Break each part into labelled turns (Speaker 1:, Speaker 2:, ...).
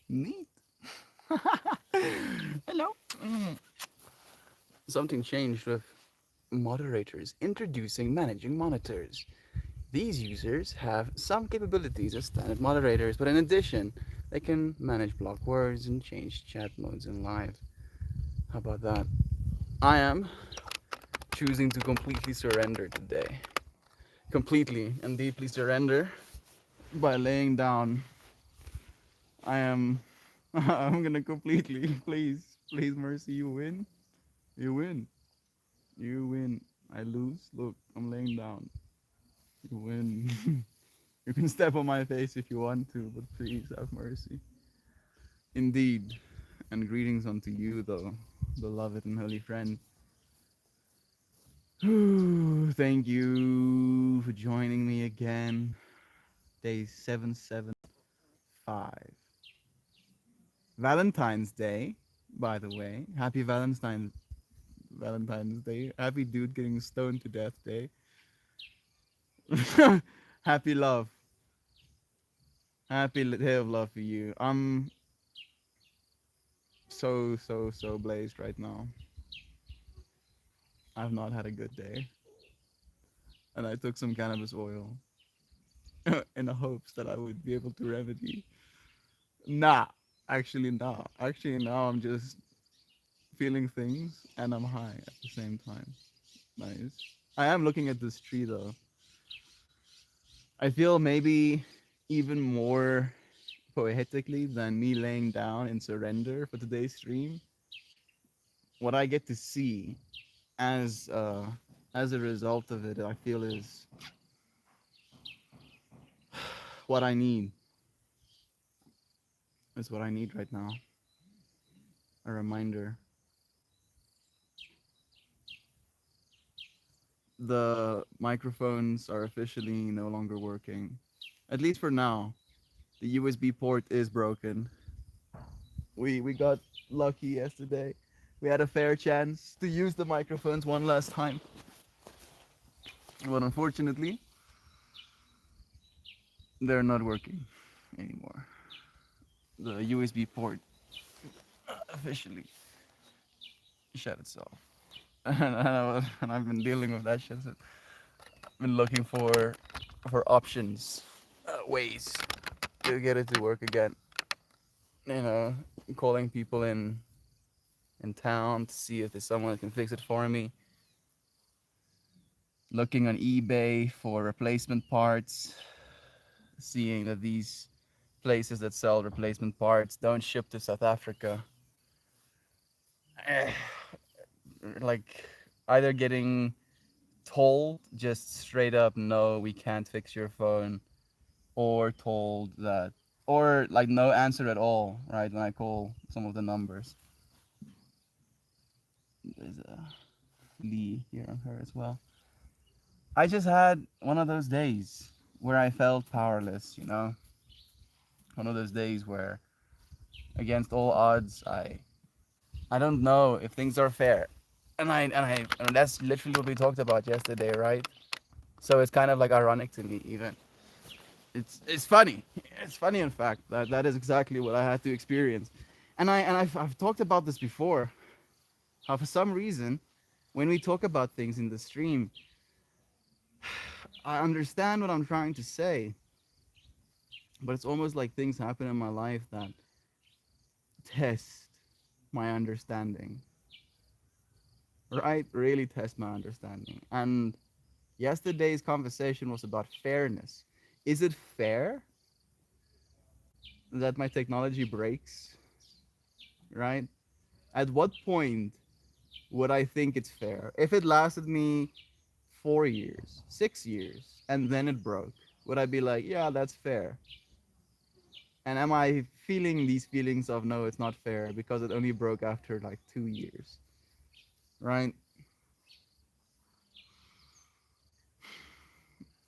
Speaker 1: Neat. Hello. Something changed with moderators. Introducing managing monitors. These users have some capabilities as standard moderators, but in addition, they can manage block words and change chat modes in live. How about that? I am choosing to completely surrender today. Completely and deeply surrender by laying down. I am. I'm gonna completely. Please, please, Mercy, you win. You win. You win. I lose. Look, I'm laying down. You win. You can step on my face if you want to, but please have mercy. Indeed. And greetings unto you, though, beloved and holy friend. Thank you for joining me again. Day 775. Valentine's Day, by the way. Happy Valentine's Day. Happy dude getting stoned to death day. Happy love. Happy day of love for you. I'm so blazed right now. I've not had a good day. And I took some cannabis oil in the hopes that I would be able to remedy. Nah, actually, nah. Actually, now I'm just feeling things and I'm high at the same time. Nice. I am looking at this tree though. I feel maybe even more poetically than me laying down in surrender for today's stream. What I get to see as uh, as a result of it, I feel is what I need. Is what I need right now. A reminder. The microphones are officially no longer working. At least for now. The USB port is broken. We got lucky yesterday. We had a fair chance to use the microphones one last time. But unfortunately, they're not working anymore. The USB port officially shut itself. And I've been dealing with that shit. So I've been looking for options, ways to get it to work again. You know, calling people in town to see if there's someone that can fix it for me. Looking on eBay for replacement parts, seeing that these places that sell replacement parts don't ship to South Africa. Eh, like either getting told just straight up, no, we can't fix your phone, or told that, or like no answer at all, right? When I call some of the numbers. There's a Lee here on her as well. I just had one of those days where I felt powerless, you know? One of those days where against all odds I don't know if things are fair. And that's literally what we talked about yesterday, right? So it's kind of like ironic to me even. It's funny. It's funny in fact that that is exactly what I had to experience. I've talked about this before. How for some reason when we talk about things in the stream, I understand what I'm trying to say, but it's almost like things happen in my life that test my understanding, right? Really test my understanding. And yesterday's conversation was about fairness. Is it fair that my technology breaks, right? At what point would I think it's fair? If it lasted me 4 years, 6 years, and then it broke, would I be like, yeah, that's fair? And am I feeling these feelings of no, it's not fair because it only broke after like 2 years, right?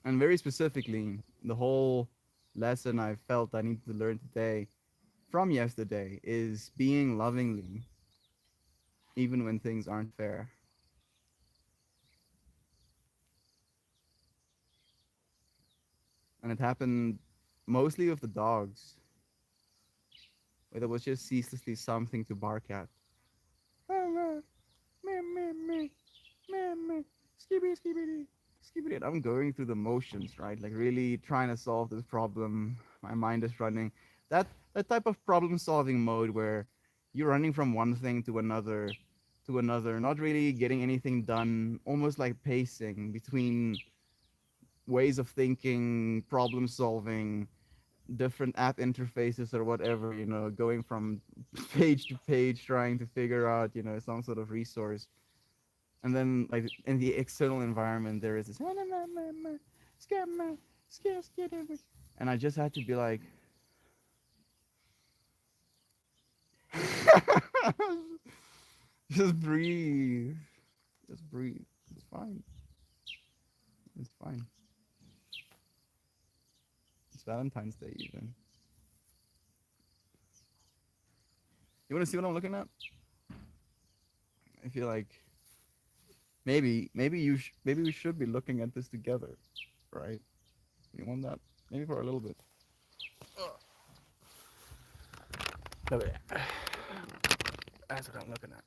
Speaker 1: And very specifically, the whole lesson I felt I need to learn today from yesterday is being lovingly, even when things aren't fair. And it happened mostly with the dogs, where there was just ceaselessly something to bark at. Meh, meh, meh, meh, meh, meh, skibidi, skibidi, skibidi. And I'm going through the motions, right? Like really trying to solve this problem. My mind is running. That that type of problem solving mode where you're running from one thing to another, not really getting anything done, almost like pacing between ways of thinking, problem solving, different app interfaces or whatever, going from page to page trying to figure out, some sort of resource. And then like in the external environment there is this and I just had to be like just breathe. Just breathe. It's fine. It's fine. It's Valentine's Day even. You want to see what I'm looking at? I feel like maybe we should be looking at this together, right? You want that? Maybe for a little bit. No, but that's what I'm looking at.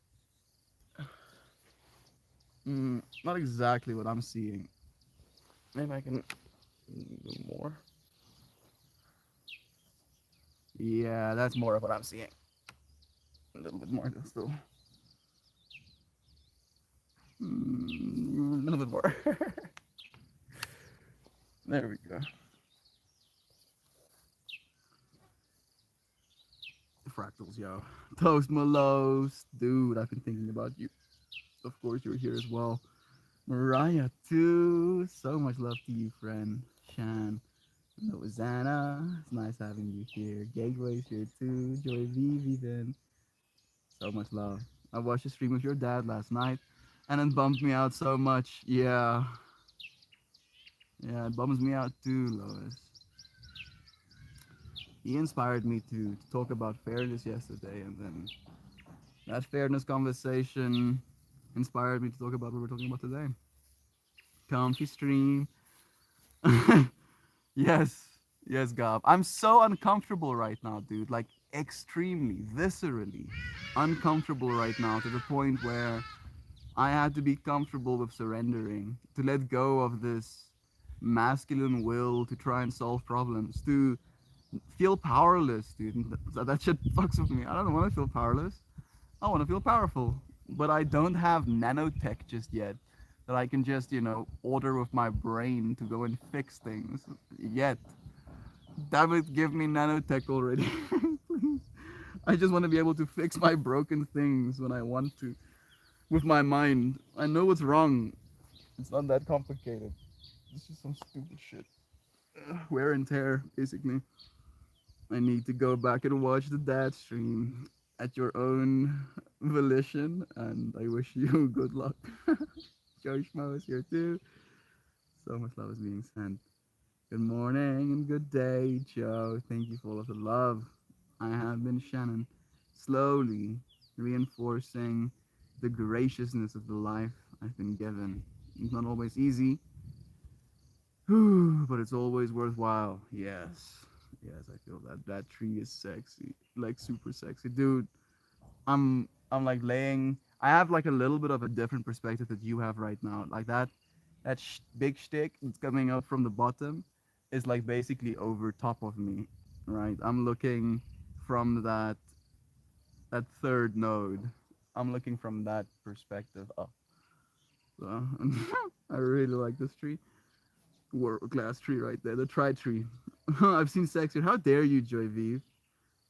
Speaker 1: Not exactly what I'm seeing. Maybe I can do more. Yeah, that's more of what I'm seeing. A little bit more still. A little bit more. There we go. Fractals, yo. Toast Malos. Dude, I've been thinking about you. Of course, you're here as well. Mariah, too. So much love to you, friend. Shan. Rosanna. It's nice having you here. Gateway's here, too. Joy V, then. So much love. I watched a stream with your dad last night, and it bummed me out so much. Yeah. Yeah, it bums me out, too, Lois. He inspired me to talk about fairness yesterday, and then that fairness conversation inspired me to talk about what we're talking about today. Comfy stream. Yes, yes, Gab. I'm so uncomfortable right now, dude. Like extremely, viscerally uncomfortable right now to the point where I had to be comfortable with surrendering, to let go of this masculine will to try and solve problems, to feel powerless, dude. That shit fucks with me. I don't want to feel powerless. I want to feel powerful. But I don't have nanotech just yet that I can just, order with my brain to go and fix things yet. Damn it, give me nanotech already. Please. I just want to be able to fix my broken things when I want to with my mind. I know what's wrong. It's not that complicated. It's just some stupid shit. Wear and tear, basically. I need to go back and watch the dad stream at your own volition, and I wish you good luck. Joe Schmo is here too. So much love is being sent. Good morning and good day, Joe. Thank you for all of the love. I have been Shannon, slowly reinforcing the graciousness of the life I've been given. It's not always easy, but it's always worthwhile. Yes. Yes, I feel that. That tree is sexy. Like super sexy. Dude, I'm like laying I have like a little bit of a different perspective that you have right now. Like that big stick that's coming up from the bottom is like basically over top of me, right? I'm looking from that third node. I'm looking from that perspective up. So I really like this tree. World class tree right there. The tri tree. I've seen sexier. How dare you, Joy V?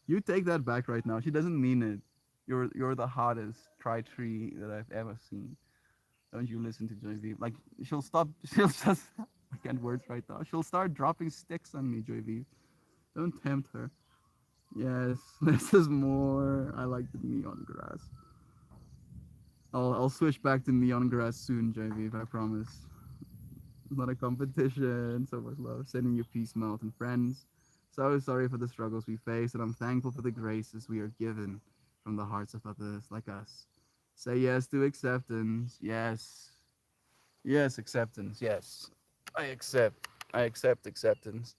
Speaker 1: You take that back right now. She doesn't mean it. You're the hottest tri tree that I've ever seen. Don't you listen to Joy V? Like she'll stop. She'll just. I can't words right now. She'll start dropping sticks on me, Joy V. Don't tempt her. Yes, this is more. I like the neon grass. I'll switch back to neon grass soon, JV, I promise. It's not a competition. So much love. Sending you peace, melt, and friends. So sorry for the struggles we face, and I'm thankful for the graces we are given from the hearts of others like us. Say yes to acceptance. Yes. Yes, acceptance. Yes. I accept. I accept acceptance.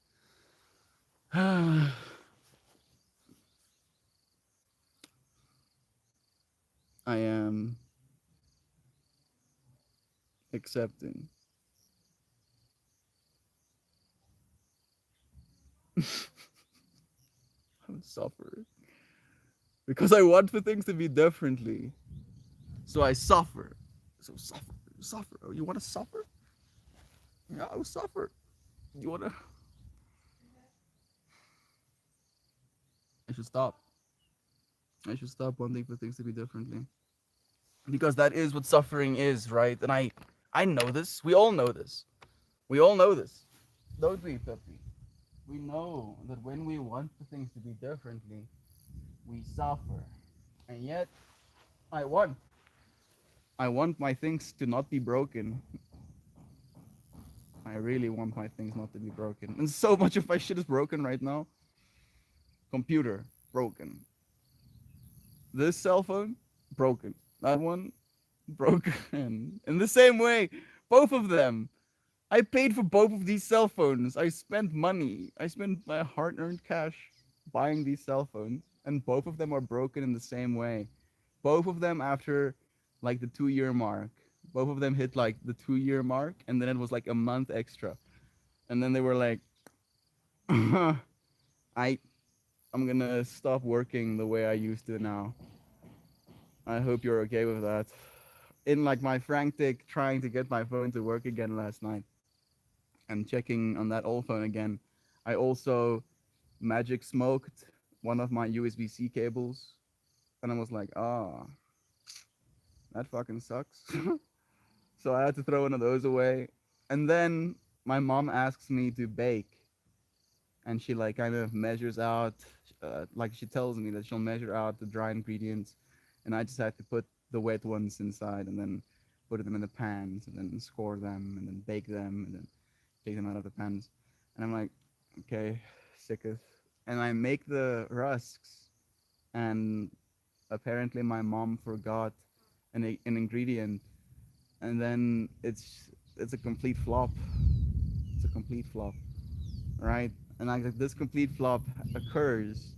Speaker 1: I am accepting. I'm suffering because I want for things to be differently. So I suffer. So suffer, suffer. Oh, you want to suffer? Yeah, I'll suffer. You wanna? I should stop. I should stop wanting for things to be differently because that is what suffering is, right? And I know this. We all know this. We all know this, don't we, Pepe? We know that when we want for things to be differently, we suffer, and yet I want. I want my things to not be broken. I really want my things not to be broken. And so much of my shit is broken right now. Computer, broken. This cell phone, broken. That one, broken. In the same way, both of them. I paid for both of these cell phones. I spent money. I spent my hard earned cash buying these cell phones. And both of them are broken in the same way. Both of them after like the 2 year mark. Both of them hit like the 2 year mark. And then it was like a month extra. And then they were like, I I'm gonna stop working the way I used to now. I hope you're okay with that. In like my frantic trying to get my phone to work again last night and checking on that old phone again, I also magic smoked one of my USB-C cables, and I was like, ah, that fucking sucks. So I had to throw one of those away. And then my mom asks me to bake, and she like kind of measures out, like she tells me that she'll measure out the dry ingredients, and I just have to put the wet ones inside and then put them in the pans and then score them and then bake them and then take them out of the pans. And I'm like, okay, sicketh. And I make the rusks, and apparently my mom forgot an ingredient, and then it's a complete flop. It's a complete flop, right? And like this complete flop occurs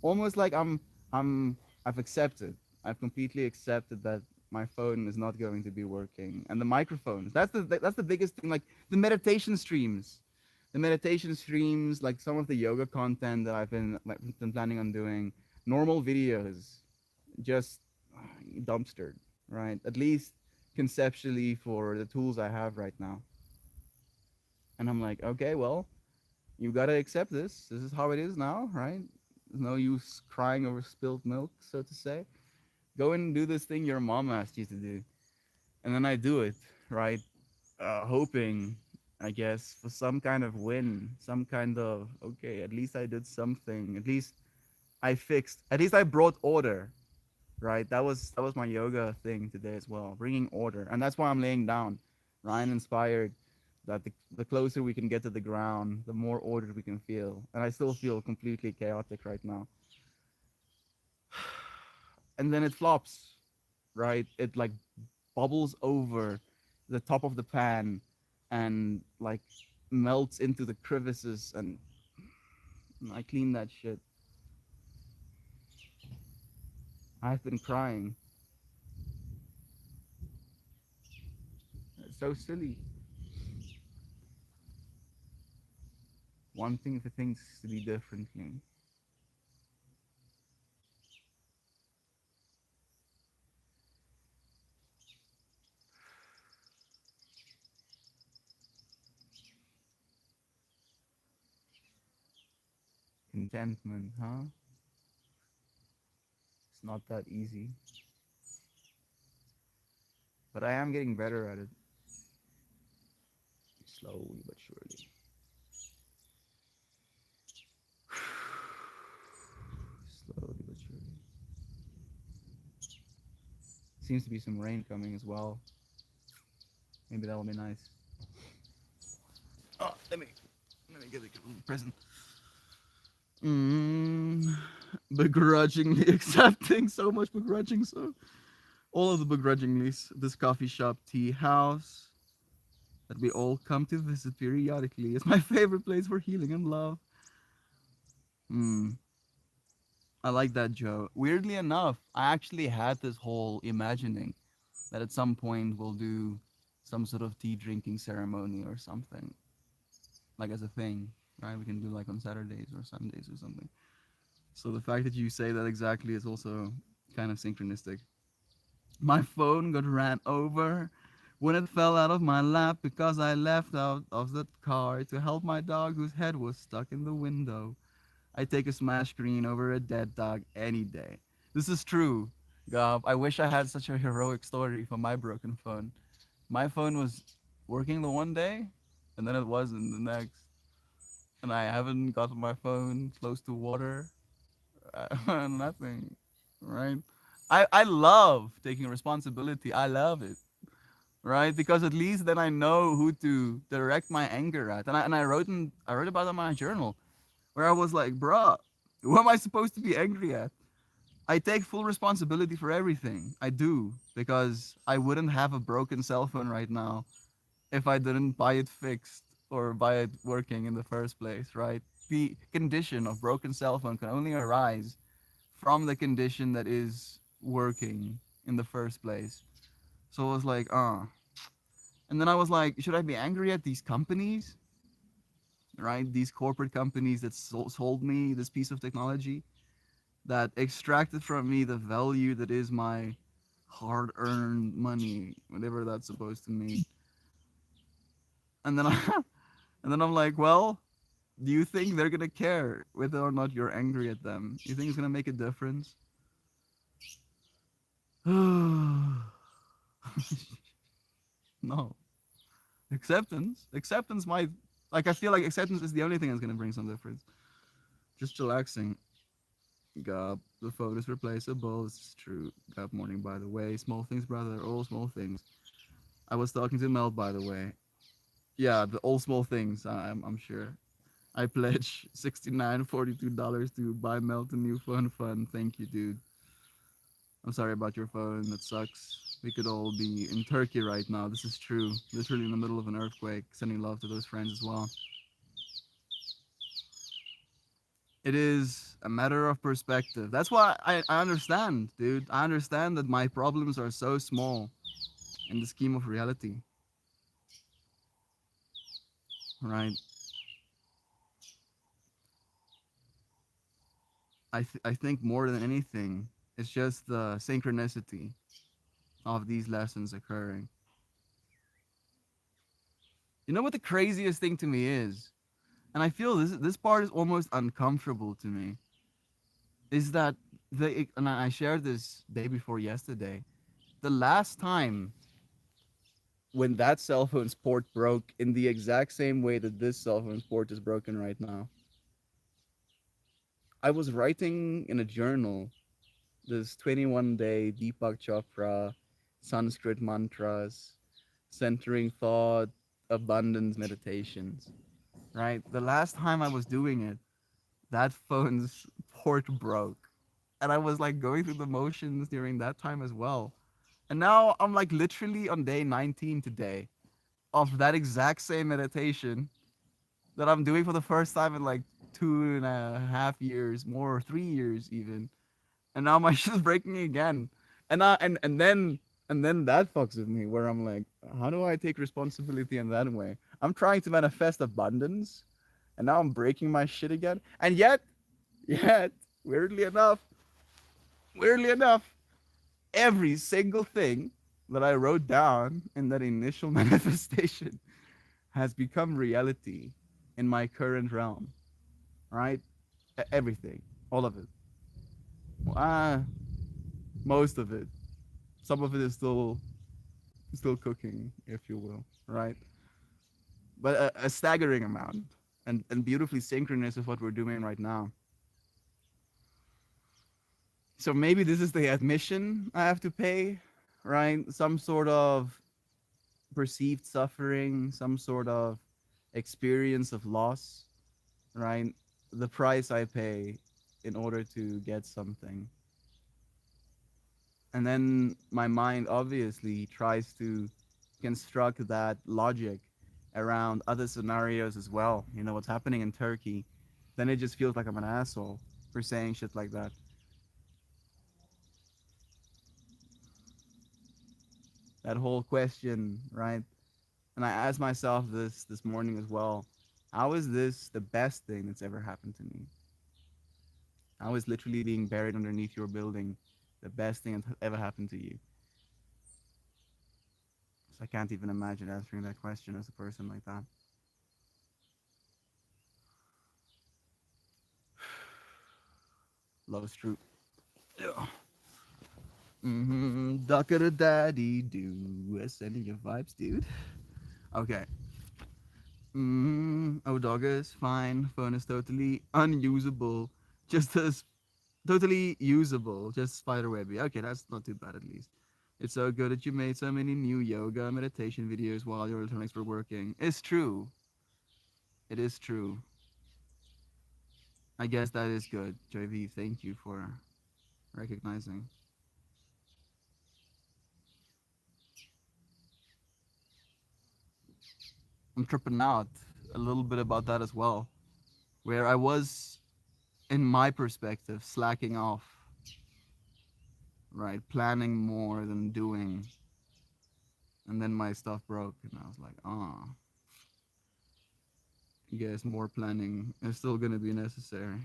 Speaker 1: almost like I'm I've accepted. I've completely accepted that my phone is not going to be working, and the microphones. That's the biggest thing. Like the meditation streams, like some of the yoga content that I've been planning on doing, normal videos, just dumpstered, right? At least conceptually for the tools I have right now. And I'm like, okay, well, you gotta accept this. This is how it is now, right? There's no use crying over spilled milk, so to say. Go and do this thing your mom asked you to do. And then I do it, right? Hoping, I guess, for some kind of win, some kind of, okay, at least I did something. At least I fixed, at least I brought order, right? That was my yoga thing today as well, bringing order. And that's why I'm laying down. Ryan inspired that the closer we can get to the ground, the more order we can feel. And I still feel completely chaotic right now. And then it flops, right? It like bubbles over the top of the pan and like melts into the crevices, and I clean that shit. I've been crying. It's so silly. Wanting for things to be differently. Contentment, huh? It's not that easy. But I am getting better at it. Slowly but surely. Slowly but surely. Seems to be some rain coming as well. Maybe that'll be nice. Oh, let me get a present. Mm, begrudgingly accepting, so much begrudging. So all of the begrudginglies. This coffee shop, tea house, that we all come to visit periodically, is my favorite place for healing and love. Hmm. I like that, Joe. Weirdly enough, I actually had this whole imagining that at some point we'll do some sort of tea drinking ceremony or something, like as a thing, right? We can do like on Saturdays or Sundays or something. So the fact that you say that exactly is also kind of synchronistic. My phone got ran over when it fell out of my lap because I left out of the car to help my dog whose head was stuck in the window. I take a smash screen over a dead dog any day. This is true. Gob, I wish I had such a heroic story for my broken phone. My phone was working the one day, and then it wasn't the next. And I haven't gotten my phone close to water. Nothing. Right? I love taking responsibility. I love it. Right? Because at least then I know who to direct my anger at. I wrote about it in my journal where I was like, bruh, who am I supposed to be angry at? I take full responsibility for everything. I do. Because I wouldn't have a broken cell phone right now if I didn't buy it fixed or buy it working in the first place, right? The condition of broken cell phone can only arise from the condition that is working in the first place. So I was like, and then I was like, should I be angry at these companies, right? These corporate companies that sold me this piece of technology that extracted from me the value that is my hard-earned money, whatever that's supposed to mean. And then and then I'm like, well, do you think they're gonna care whether or not you're angry at them? You think it's gonna make a difference? No. Acceptance might, like, I feel like acceptance is the only thing that's gonna bring some difference. Just relaxing. Gab, the phone is replaceable. This is true. Gab morning, by the way. Small things, brother. All small things. I was talking to Mel, by the way. Yeah, the all small things. I'm sure. I pledge $69.42 to buy Mel a new phone fund. Thank you, dude. I'm sorry about your phone. That sucks. We could all be in Turkey right now. This is true. Literally in the middle of an earthquake. Sending love to those friends as well. It is a matter of perspective. That's why I understand, dude. I understand that my problems are so small in the scheme of reality, right? I think more than anything, it's just the synchronicity of these lessons occurring. You know what the craziest thing to me is, and I feel this part is almost uncomfortable to me, is that and I shared this day before yesterday. The last time when that cell phone's port broke in the exact same way that this cell phone's port is broken right now, I was writing in a journal this 21-day Deepak Chopra Sanskrit mantras, centering thought, abundance meditations. Right? The last time I was doing it, that phone's port broke. And I was like going through the motions during that time as well. And now I'm like literally on day 19 today of that exact same meditation that I'm doing for the first time in like 2.5 years, more 3 years even. And now my shit's breaking again. And then that fucks with me where I'm like, how do I take responsibility in that way? I'm trying to manifest abundance and now I'm breaking my shit again. And yet, weirdly enough, weirdly enough, every single thing that I wrote down in that initial manifestation has become reality in my current realm, right? Everything, all of it. Uh, Most of it. Some of it is still cooking, if you will, right? But a staggering amount, and beautifully synchronous with what we're doing right now. So maybe this is the admission I have to pay, right? Some sort of perceived suffering, some sort of experience of loss, right? The price I pay in order to get something. And then my mind obviously tries to construct that logic around other scenarios as well. You know, what's happening in Turkey.
Speaker 2: then it just feels like I'm an asshole for saying shit like that. That whole question, right? And I asked myself this morning as well. How is this the best thing that's ever happened to me? How is literally being buried underneath your building the best thing that ever happened to you? So I can't even imagine answering that question as a person like that. Love is true. Yeah. Ducka da daddy do. Sending your vibes, dude. Okay. Oh, dog is fine. Phone is totally unusable. Just as totally usable. Just spiderwebby. Okay, that's not too bad at least. It's so good that you made so many new yoga meditation videos while your electronics were working. It's true. It is true. I guess that is good. JV, thank you for recognizing. I'm tripping out a little bit about that as well. Where I was, in my perspective, slacking off, right? Planning more than doing. And then my stuff broke, and I was like, ah, I guess more planning is still gonna be necessary.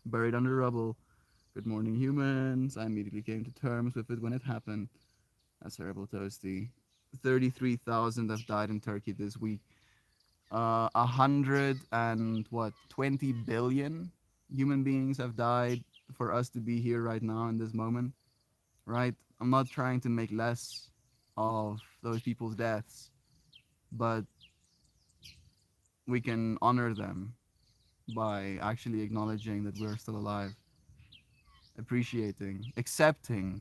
Speaker 2: Buried under rubble. Good morning, humans. I immediately came to terms with it when it happened. That's terrible, Toasty. 33,000 have died in Turkey this week. 20 billion human beings have died for us to be here right now in this moment, right? I'm not trying to make less of those people's deaths, but we can honor them by actually acknowledging that we're still alive, appreciating, accepting,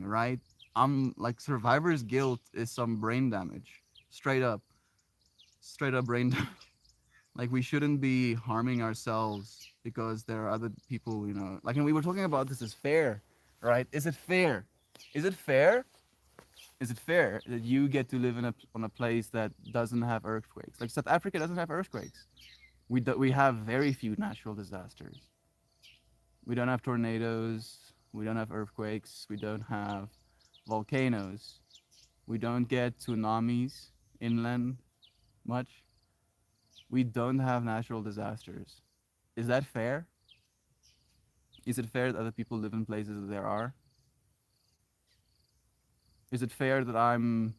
Speaker 2: right? I'm like survivor's guilt is some brain damage. Straight up. Straight up brain damage. Like we shouldn't be harming ourselves because there are other people, like, and we were talking about this is fair, right? Is it fair? Is it fair? Is it fair that you get to live in on a place that doesn't have earthquakes? Like South Africa doesn't have earthquakes. We have very few natural disasters. We don't have tornadoes. We don't have earthquakes. We don't have volcanoes. We don't get tsunamis inland much. We don't have natural disasters. Is that fair? Is it fair that other people live in places that there are? Is it fair that I'm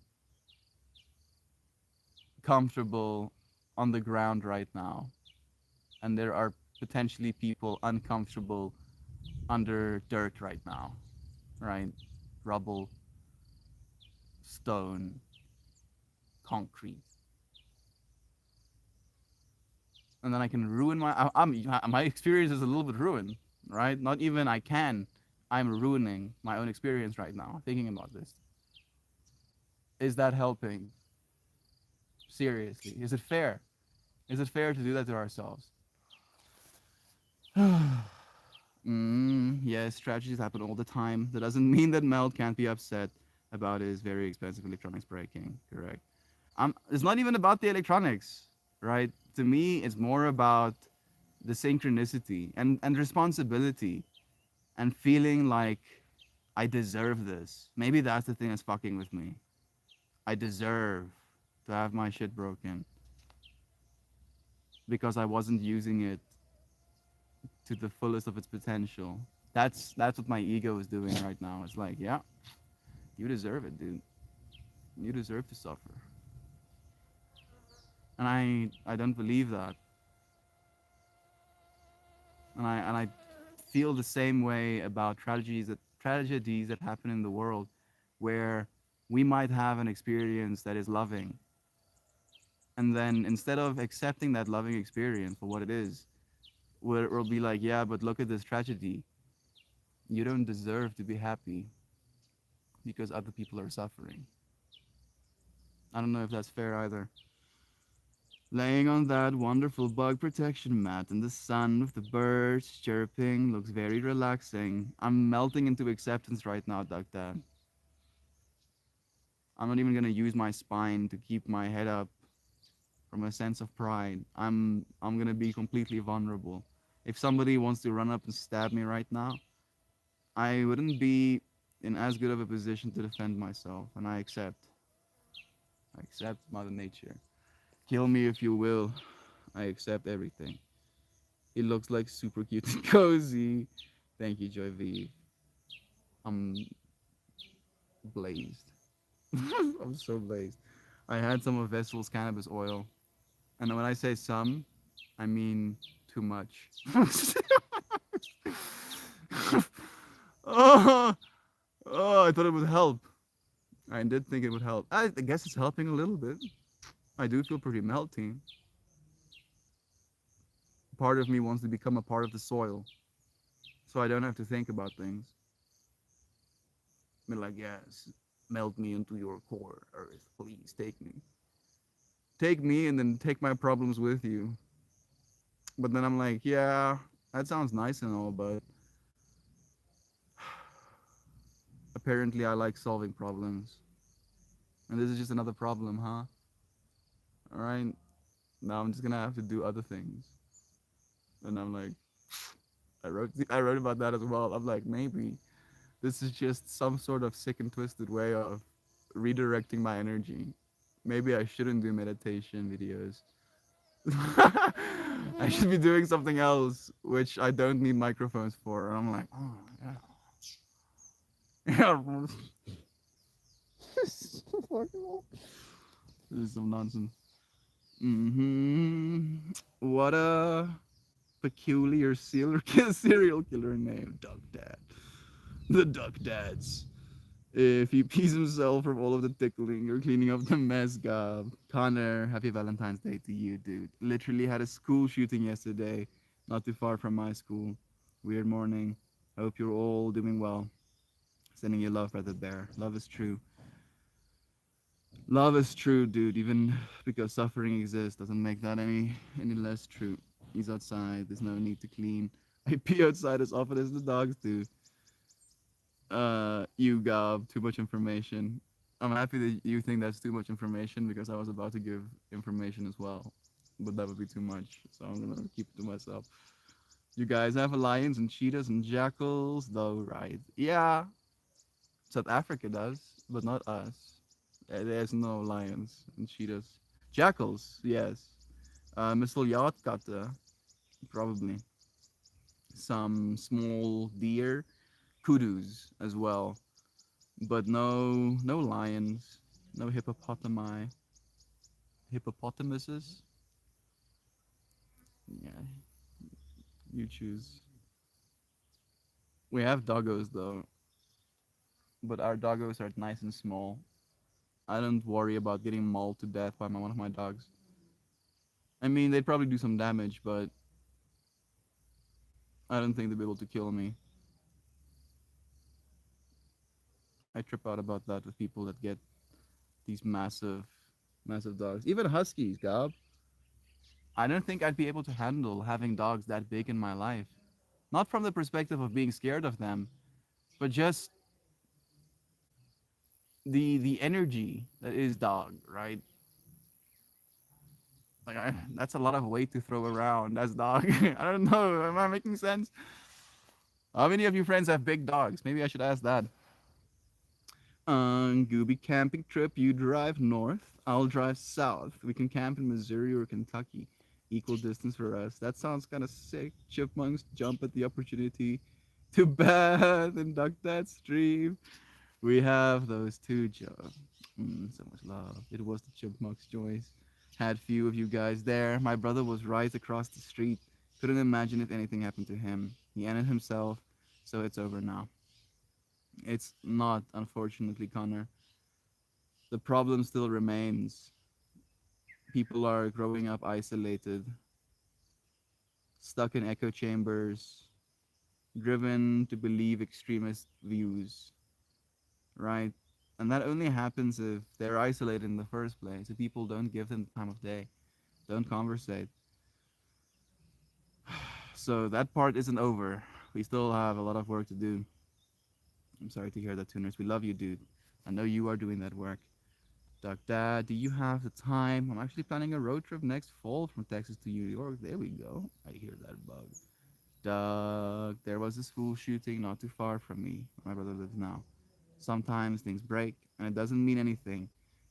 Speaker 2: comfortable on the ground right now and there are potentially people uncomfortable under dirt right now, right? Rubble, stone, concrete. And then I can ruin my experience is a little bit ruined, right? Not even I can. I'm ruining my own experience right now thinking about this. Is that helping? Seriously, is it fair? Is it fair to do that to ourselves? Yes, tragedies happen all the time. That doesn't mean that Mel can't be upset about his very expensive electronics breaking. Correct. It's not even about the electronics, right? To me, it's more about the synchronicity and responsibility and feeling like I deserve this. Maybe that's the thing that's fucking with me. I deserve to have my shit broken because I wasn't using it to the fullest of its potential. That's what my ego is doing right now. It's like, yeah, you deserve it, dude. You deserve to suffer. And I don't believe that. And I feel the same way about tragedies that happen in the world where we might have an experience that is loving. And then instead of accepting that loving experience for what it is, we'll be like, yeah, but look at this tragedy. You don't deserve to be happy because other people are suffering. I don't know if that's fair either. Laying on that wonderful bug protection mat in the sun with the birds chirping looks very relaxing. I'm melting into acceptance right now, Duck Dad. I'm not even gonna use my spine to keep my head up. from a sense of pride. I'm gonna be completely vulnerable. If somebody wants to run up and stab me right now, I wouldn't be in as good of a position to defend myself, and I accept. I accept Mother Nature. Kill me if you will. I accept everything. It looks like super cute and cozy. Thank you, Joy V. I'm blazed. I'm so blazed. I had some of Vessel's cannabis oil, and when I say some, I mean too much. Oh, oh, I thought it would help. I did think it would help. I guess it's helping a little bit. I do feel pretty melty. Part of me wants to become a part of the soil, so I don't have to think about things. Be like, yes, melt me into your core, Earth. Please take me. Take me and then take my problems with you. But then I'm like, yeah, that sounds nice and all, but apparently I like solving problems. And this is just another problem, huh? Alright, now I'm just gonna have to do other things. And I'm like, I wrote about that as well. I'm like, maybe this is just some sort of sick and twisted way of redirecting my energy. Maybe I shouldn't do meditation videos. I should be doing something else, which I don't need microphones for. And I'm like, oh yeah, yeah. This is some nonsense. What a peculiar serial killer name, Duck Dad. The Duck Dads. If he pees himself from all of the tickling, you're cleaning up the mess, Gob. Connor, happy Valentine's Day to you, dude. Literally had a school shooting yesterday, not too far from my school. Weird morning. Hope you're all doing well. Sending you love, Brother Bear. Love is true. Love is true, dude. Even because suffering exists doesn't make that any less true. He's outside. There's no need to clean. I pee outside as often as the dogs do. You Gob, too much information. I'm happy that you think that's too much information because I was about to give information as well, but that would be too much. So I'm gonna keep it to myself. You guys have lions and cheetahs and jackals, though, right? Yeah, South Africa does, but not us. There's no lions and cheetahs. Jackals, yes. Misseljaatkate, probably. Some small deer, kudus as well, but no lions, no hippopotami, hippopotamuses. Yeah, you choose. We have doggos though, but our doggos are nice and small. I don't worry about getting mauled to death by one of my dogs. I mean, they'd probably do some damage, but I don't think they'd be able to kill me. I trip out about that with people that get these massive dogs. Even huskies, Gob. I don't think I'd be able to handle having dogs that big in my life. Not from the perspective of being scared of them, but just the energy that is dog, right? That's a lot of weight to throw around as dog. I don't know. Am I making sense? How many of you friends have big dogs? Maybe I should ask that. Gooby camping trip. You drive north. I'll drive south. We can camp in Missouri or Kentucky. Equal distance for us. That sounds kind of sick. Chipmunks jump at the opportunity to bathe and duck that stream. We have those too, Joe. So much love. It was the chipmunks' choice. Had few of you guys there. My brother was right across the street. Couldn't imagine if anything happened to him. He ended himself, so it's over now. It's not, unfortunately, Connor. The problem still remains. People are growing up isolated, stuck in echo chambers, driven to believe extremist views, right? And that only happens if they're isolated in the first place. If people don't give them the time of day, don't conversate. So that part isn't over. We still have a lot of work to do. I'm sorry to hear that, Tuners. We love you, dude. I know you are doing that work. Duck Dad, do you have the time? I'm actually planning a road trip next fall from Texas to New York. There we go. I hear that bug. Doug, there was a school shooting not too far from me, where my brother lives now. Sometimes things break, and it doesn't mean anything.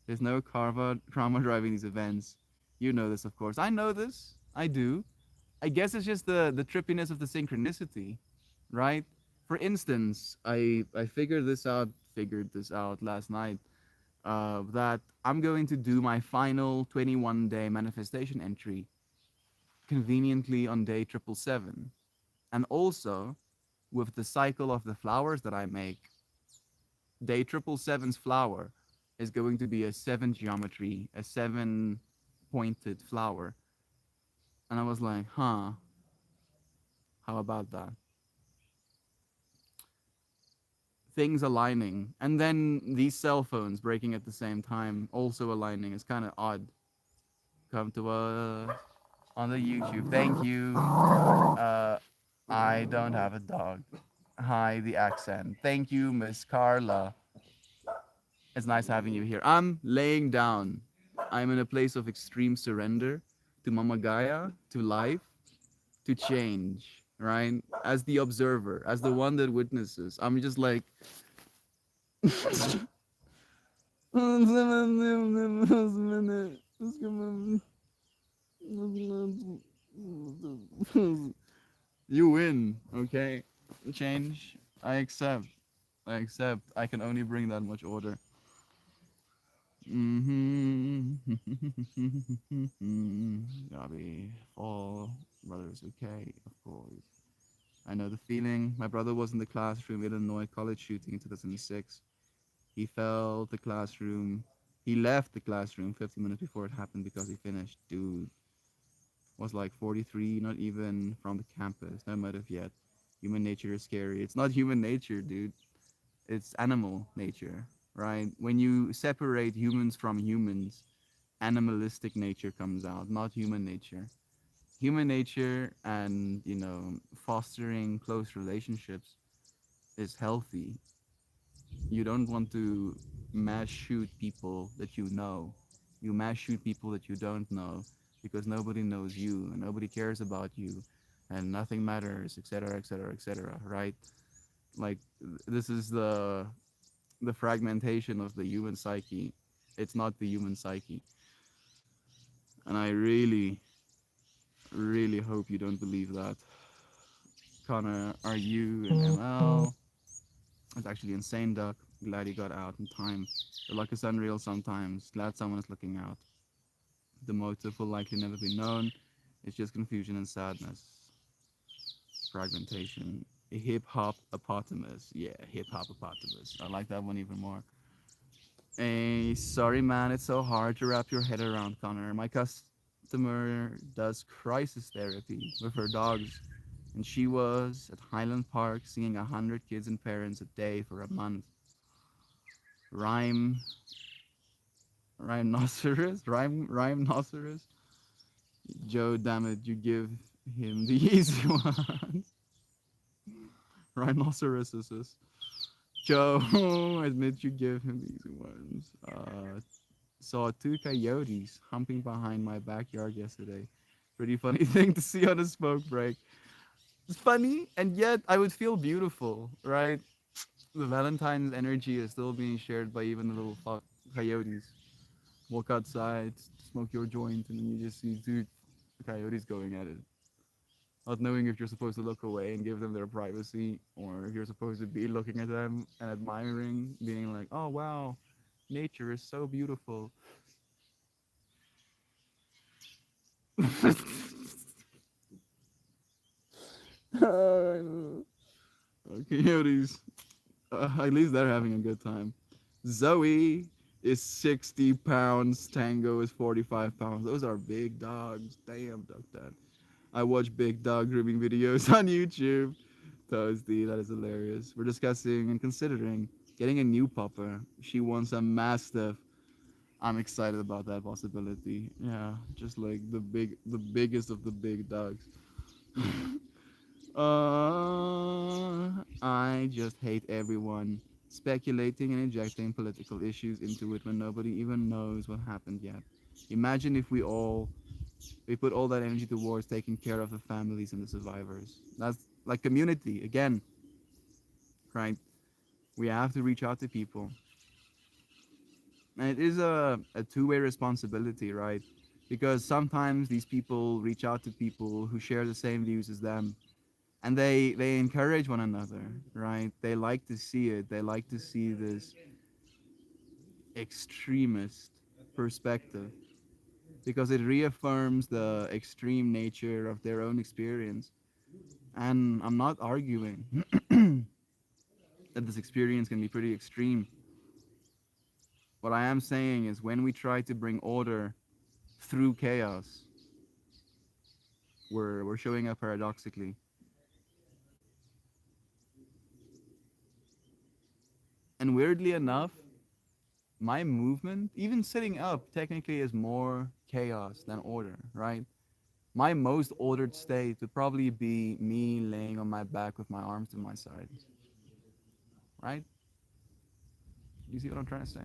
Speaker 2: There's no karma driving these events. You know this, of course. I know this. I do. I guess it's just the trippiness of the synchronicity, right? For instance, I figured this out last night. That I'm going to do my final 21-day manifestation entry conveniently on day 777, and also with the cycle of the flowers that I make. Day 777's flower is going to be a seven geometry, a seven pointed flower, and I was like, huh, how about that? Things aligning, and then these cell phones breaking at the same time, also aligning. It's kind of odd. Come to us on the YouTube. Thank you. I don't have a dog. Hi, the accent. Thank you, Miss Carla. It's nice having you here. I'm laying down. I'm in a place of extreme surrender to Mama Gaia, to life, to change, right? As the observer, as the one that witnesses. I'm just like, you win, okay? Change. I accept. I accept. I can only bring that much order. Gabby, all brothers, okay, of course. I know the feeling. My brother was in the classroom at Illinois college shooting in 2006. He felt the classroom. He left the classroom 15 minutes before it happened because he finished. Dude was like 43, not even from the campus. No motive yet. Human nature is scary. It's not human nature, dude. It's animal nature, right? When you separate humans from humans, animalistic nature comes out, not human nature. Human nature and, fostering close relationships is healthy. You don't want to mass shoot people that you know. You mass shoot people that you don't know because nobody knows you and nobody cares about you and nothing matters, etc., etc., etc., right? Like this is the fragmentation of the human psyche. It's not the human psyche. And I really, really hope you don't believe that. Connor, are you in ML? It's actually insane, Duck. Glad you got out in time. The luck is unreal sometimes. Glad someone is looking out. The motive will likely never be known. It's just confusion and sadness. Fragmentation. Hip hop apotamus. Yeah, hip hop apotamus. I like that one even more. Hey, sorry man, it's so hard to wrap your head around, Connor. My customer does crisis therapy with her dogs, and she was at Highland Park singing 100 kids and parents a day for a month. Rhyme, rhinoceros. Joe, damn it, you give him the easy ones. Rhinoceroses. Joe, admit you give him the easy ones. Saw two coyotes humping behind my backyard yesterday. Pretty funny thing to see on a smoke break. It's funny, and yet I would feel beautiful, right? The Valentine's energy is still being shared by even the little coyotes. Walk outside, smoke your joint, and then you just see two coyotes going at it. Not knowing if you're supposed to look away and give them their privacy, or if you're supposed to be looking at them and admiring, being like, oh wow, nature is so beautiful. Coyotes. At least they're having a good time. Zoe is 60 pounds. Tango is 45 pounds. Those are big dogs. Damn, Duck Dad. I watch big dog grooming videos on YouTube. Toasty, that is hilarious. We're discussing and considering getting a new pupper. She wants a mastiff. I'm excited about that possibility. Yeah, just like the biggest of the big dogs. I just hate everyone. speculating and injecting political issues into it when nobody even knows what happened yet. Imagine if we put all that energy towards taking care of the families and the survivors. That's like community again, right? We have to reach out to people. And it is a two-way responsibility, right? Because sometimes these people reach out to people who share the same views as them, and they encourage one another, right? They like to see it. They like to see this extremist perspective because it reaffirms the extreme nature of their own experience. And I'm not arguing that this experience can be pretty extreme. What I am saying is when we try to bring order through chaos, we're showing up paradoxically. And weirdly enough, my movement, even sitting up, technically is more chaos than order, right? My most ordered state would probably be me laying on my back with my arms to my sides, right? You see what I'm trying to say?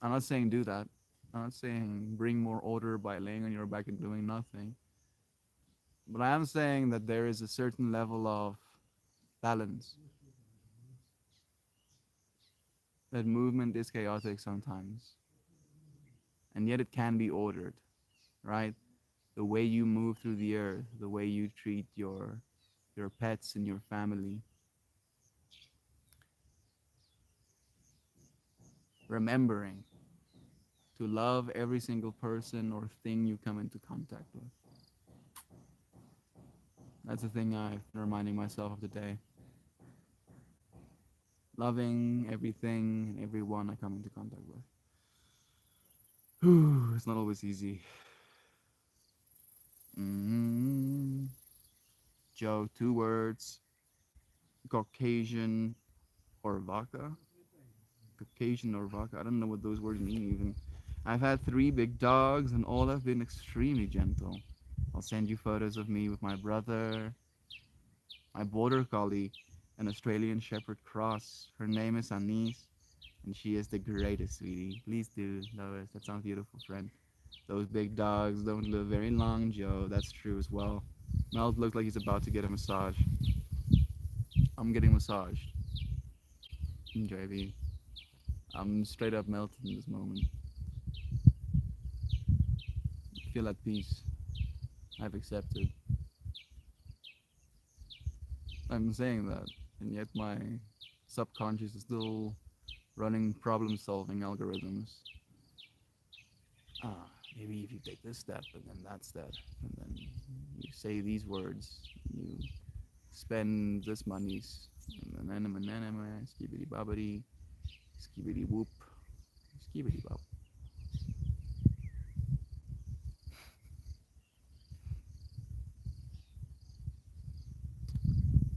Speaker 2: I'm not saying do that. I'm not saying bring more order by laying on your back and doing nothing. But I am saying that there is a certain level of balance. That movement is chaotic sometimes, and yet it can be ordered, right? The way you move through the earth, the way you treat your pets and your family. Remembering to love every single person or thing you come into contact with. That's the thing I've been reminding myself of today. Loving everything and everyone I come into contact with. Whew, it's not always easy. mm Joe, 2 words. Caucasian or vodka. Caucasian or vodka. I don't know what those words mean even. I've had 3 big dogs and all have been extremely gentle. I'll send you photos of me with my brother, my border collie, an Australian Shepherd cross. Her name is Anise, and she is the greatest, sweetie. Please do, Lois. That sounds beautiful, friend. Those big dogs don't live very long, Joe. That's true as well. Mel looks like he's about to get a massage. I'm getting massaged. JB. I'm straight up melted in this moment. I feel at peace. I've accepted. I'm saying that, and yet my subconscious is still running problem solving algorithms. Ah, maybe if you take this step and then that step, and then you say these words, you spend this monies, and then anima, skibidi babidi, skibidi whoop, skibidi bop.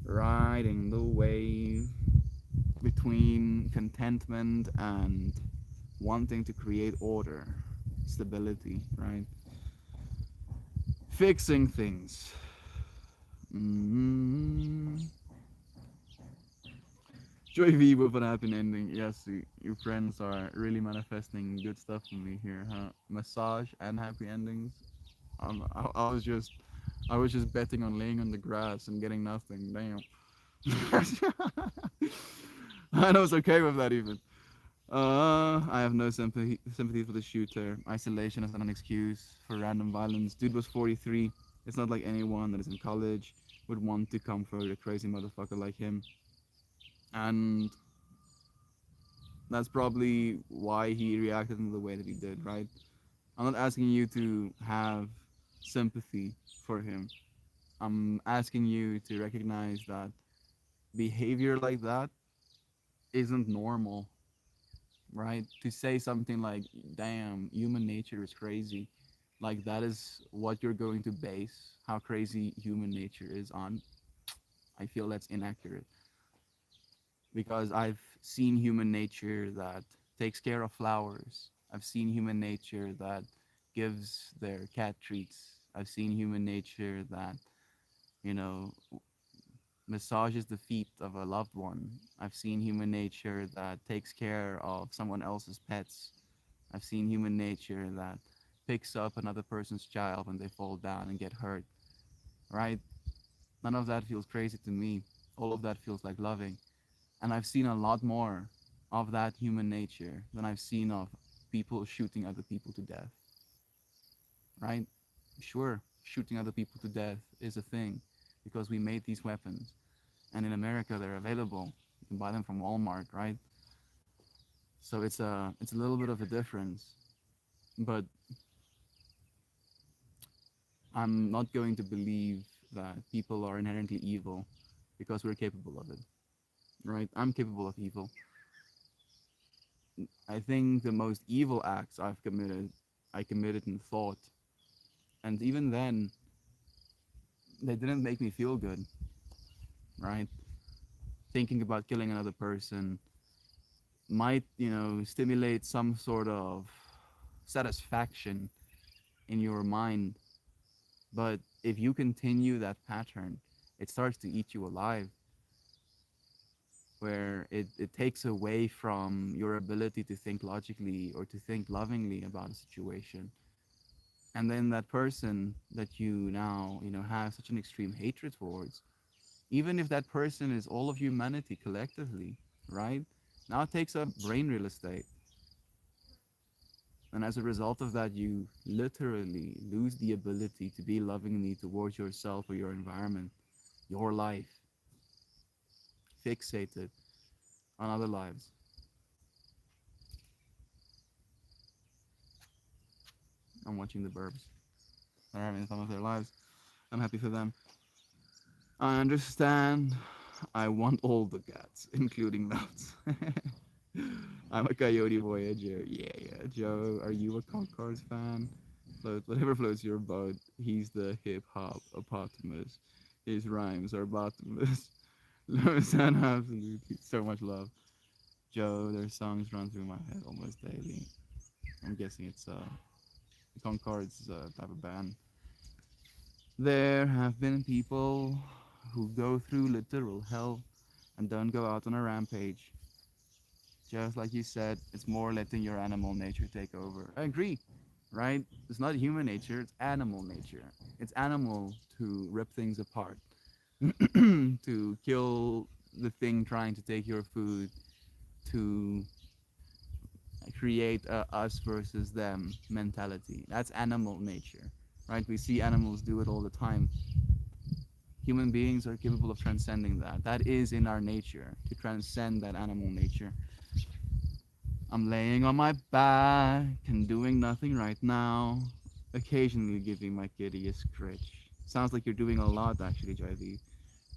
Speaker 2: Riding the wave between contentment and wanting to create order, stability, right? Fixing things. Mm-hmm. Joy V with an happy ending. Yes, your friends are really manifesting good stuff for me here, huh? Massage and happy endings. I was just betting on laying on the grass and getting nothing. Damn. And I was okay with that even. I have no sympathy for the shooter. Isolation is not an excuse for random violence. Dude was 43. It's not like anyone that is in college would want to comfort a crazy motherfucker like him. And that's probably why he reacted in the way that he did, right? I'm not asking you to have sympathy for him. I'm asking you to recognize that behavior like that isn't normal, right? To say something like, damn, human nature is crazy, like that is what you're going to base how crazy human nature is on. I feel that's inaccurate because I've seen human nature that takes care of flowers. I've seen human nature that gives their cat treats. I've seen human nature that you know, massages the feet of a loved one. I've seen human nature that takes care of someone else's pets. I've seen human nature that picks up another person's child when they fall down and get hurt, right? None of that feels crazy to me. All of that feels like loving. And I've seen a lot more of that human nature than I've seen of people shooting other people to death, right? Sure, shooting other people to death is a thing because we made these weapons. And in America, they're available. You can buy them from Walmart, right? So it's a little bit of a difference. But I'm not going to believe that people are inherently evil because we're capable of it, right? I'm capable of evil. I think the most evil acts I committed in thought. And even then, they didn't make me feel good, right? Thinking about killing another person might, stimulate some sort of satisfaction in your mind. But if you continue that pattern, it starts to eat you alive, where it takes away from your ability to think logically or to think lovingly about a situation. And then that person that you now, have such an extreme hatred towards, even if that person is all of humanity collectively, right? Now takes up brain real estate. And as a result of that, you literally lose the ability to be lovingly towards yourself or your environment, your life, fixated on other lives. I'm watching the Burbs. They're having the time of their lives. I'm happy for them. I understand. I want all the cats, including Melts. I'm a Coyote Voyager. Yeah, yeah. Joe, are you a Concar's fan? Float, whatever floats your boat. He's the hip hop apotamus. His rhymes are bottomless. Loves and absolutely so much love. Joe, their songs run through my head almost daily. I'm guessing it's Concord's type of band. There have been people who go through literal hell and don't go out on a rampage. Just like you said, it's more letting your animal nature take over. I agree, right? It's not human nature, it's animal nature. It's animal to rip things apart, to kill the thing trying to take your food, to create a us versus them mentality. That's animal nature, right? We see animals do it all the time. Human beings are capable of transcending that. That is in our nature, to transcend that animal nature. I'm laying on my back and doing nothing right now, occasionally giving my kitty a scratch. Sounds like you're doing a lot actually, Jyvi.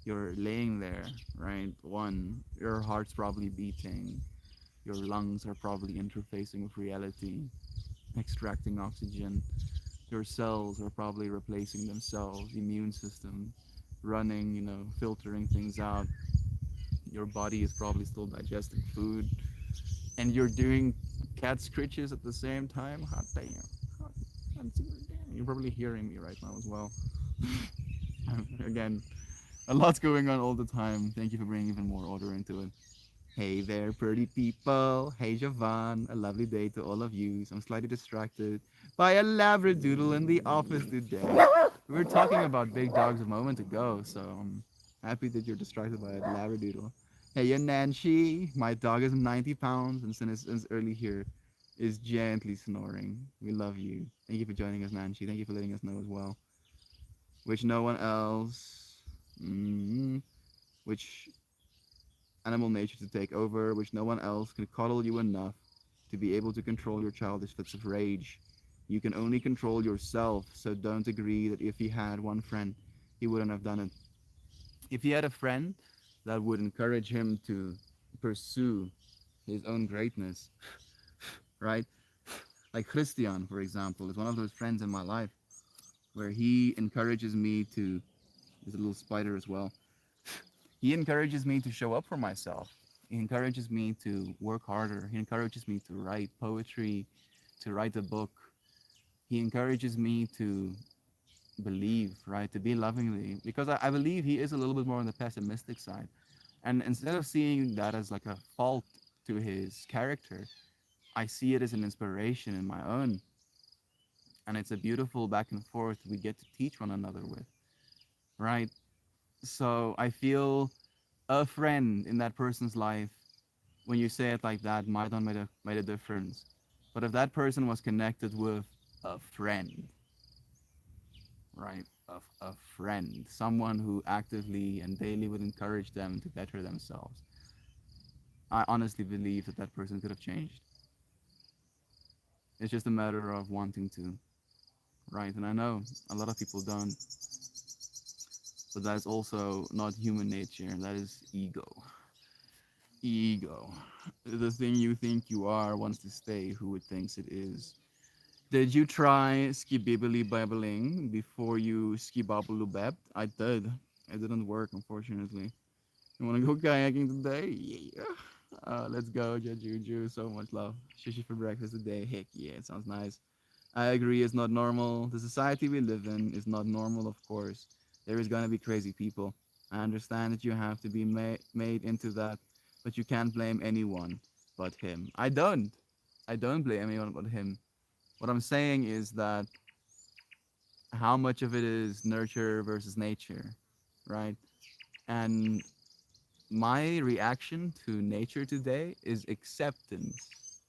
Speaker 2: You're laying there, right? One, your heart's probably beating, your lungs are probably interfacing with reality, extracting oxygen. Your cells are probably replacing themselves, immune system running, filtering things out. Your body is probably still digesting food, and you're doing cat scritches at the same time. Hot damn. Hot, damn. You're probably hearing me right now as well. Again, a lot's going on all the time. Thank you for bringing even more order into it. Hey there, pretty people. Hey, Javan. A lovely day to all of you. I'm slightly distracted by a labradoodle in the office today. We were talking about big dogs a moment ago, so I'm happy that you're distracted by a labradoodle. Hey, you Nancy. My dog is 90 pounds and since early here is gently snoring. We love you. Thank you for joining us, Nancy. Thank you for letting us know as well. Which no one else. Which animal nature to take over, which no one else can coddle you enough to be able to control your childish fits of rage. You can only control yourself, so don't agree that if he had one friend, he wouldn't have done it. If he had a friend that would encourage him to pursue his own greatness, right? Like Christian, for example, is one of those friends in my life where he encourages me to. There's a little spider as well. He encourages me to show up for myself. He encourages me to work harder. He encourages me to write poetry, to write a book. He encourages me to believe, right? To be lovingly, because I believe he is a little bit more on the pessimistic side. And instead of seeing that as like a fault to his character, I see it as an inspiration in my own. And it's a beautiful back and forth we get to teach one another with, right? So I feel a friend in that person's life, when you say it like that, might not made a difference. But if that person was connected with a friend, right? A friend, someone who actively and daily would encourage them to better themselves, I honestly believe that that person could have changed. It's just a matter of wanting to, right? And I know a lot of people don't, but that's also not human nature. That is ego. Ego. The thing you think you are wants to stay who it thinks it is. Did you try skibibbly babbling before you skibabbleubeb? I did. It didn't work, unfortunately. You want to go kayaking today? Yeah. Let's go, Juju. So much love. Shishi for breakfast today. Heck yeah, it sounds nice. I agree, it's not normal. The society we live in is not normal, of course. There is gonna be crazy people. I understand that you have to be made into that, but you can't blame anyone but him. I don't. I don't blame anyone but him. What I'm saying is that how much of it is nurture versus nature, right? And my reaction to nature today is acceptance,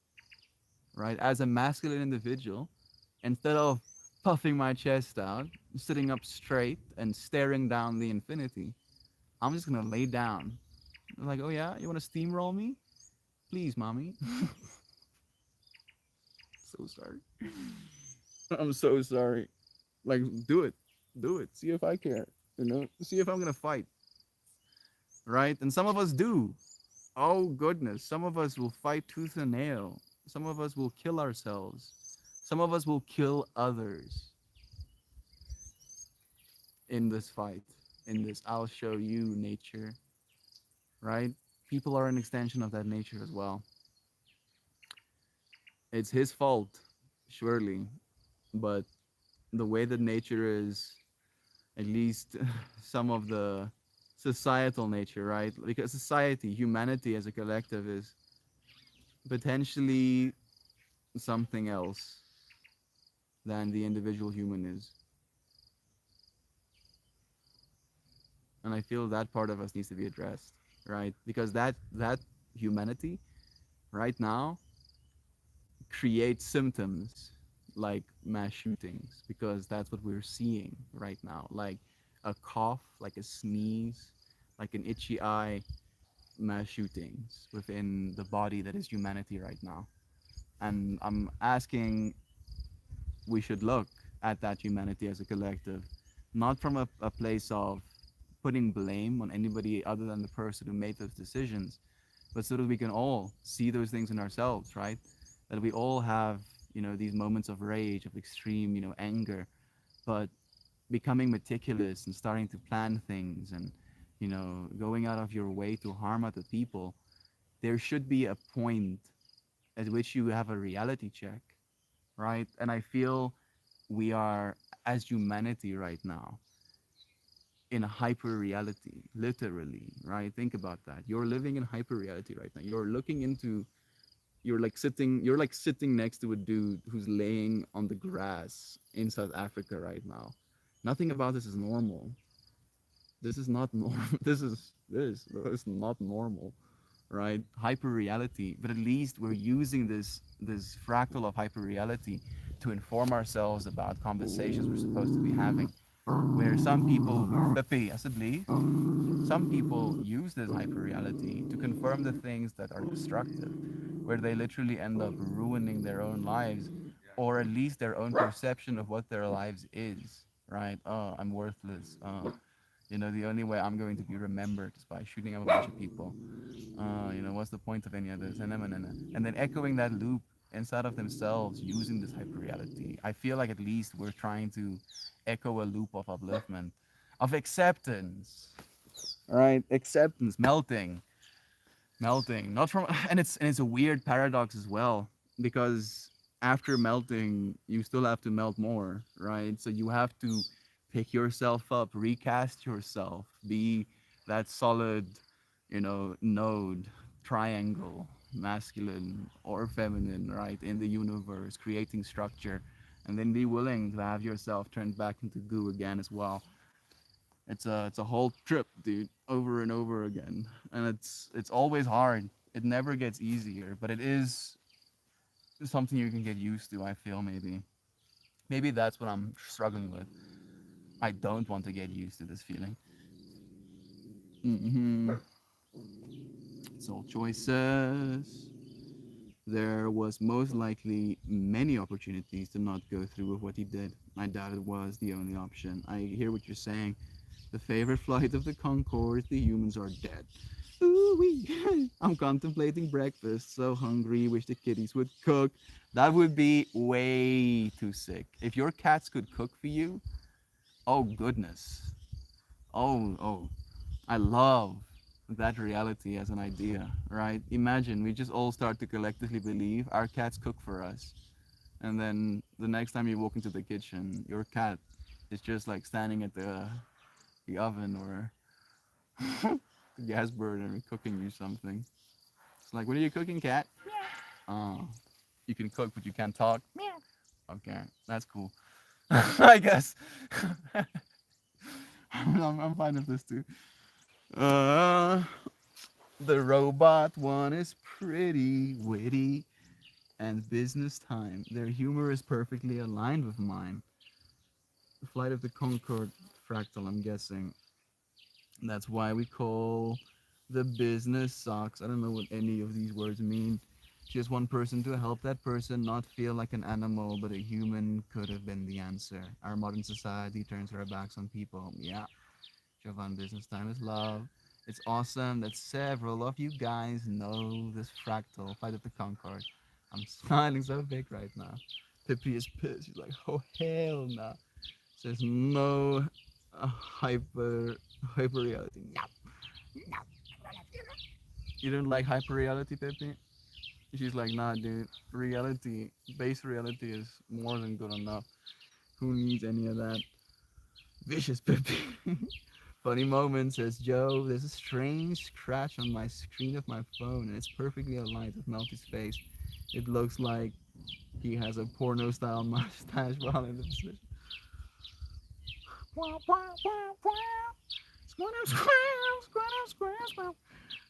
Speaker 2: right? As a masculine individual, instead of puffing my chest out, sitting up straight and staring down the infinity, I'm just gonna lay down. Like, oh yeah, you wanna steamroll me? Please, mommy. So sorry. I'm so sorry. Like, do it. Do it. See if I care. See if I'm gonna fight. Right? And some of us do. Oh goodness. Some of us will fight tooth and nail. Some of us will kill ourselves. Some of us will kill others in this fight. In this I'll show you nature. Right? People are an extension of that nature as well. It's his fault, surely, but the way that nature is, at least some of the societal nature, right? Because society, humanity as a collective is potentially something else than the individual human is. And I feel that part of us needs to be addressed, right? Because that humanity right now create symptoms like mass shootings, because that's what we're seeing right now, like a cough, like a sneeze, like an itchy eye, mass shootings within the body that is humanity right now. And I'm asking, we should look at that humanity as a collective, not from a place of putting blame on anybody other than the person who made those decisions, but so that we can all see those things in ourselves, right? That we all have, these moments of rage, of extreme, anger, but becoming meticulous and starting to plan things and, going out of your way to harm other people, there should be a point at which you have a reality check, right? And I feel we are, as humanity right now, in a hyper reality, literally, right? Think about that. You're living in hyper reality right now. You're like sitting next to a dude who's laying on the grass in South Africa right now. Nothing about this is normal. This is not normal. This is not normal, right? Hyper reality, but at least we're using this fractal of hyper reality to inform ourselves about conversations we're supposed to be having. Where some people, Pepe, asseblief, some people use this hyper reality to confirm the things that are destructive, where they literally end up ruining their own lives, or at least their own perception of what their lives is, right? Oh, I'm worthless. The only way I'm going to be remembered is by shooting up a bunch of people. What's the point of any of this? And then echoing that loop inside of themselves using this hyper reality. I feel like at least we're trying to echo a loop of upliftment, of acceptance, right? Acceptance, melting, not from, and it's a weird paradox as well, because after melting, you still have to melt more, right? So you have to Pick yourself up, recast yourself, be that solid, node, triangle, masculine or feminine, right, in the universe, creating structure, and then be willing to have yourself turned back into goo again as well. It's a whole trip, dude, over and over again, and it's always hard. It never gets easier, but it is something you can get used to. I feel maybe that's what I'm struggling with. I don't want to get used to this feeling. Mm-hmm. It's all choices. There was most likely many opportunities to not go through with what he did. I doubt it was the only option. I hear what you're saying. The favorite flight of the Concorde, the humans are dead. Ooh-wee. I'm contemplating breakfast. So hungry. Wish the kitties would cook. That would be way too sick. If your cats could cook for you, oh goodness. Oh. I love that reality as an idea, right? Imagine we just all start to collectively believe our cats cook for us. And then the next time you walk into the kitchen, your cat is just like standing at the oven or the gas burner cooking you something. It's like, what are you cooking, cat? Oh, you can cook, but you can't talk. Okay, that's cool. I guess. I'm fine with this too. Uh, the robot one is pretty witty and business time. Their humor is perfectly aligned with mine. The Flight of the Concorde fractal, I'm guessing. That's why we call the business socks. I don't know what any of these words mean. Just one person to help that person not feel like an animal, but a human could have been the answer. Our modern society turns our backs on people. Yeah. Jovan Business Time is love. It's awesome that several of you guys know this fractal, Flight of the Concorde. I'm smiling so big right now. Pippi is pissed. She's like, oh hell no. There's no hyper reality. No. No. You don't like hyper reality, Pippi? She's like, nah, dude. Reality, base reality is more than good enough. Who needs any of that? Vicious Pippi. Funny moment, says Joe. There's a strange scratch on my screen of my phone, and it's perfectly aligned with Melty's face. It looks like he has a porno style mustache while in the position.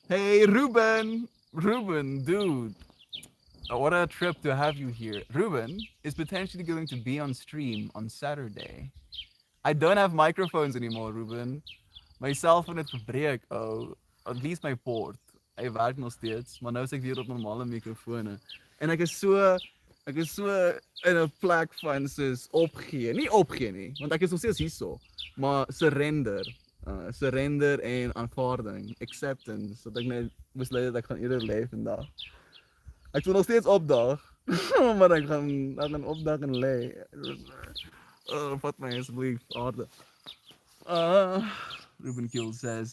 Speaker 2: Hey, Ruben! Ruben, dude. What a trip to have you here. Ruben is potentially going to be on stream on Saturday. I don't have microphones anymore, Ruben. My cellphone het gebreek, ou. At least my port. Hy werk nog steeds, maar nou is ek weer op normale mikrofone. En ek is so in 'n plek van soos opgee. Nie opgee nie, want ek is nog steeds hierso, maar surrender. Surrender en aanvaarding, acceptance, dat ek net besluit dat ek gaan eerder lê vandag. Ek sal nog steeds opdag, maar ek gaan opdag en lê. Vat my asseblief, aarde. Ruben Kiel says,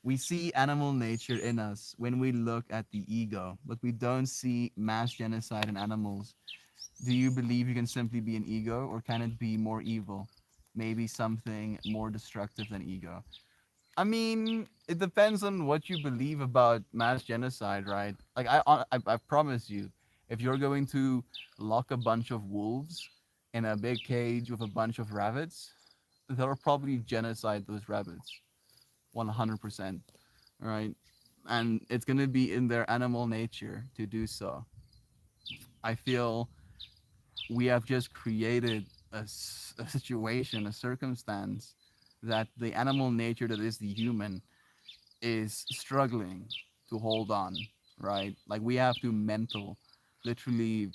Speaker 2: we see animal nature in us when we look at the ego, but we don't see mass genocide in animals. Do you believe you can simply be an ego, or can it be more evil? Maybe something more destructive than ego. I mean, it depends on what you believe about mass genocide, right? Like I promise you, if you're going to lock a bunch of wolves in a big cage with a bunch of rabbits, they'll probably genocide those rabbits, 100%, right? And it's gonna be in their animal nature to do so. I feel we have just created a situation, a circumstance that the animal nature that is the human is struggling to hold on, right? Like we have to literally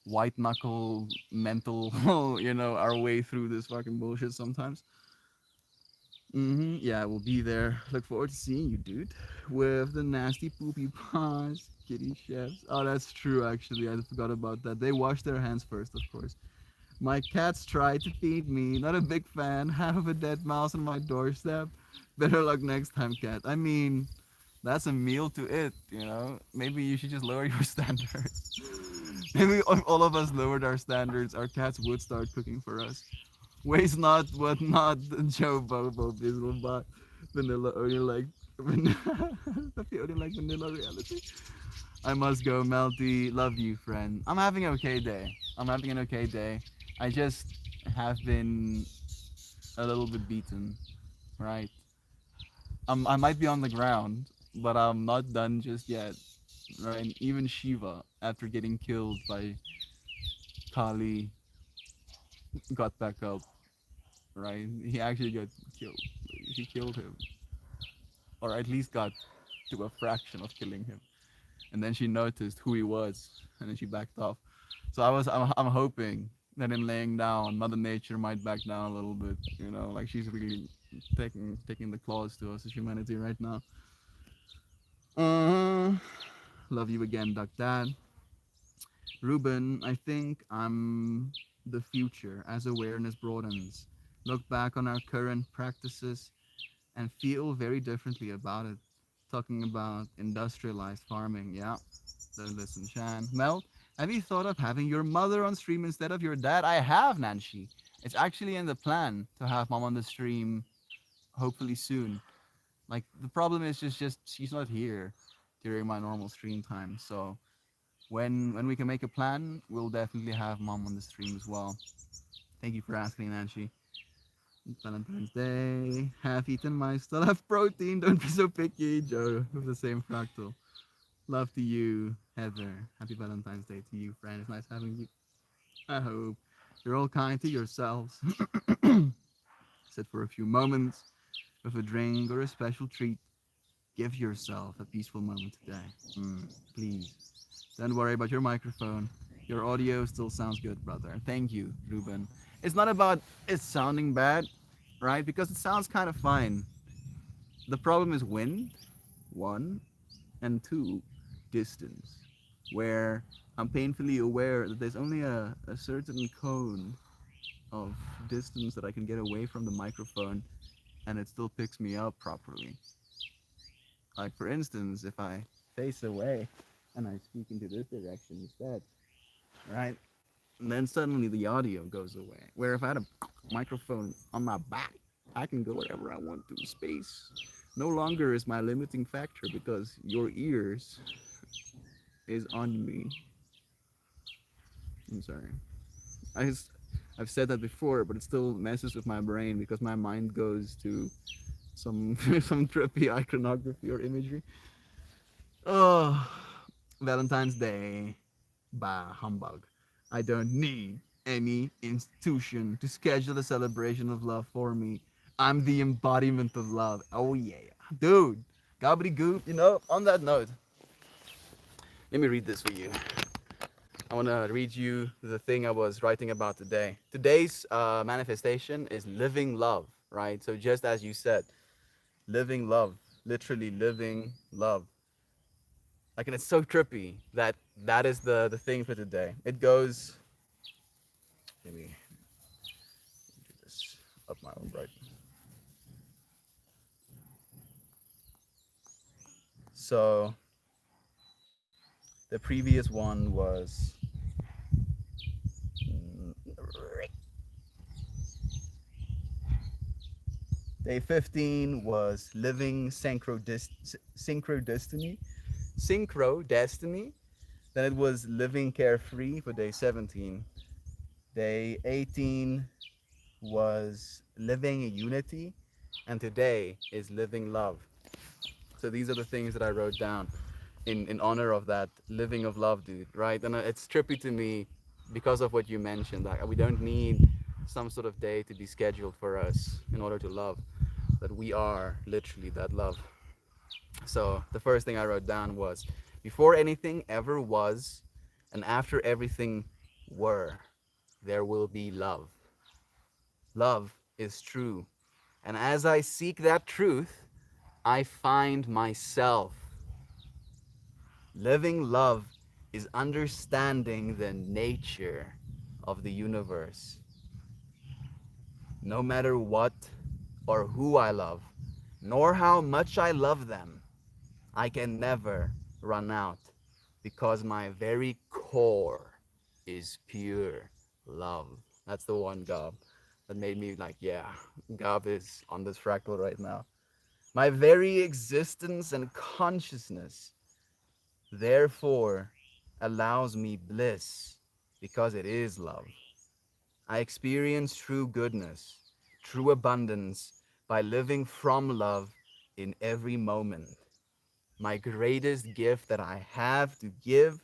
Speaker 2: white knuckle mental, our way through this fucking bullshit sometimes. Yeah, we'll be there. Look forward to seeing you, dude. With the nasty poopy paws, kitty chefs. Oh, that's true, actually. I forgot about that. They wash their hands first, of course. My cats tried to feed me. Not a big fan. Have a dead mouse on my doorstep. Better luck next time, cat. I mean, that's a meal to it. Maybe you should just lower your standards. Maybe if all of us lowered our standards, our cats would start cooking for us. Waste not what not Joe Bobo Bizzle, but vanilla only like vanilla. If you only like vanilla reality. I must go, Melty. Love you, friend. I'm having an okay day. I'm having an okay day. I just have been a little bit beaten, right? I might be on the ground, but I'm not done just yet. Right? Even Shiva, after getting killed by Kali, got back up. Right? He actually got killed. She killed him, or at least got to a fraction of killing him. And then she noticed who he was, and then she backed off. So I'm hoping that in laying down, Mother Nature might back down a little bit. You know, like she's really taking the claws to us as humanity right now. Uh, Love you again, Duck Dad. Ruben, I think I'm the future as awareness broadens. Look back on our current practices and feel very differently about it. Talking about industrialized farming, yeah. Don't listen, Shan. Mel, have you thought of having your mother on stream instead of your dad? I have, Nancy. It's actually in the plan to have mom on the stream hopefully soon. Like the problem is just she's not here during my normal stream time. So when we can make a plan, we'll definitely have mom on the stream as well. Thank you for asking, Nancy. Valentine's Day. Half eaten mice still have protein. Don't be so picky, Joe. With the same fractal. Love to you, Heather. Happy Valentine's Day to you, friend. It's nice having you. I hope you're all kind to yourselves. Sit for a few moments with a drink or a special treat. Give yourself a peaceful moment today. Please. Don't worry about your microphone. Your audio still sounds good, brother. Thank you, Ruben. It's not about it sounding bad, right? Because it sounds kind of fine. The problem is wind, one, and two, distance, where I'm painfully aware that there's only a certain cone of distance that I can get away from the microphone and it still picks me up properly. Like, for instance, if I face away and I speak into this direction instead, right? And then suddenly the audio goes away. Where if I had a microphone on my back, I can go wherever I want to. Space no longer is my limiting factor because your ears is on me. I'm sorry. I, I've said that before, but it still messes with my brain because my mind goes to some some trippy iconography or imagery. Oh, Valentine's Day. Bah, humbug. I don't need any institution to schedule a celebration of love for me. I'm the embodiment of love. Oh yeah. Dude, gobbledygook, you know, on that note, let me read this for you. I want to read you the thing I was writing about today. Today's manifestation is living love, right? So just as you said, living love, literally living love. Like, and it's so trippy that that is the thing for today. It goes. Let me do this up my own brightness. So the previous one was day 15 was living synchro destiny. Synchro destiny. Then it was living carefree for day 17. Day 18 was living unity, and today is living love. So these are the things that I wrote down in honor of that living of love, dude, right? And it's trippy to me because of what you mentioned. Like, we don't need some sort of day to be scheduled for us in order to love. That we are literally that love. So the first thing I wrote down was before anything ever was, and after everything were, there will be love. Love is true. And as I seek that truth, I find myself. Living love is understanding the nature of the universe. No matter what or who I love, nor how much I love them, I can never run out because my very core is pure love. That's the one, God. that made me like, yeah, Gab is on this fractal right now. My very existence and consciousness, therefore, allows me bliss because it is love. I experience true goodness, true abundance by living from love in every moment. My greatest gift that I have to give,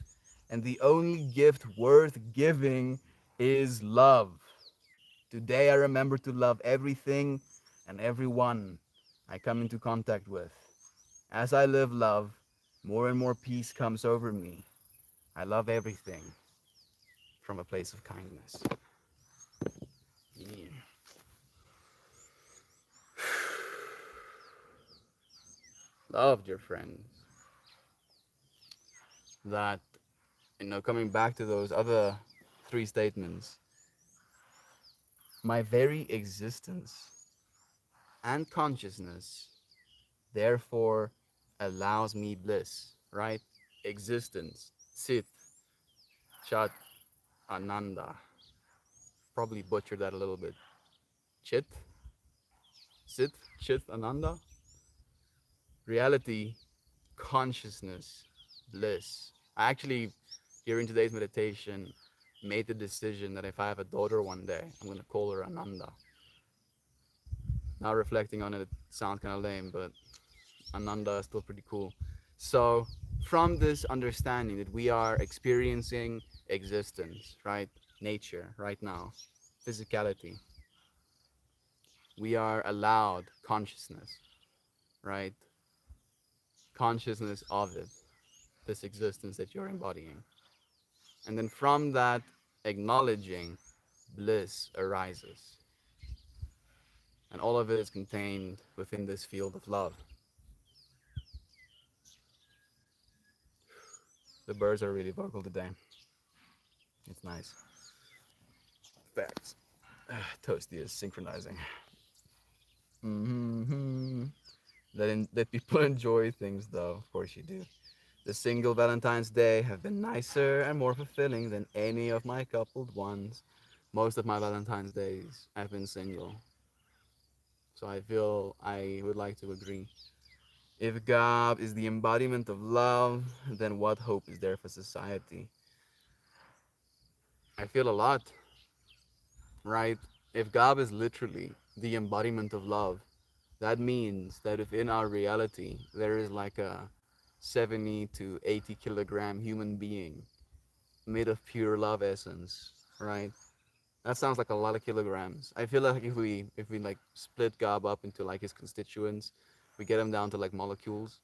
Speaker 2: and the only gift worth giving, is love. Today I remember to love everything and everyone I come into contact with. As I live love, more and more peace comes over me. I love everything from a place of kindness. Yeah. Love, dear friends, that, coming back to those other three statements, my very existence and consciousness therefore allows me bliss, right? Existence, Sit, Chat, Ananda. Probably butchered that a little bit. Chit, Sit, Chit, Ananda. Reality, consciousness, bliss. I actually, during today's meditation, made the decision that if I have a daughter one day, I'm going to call her Ananda. Now reflecting on it, it sounds kind of lame, but Ananda is still pretty cool. So, from this understanding that we are experiencing existence, right? Nature, right now, physicality, we are allowed consciousness, right? Consciousness of it, this existence that you're embodying. And then from that acknowledging, bliss arises. And all of it is contained within this field of love. The birds are really vocal today. It's nice. Facts. Toasty is synchronizing. Mm-hmm. That people enjoy things, though. Of course you do. The single Valentine's Day have been nicer and more fulfilling than any of my coupled ones. Most of my Valentine's days have been single. So I feel I would like to agree. If God is the embodiment of love, then what hope is there for society? I feel a lot, right? If God is literally the embodiment of love, that means that within our reality, there is like a 70 to 80 kilogram human being made of pure love essence, right? That sounds like a lot of kilograms. I feel like if we like split Gob up into like his constituents, we get him down to like molecules,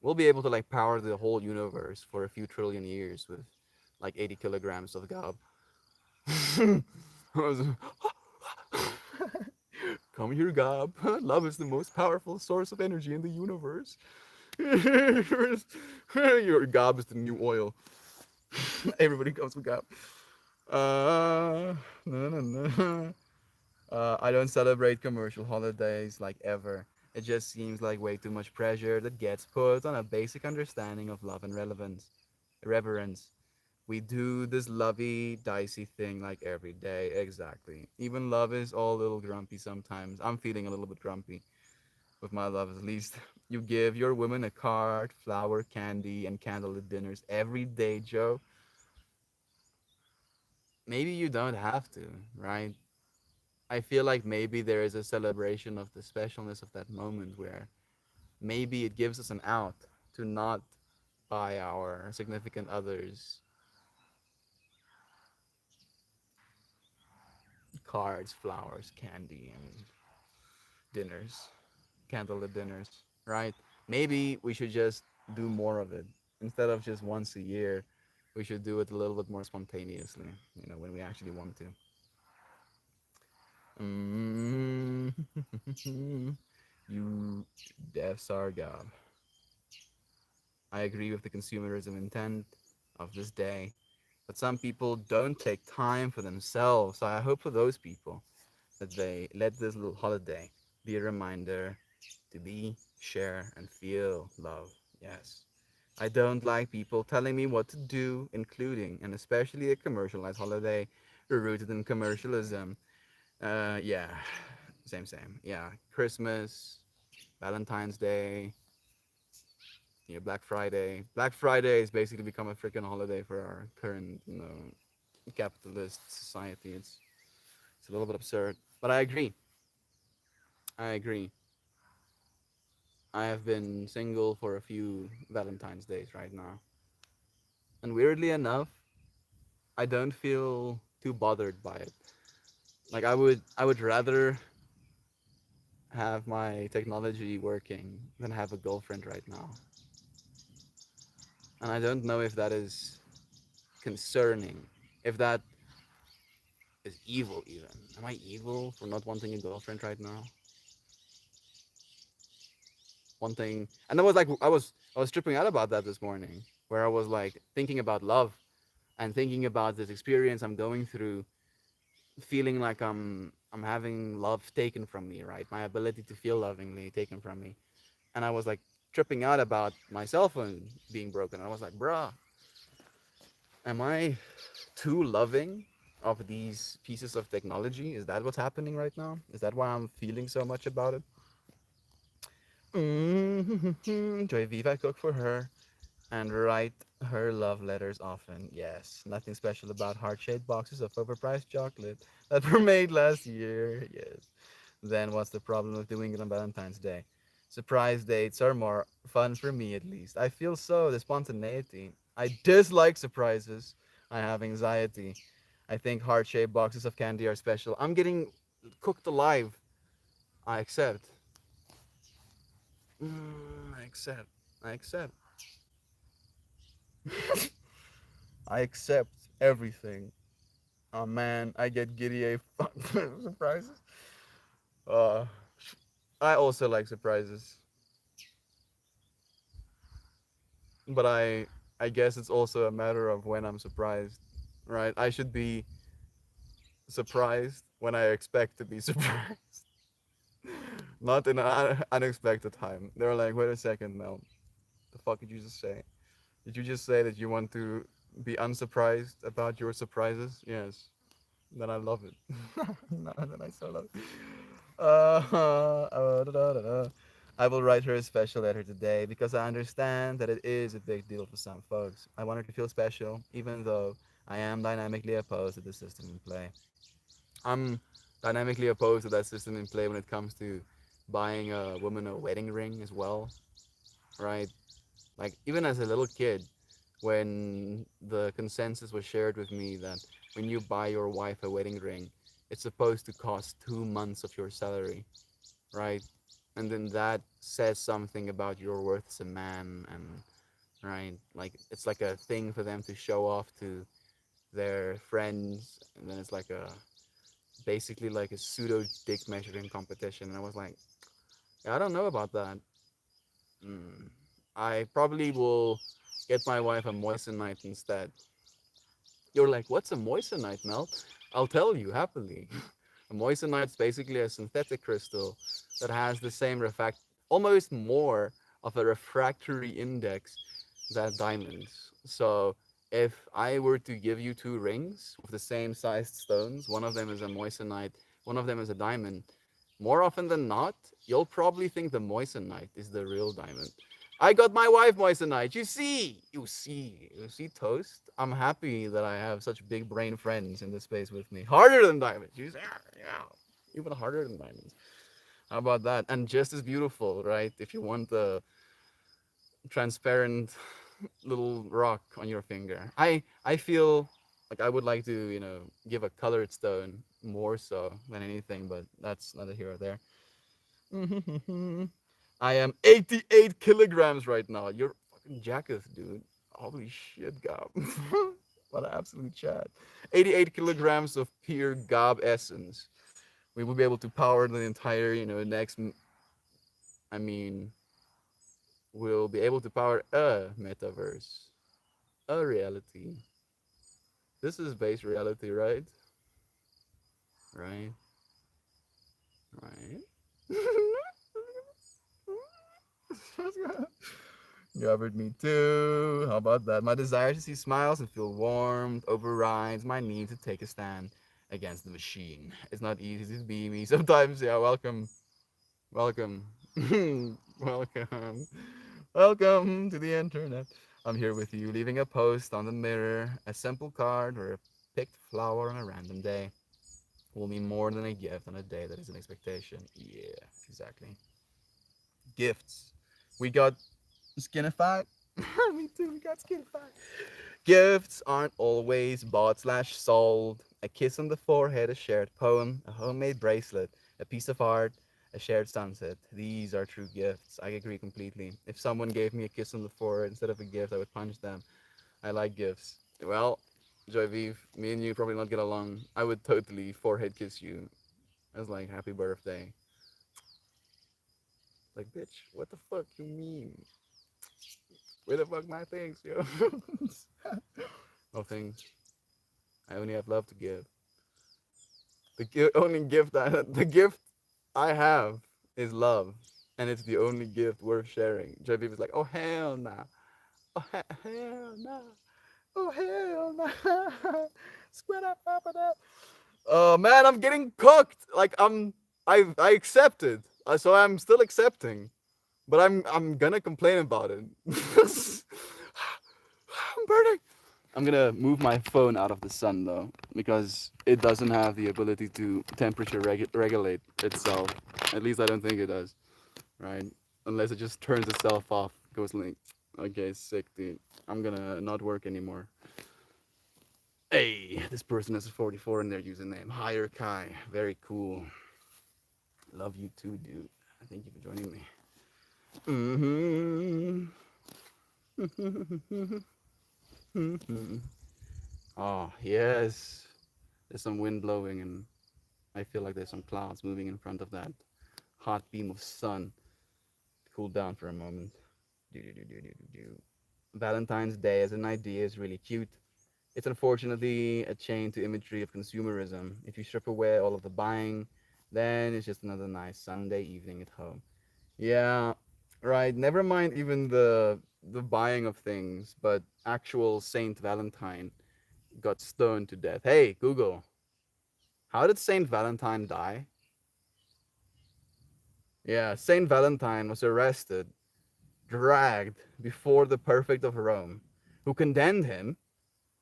Speaker 2: we'll be able to like power the whole universe for a few trillion years with like 80 kilograms of Gob. Come here, Gob. Love is the most powerful source of energy in the universe. Your Gob is the new oil. Everybody comes with Gob. No, no, no. I don't celebrate commercial holidays like ever. It just seems like way too much pressure that gets put on a basic understanding of love and relevance, reverence. We do this lovey dicey thing like every day, exactly. Even love is all a little grumpy sometimes. I'm feeling a little bit grumpy with my love, at least. You give your woman a card, flower, candy, and candlelit dinners every day, Joe. Maybe you don't have to, right? I feel like maybe there is a celebration of the specialness of that moment where maybe it gives us an out to not buy our significant others cards, flowers, candy, and dinners, candlelit dinners, right? Maybe we should just do more of it instead of just once a year. We should do it a little bit more spontaneously, when we actually want to. Mm. You Death Sargab. I agree with the consumerism intent of this day, but some people don't take time for themselves. So I hope for those people that they let this little holiday be a reminder to be, share, and feel love. Yes. I don't like people telling me what to do, including and especially a commercialized holiday rooted in commercialism.
Speaker 1: Yeah, same. Yeah, Christmas, Valentine's Day, Black Friday. Black Friday has basically become a freaking holiday for our current, capitalist society. It's a little bit absurd, but I agree. I agree. I have been single for a few Valentine's days right now, and weirdly enough, I don't feel too bothered by it. Like I would rather have my technology working than have a girlfriend right now. And I don't know if that is concerning, if that is evil even. Am I evil for not wanting a girlfriend right now? Wanting, and I was like, I was tripping out about that this morning, where I was like thinking about love and thinking about this experience I'm going through, feeling like I'm having love taken from me, right? My ability to feel lovingly taken from me. And I was like tripping out about my cell phone being broken. I was like, bruh, am I too loving of these pieces of technology? Is that what's happening right now? Is that why I'm feeling so much about it? Joy Viva cook for her and write her love letters often. Yes, nothing special about heart-shaped boxes of overpriced chocolate that were made last year. Yes. Then what's the problem with doing it on Valentine's Day? Surprise dates are more fun for me at least. I feel so, the spontaneity. I dislike surprises. I have anxiety. I think heart-shaped boxes of candy are special. I'm getting cooked alive. I accept. I accept. I accept. I accept everything. Oh man, I get giddy A surprises. Uh, I also like surprises, but I guess it's also a matter of when I'm surprised, right? I should be surprised when I expect to be surprised, not in an unexpected time. They're like, wait a second, Mel, the fuck did you just say? Did you just say that you want to be unsurprised about your surprises? Yes. Then I love it. No, then I so love it. Da, da, da. I will write her a special letter today because I understand that it is a big deal for some folks. I want her to feel special, even though I am dynamically opposed to the system in play. I'm dynamically opposed to that system in play when it comes to buying a woman a wedding ring as well, right? Like, even as a little kid, when the consensus was shared with me that when you buy your wife a wedding ring, it's supposed to cost 2 months of your salary, right? And then that says something about your worth as a man, and right, like it's like a thing for them to show off to their friends, and then it's like a basically like a pseudo dick measuring competition. And I was like, yeah, I don't know about that. Mm. I probably will get my wife a moissanite instead. You're like, what's a moissanite, Mel? I'll tell you happily. A moissanite is basically a synthetic crystal that has the same almost more of a refractory index than diamonds. So if I were to give you two rings with the same sized stones, one of them is a moissanite, one of them is a diamond, more often than not, you'll probably think the moissanite is the real diamond. I got my wife moissanite. You see, toast. I'm happy that I have such big brain friends in this space with me. Harder than diamonds. You see, yeah, even harder than diamonds. How about that? And just as beautiful, right? If you want the transparent little rock on your finger. I feel like I would like to, give a colored stone more so than anything, but that's neither here or there. I am 88 kilograms right now. You're fucking jackass, dude. Holy shit, Gob. What an absolute chat. 88 kilograms of pure Gob essence. We will be able to power the entire, I mean, we'll be able to power a metaverse, a reality. This is base reality, right? Right, right. Covered me too. How about that? My desire to see smiles and feel warmed overrides my need to take a stand against the machine. It's not easy to be me sometimes. Yeah, welcome, welcome, welcome, welcome to the internet. I'm here with you, leaving a post on the mirror, a simple card or a picked flower on a random day will mean more than a gift on a day that is an expectation. Yeah, exactly. Gifts. We got Skinify. Me too, we got Skinify. Gifts aren't always bought slash sold. A kiss on the forehead, a shared poem, a homemade bracelet, a piece of art, a shared sunset. These are true gifts. I agree completely. If someone gave me a kiss on the forehead instead of a gift, I would punch them. I like gifts. Well, Joy Vive, me and you probably not get along. I would totally forehead kiss you as like happy birthday. Like, bitch, what the fuck you mean? Where the fuck my things, yo? No things. I only have love to give. Only gift the gift I have is love, and it's the only gift worth sharing. JB was like, "Oh hell nah, oh hell nah, oh hell nah." Squid up it up. Oh man, I'm getting cooked. Like I accepted, so I'm still accepting, but I'm gonna complain about it. I'm burning. I'm gonna move my phone out of the sun though, because it doesn't have the ability to temperature regulate itself. At least I don't think it does, right? Unless it just turns itself off. Goes like, okay, sick, dude. I'm gonna not work anymore. Hey, this person has a 44 in their username. Higher Kai. Very cool. Love you too, dude. Thank you for joining me. Oh, yes. There's some wind blowing, and I feel like there's some clouds moving in front of that hot beam of sun. Cool down for a moment. Valentine's Day as an idea is really cute. It's unfortunately a chain to imagery of consumerism. If you strip away all of the buying, then it's just another nice Sunday evening at home. Yeah, right. Never mind even the buying of things, but actual Saint Valentine got stoned to death. Hey, Google, how did Saint Valentine die? Yeah, Saint Valentine was arrested, dragged before the prefect of Rome, who condemned him,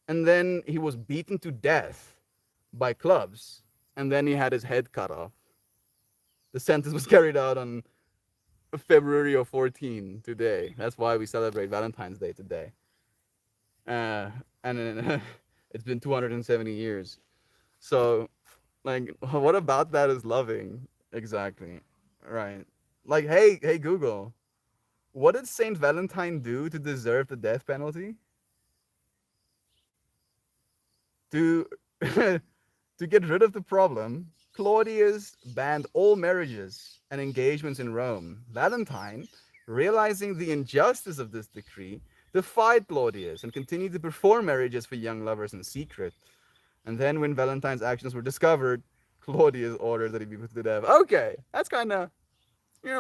Speaker 1: and then he was beaten to death by clubs, and then he had his head cut off. The sentence was carried out on February of 14 today. That's why we celebrate Valentine's Day today. And it's been 270 years. So, like, what about that is loving? Exactly. Right. Like, hey, Google, what did Saint Valentine do to deserve the death penalty? To to get rid of the problem, Claudius banned all marriages and engagements in Rome. Valentine, realizing the injustice of this decree, defied Claudius and continued to perform marriages for young lovers in secret. And then, when Valentine's actions were discovered, Claudius ordered that he be put to death. Okay, that's kind of,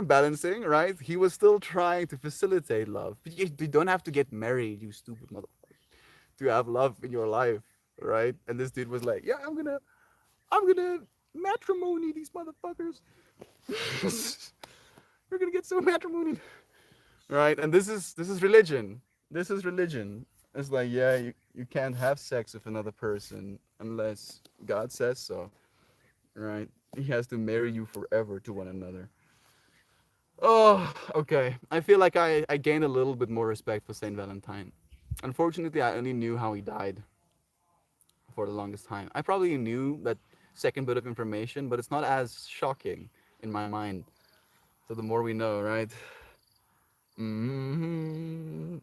Speaker 1: balancing, right? He was still trying to facilitate love. But you don't have to get married, you stupid motherfucker, to have love in your life, right? And this dude was like, yeah, I'm gonna matrimony these motherfuckers. You're gonna get so matrimony, right? And this is religion. This is religion. It's like, yeah, you can't have sex with another person unless God says so, right? He has to marry you forever to one another. Oh, okay. I feel like I gained a little bit more respect for Saint Valentine. Unfortunately, I only knew how he died for the longest time. I probably knew that second bit of information, but it's not as shocking in my mind. So the more we know, right? Mm-hmm.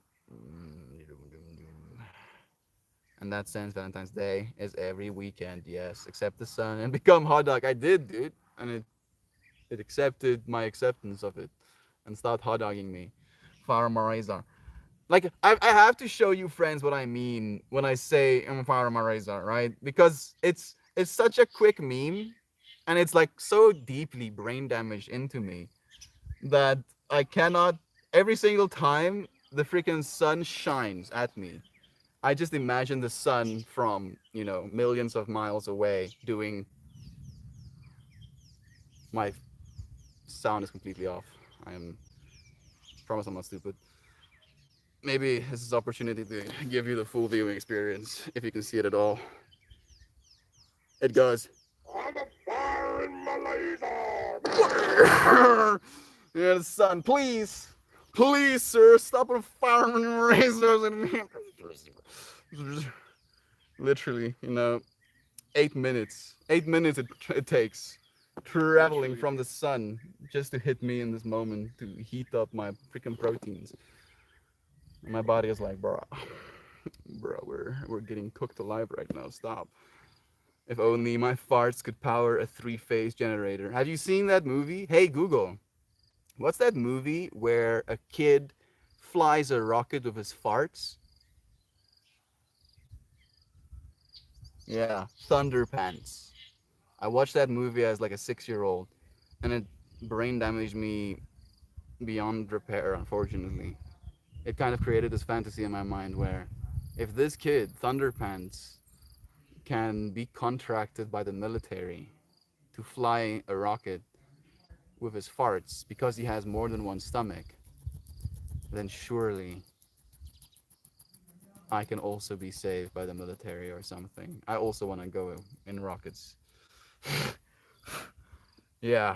Speaker 1: In that sense, Valentine's Day is every weekend, yes. Accept the sun and become hot dog. I did, dude. And it accepted my acceptance of it and stopped hot dogging me. Farah Mareza. Like, I have to show you friends what I mean when I say I'm Farah Mareza, right? Because it's such a quick meme and it's like so deeply brain damaged into me that I cannot, every single time the freaking sun shines at me, I just imagine the sun from, millions of miles away doing my sound is completely off. I am promise I'm not stupid. Maybe this is opportunity to give you the full viewing experience if you can see it at all. It goes. I'm a fire in my laser. Yeah, the sun. Please, please, sir, stop on firing razors and literally, 8 minutes. 8 minutes it takes traveling from the sun just to hit me in this moment to heat up my freaking proteins. And my body is like, bro, bro, we're getting cooked alive right now. Stop. If only my farts could power a three-phase generator. Have you seen that movie? Hey Google, what's that movie where a kid flies a rocket with his farts? Yeah, Thunderpants. I watched that movie as like a 6-year-old, and it brain damaged me beyond repair, unfortunately. It kind of created this fantasy in my mind where if this kid, Thunderpants, can be contracted by the military to fly a rocket with his farts because he has more than one stomach, then surely I can also be saved by the military or something. I also want to go in rockets. Yeah,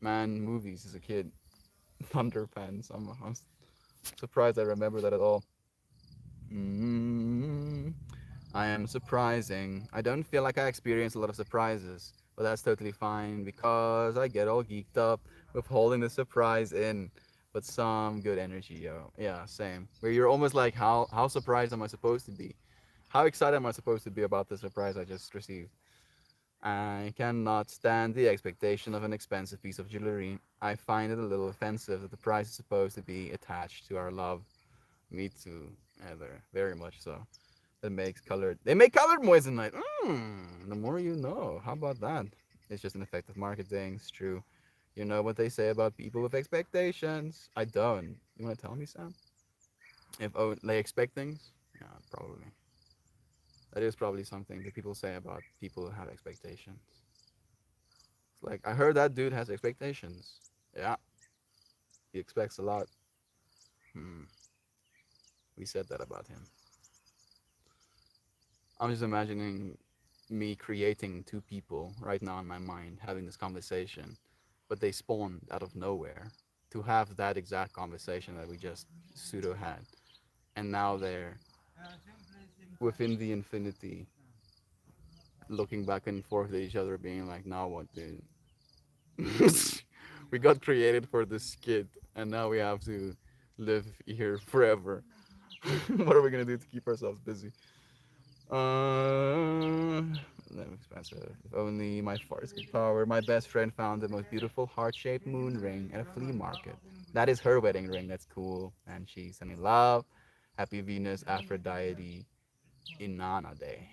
Speaker 1: man, movies as a kid. Thunderpants. I'm surprised I remember that at all. mm I am surprising. I don't feel like I experience a lot of surprises, but that's totally fine because I get all geeked up with holding the surprise in. But some good energy, yo. Yeah, same. Where you're almost like, how surprised am I supposed to be? How excited am I supposed to be about the surprise I just received? I cannot stand the expectation of an expensive piece of jewelry. I find it a little offensive that the price is supposed to be attached to our love. Me too, Heather. Very much so. They make colored moissanite. The more you know. How about that? It's just an effective marketing. It's true. You know what they say about people with expectations. I don't. You want to tell me, Sam? If they expect things? Yeah, probably. That is probably something that people say about people who have expectations. It's like, I heard that dude has expectations. Yeah, he expects a lot. Hmm. We said that about him. I'm just imagining me creating two people right now in my mind having this conversation, but they spawned out of nowhere to have that exact conversation that we just pseudo had. And now they're within the infinity, looking back and forth at each other, being like, now what, dude? We got created for this skit, and now we have to live here forever. What are we gonna do to keep ourselves busy? Uh, expensive. If only my farts could power. My best friend found the most beautiful heart-shaped moon ring at a flea market. That is her wedding ring. That's cool. And she's sending love. Happy Venus, Aphrodite, Inanna Day.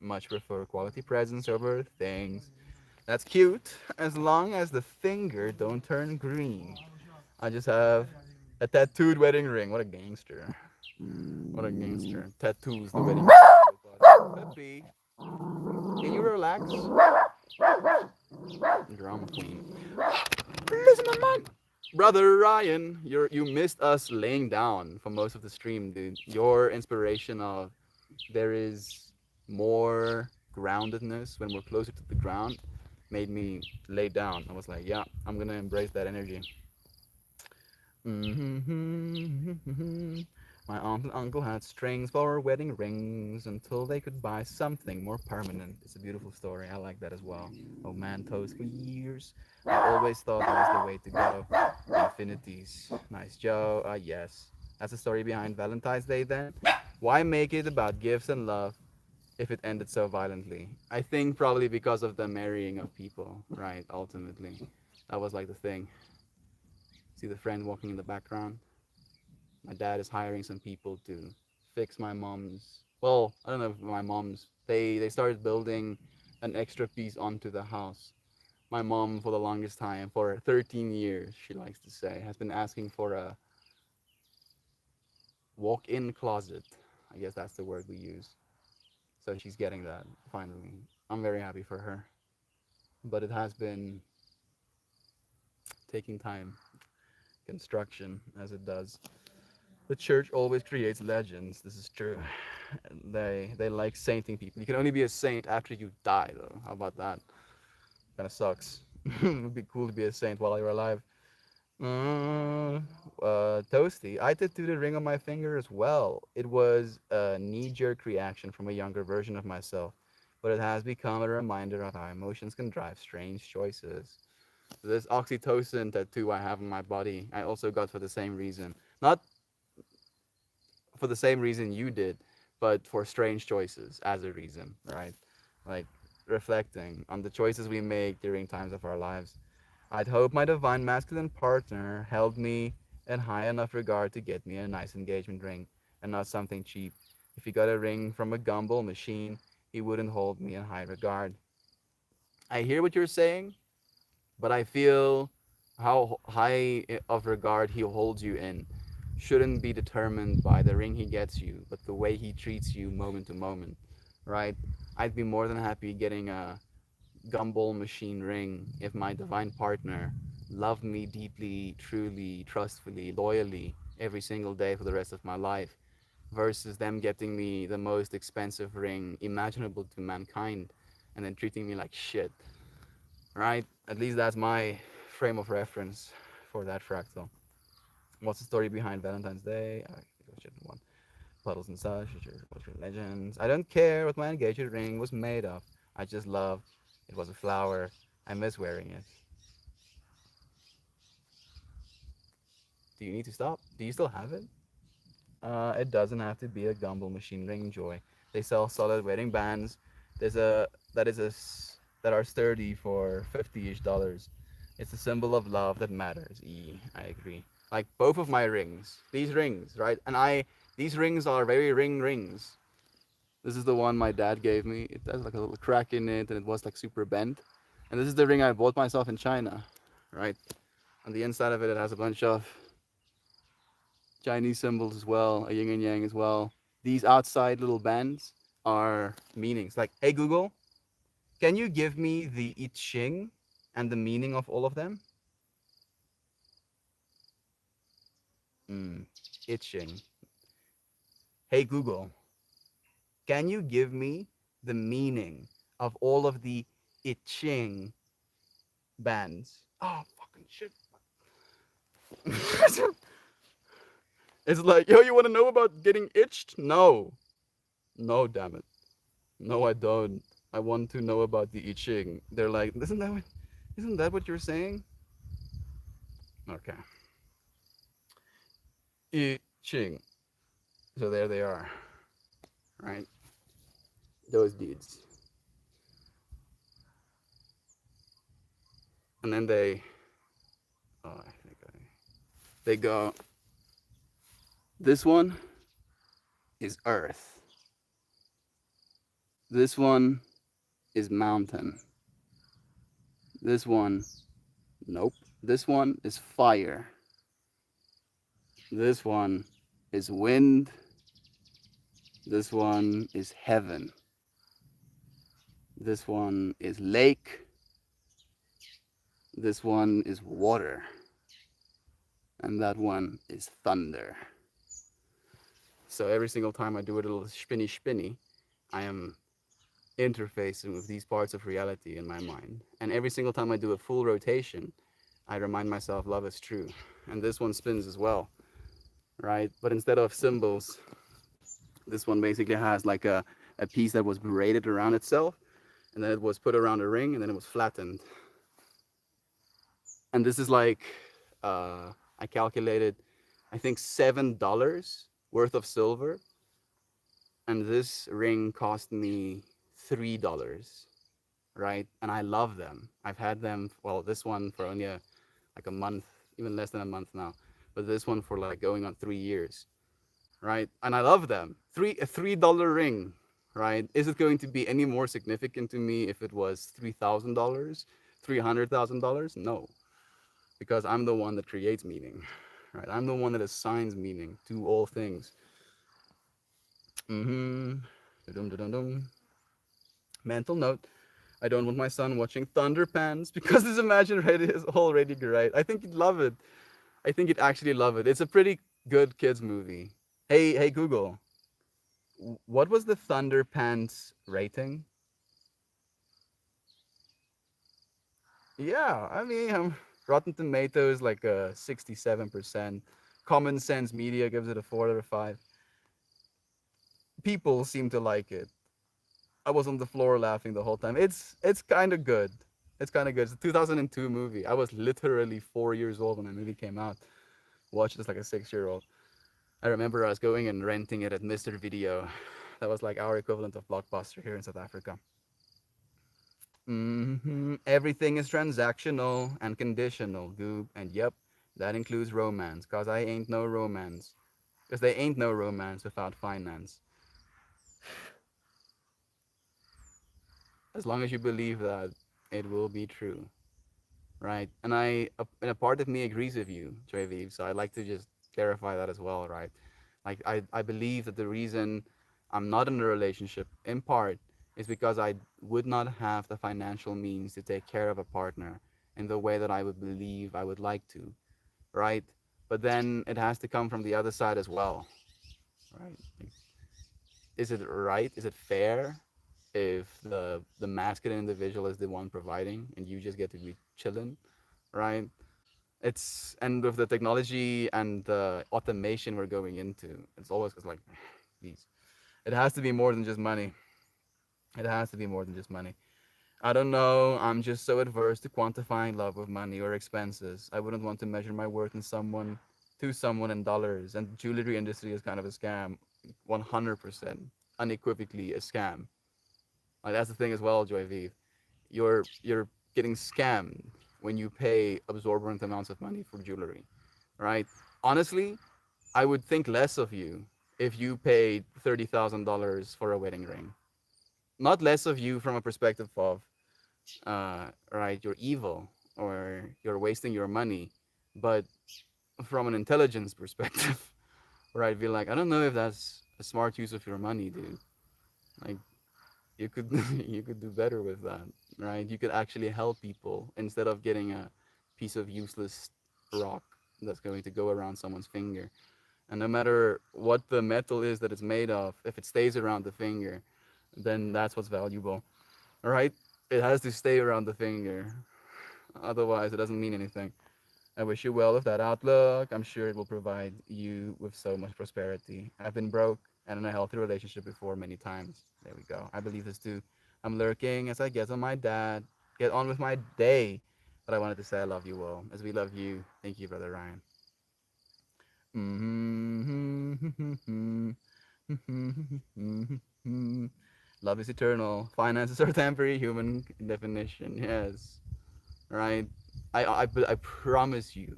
Speaker 1: Much prefer quality presents over things. That's cute, as long as the finger don't turn green. I just have a tattooed wedding ring. What a gangster. What a gangster. Tattoos, the wedding ring. Peppy, can you relax? Drama queen. Listen, my man. Brother Ryan, you missed us laying down for most of the stream, dude. Your inspiration of there is more groundedness when we're closer to the ground made me lay down. I was like, yeah, I'm gonna embrace that energy. Mm-hmm. My aunt and uncle had strings for wedding rings until they could buy something more permanent. It's a beautiful story. I like that as well. Oh man, toast for years. I always thought that was the way to go. Infinities. Nice Joe. Yes. That's the story behind Valentine's Day then. Why make it about gifts and love if it ended so violently? I think probably because of the marrying of people, right? Ultimately. That was like the thing. See the friend walking in the background? My dad is hiring some people to fix my mom's. Well, I don't know if my mom's. They started building an extra piece onto the house. My mom, for the longest time, for 13 years, she likes to say, has been asking for a walk-in closet. I guess that's the word we use. So she's getting that finally. I'm very happy for her. But it has been taking time, construction, as it does. The church always creates legends. This is true. They like sainting people. You can only be a saint after you die, though. How about that? Kind of sucks. It would be cool to be a saint while you're alive. Mm, Toasty. I tattooed a ring on my finger as well. It was a knee-jerk reaction from a younger version of myself, but it has become a reminder of how emotions can drive strange choices. This oxytocin tattoo I have on my body, I also got for the same reason. Not for the same reason you did, but for strange choices as a reason, right? Like reflecting on the choices we make during times of our lives. I'd hope my divine masculine partner held me in high enough regard to get me a nice engagement ring and not something cheap. If he got a ring from a gumball machine, he wouldn't hold me in high regard. I hear what you're saying, but I feel how high of regard he holds you in shouldn't be determined by the ring he gets you, but the way he treats you moment to moment, right? I'd be more than happy getting a gumball machine ring if my divine partner loved me deeply, truly, trustfully, loyally every single day for the rest of my life versus them getting me the most expensive ring imaginable to mankind and then treating me like shit, right? At least that's my frame of reference for that fractal. What's the story behind Valentine's Day? I think one. Puddles and such, what's your legends? I don't care what my engagement ring was made of. I just love it was a flower. I miss wearing it. Do you need to stop? Do you still have it? It doesn't have to be a Gumball machine ring, Joy. They sell solid wedding bands. There's a that is a that are sturdy for $50-ish dollars. It's a symbol of love that matters. I agree. Like both of my rings, these rings, right? These rings are very rings. This is the one my dad gave me. It has like a little crack in it, and it was like super bent. And this is the ring I bought myself in China, right? On the inside of it, it has a bunch of Chinese symbols as well, a yin and yang as well. These outside little bands are meanings. Like, hey Google, can you give me the I Ching and the meaning of all of them? I Ching. Hey Google, can you give me the meaning of all of the I Ching bands? Oh, fucking shit. It's like, yo, you want to know about getting itched? No. No, damn it. No, I don't. I want to know about the I Ching. They're like, isn't that what you're saying? Okay. I Ching. So there they are, right? Those dudes. And then oh, I think they go, this one is earth. This one is mountain. This one, nope. This one is fire. This one is wind. This one is heaven. This one is lake. This one is water. And that one is thunder. So every single time I do a little spinny, I am interfacing with these parts of reality in my mind. And every single time I do a full rotation, I remind myself love is true. And this one spins as well, right? But instead of symbols, this one basically has like a piece that was braided around itself, and then it was put around a ring, and then it was flattened. And this is like, I calculated, I think $7 worth of silver. And this ring cost me $3, right? And I love them. I've had them, well, this one for only like a month, even less than a month now. But this one for like going on 3 years, right? And I love them. A $3 ring, right? Is it going to be any more significant to me if it was $3,000, $300,000? No, because I'm the one that creates meaning, right? I'm the one that assigns meaning to all things. Mm-hmm. Dum-dum-dum-dum. Mental note. I don't want my son watching Thunderpants because his imaginary is already great. I think he'd love it. I think he'd actually love it. It's a pretty good kids movie. Hey Google, what was the Thunderpants rating? Yeah, I mean, Rotten Tomatoes like a 67%. Common Sense Media gives it a 4 out of 5. People seem to like it. I was on the floor laughing the whole time. It's kind of good. It's kind of good. It's a 2002 movie. I was literally 4 years old when the movie came out. Watched it as like a 6 year old. I remember I was going and renting it at Mr. Video. That was like our equivalent of Blockbuster here in South Africa. Everything is transactional and conditional, Goob. And yep, that includes romance. Cause I ain't no romance. Cause there ain't no romance without finance. As long as you believe that, it will be true, right? And a part of me agrees with you, Trevi. So I'd like to just clarify that as well, right? Like I believe that the reason I'm not in a relationship, in part, is because I would not have the financial means to take care of a partner in the way that I would believe I would like to, right? But then it has to come from the other side as well, right? Like, is it right? Is it fair if the masculine individual is the one providing and you just get to be chilling, right? It's and with the technology and the automation we're going into, it's always like, geez, it has to be more than just money. It has to be more than just money. I don't know. I'm just so adverse to quantifying love with money or expenses. I wouldn't want to measure my worth in someone to someone in dollars. And the jewelry industry is kind of a scam, 100%, unequivocally a scam. Like that's the thing as well, Joy V. You're getting scammed when you pay absorbent amounts of money for jewelry, right? Honestly, I would think less of you if you paid $30,000 for a wedding ring. Not less of you from a perspective of, right, you're evil or you're wasting your money, but from an intelligence perspective, right? Be like, I don't know if that's a smart use of your money, dude. Like, you could you could do better with that, right? You could actually help people instead of getting a piece of useless rock that's going to go around someone's finger. And no matter what the metal is that it's made of, if it stays around the finger, then that's what's valuable. All right? It has to stay around the finger. Otherwise, it doesn't mean anything. I wish you well with that outlook. I'm sure it will provide you with so much prosperity. I've been broke and in a healthy relationship before many times. There we go. I believe this too. I'm lurking as I get on my dad, get on with my day. But I wanted to say I love you all, as we love you. Thank you, Brother Ryan. Love is eternal. Finances are temporary. Human definition. Yes. Right. I promise you.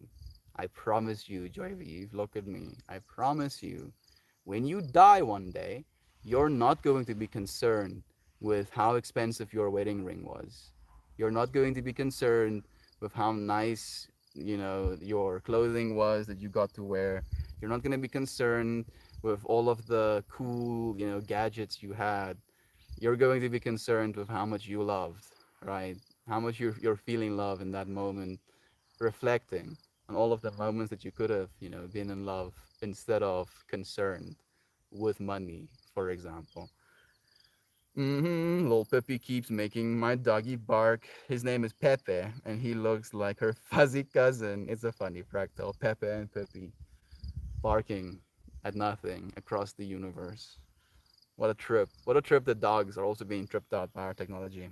Speaker 1: I promise you, Joyviv, look at me. I promise you, when you die one day, you're not going to be concerned with how expensive your wedding ring was. You're not going to be concerned with how nice, your clothing was that you got to wear. You're not going to be concerned with all of the cool, gadgets you had. You're going to be concerned with how much you loved, right? How much you're feeling love in that moment, reflecting on all of the moments that you could have, been in love instead of concerned with money, for example. Little Pepe keeps making my doggy bark. His name is Pepe, and he looks like her fuzzy cousin. It's a funny fractal. Pepe and Pepe barking at nothing across the universe. What a trip. What a trip that dogs are also being tripped out by our technology.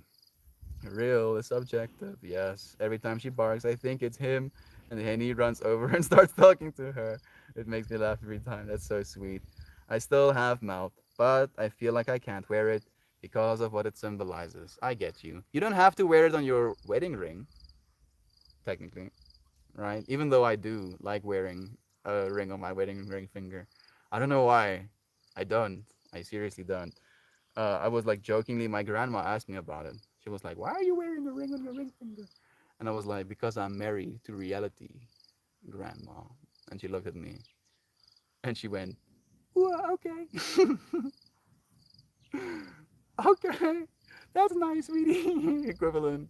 Speaker 1: Real is subjective, yes. Every time she barks, I think it's him, and then he runs over and starts talking to her. It makes me laugh every time. That's so sweet. I still have mouth, but I feel like I can't wear it because of what it symbolizes. I get you. You don't have to wear it on your wedding ring, technically, right? Even though I do like wearing a ring on my wedding ring finger. I don't know why. I don't. I seriously don't. I was like jokingly, my grandma asked me about it. She was like, "Why are you wearing a ring on your ring finger?" And I was like, "Because I'm married to reality, grandma." And she looked at me and she went, "Well, okay." Okay, that's nice, sweetie. Equivalent.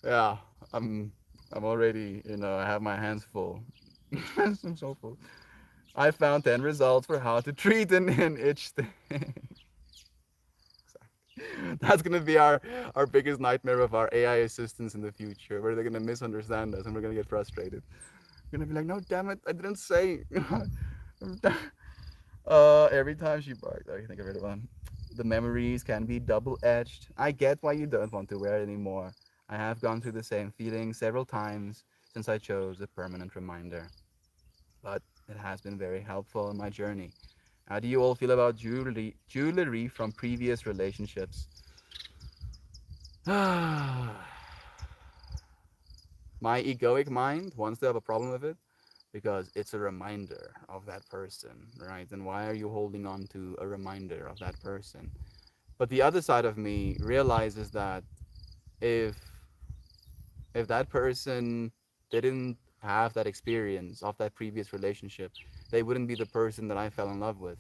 Speaker 1: Yeah, I'm I'm already, I have my hands full. I'm so full. I found 10 results for how to treat an itch thing. That's gonna be our biggest nightmare of our AI assistants in the future, where they're gonna misunderstand us and we're gonna get frustrated. We're gonna be like, no, damn it, I didn't say. Every time she barked, I think I read one. The memories can be double-edged. I get why you don't want to wear it anymore. I have gone through the same feeling several times since I chose a permanent reminder, but it has been very helpful in my journey. How do you all feel about jewelry from previous relationships? My egoic mind wants to have a problem with it because it's a reminder of that person, right? And why are you holding on to a reminder of that person? But the other side of me realizes that if if that person didn't have that experience of that previous relationship, they wouldn't be the person that I fell in love with,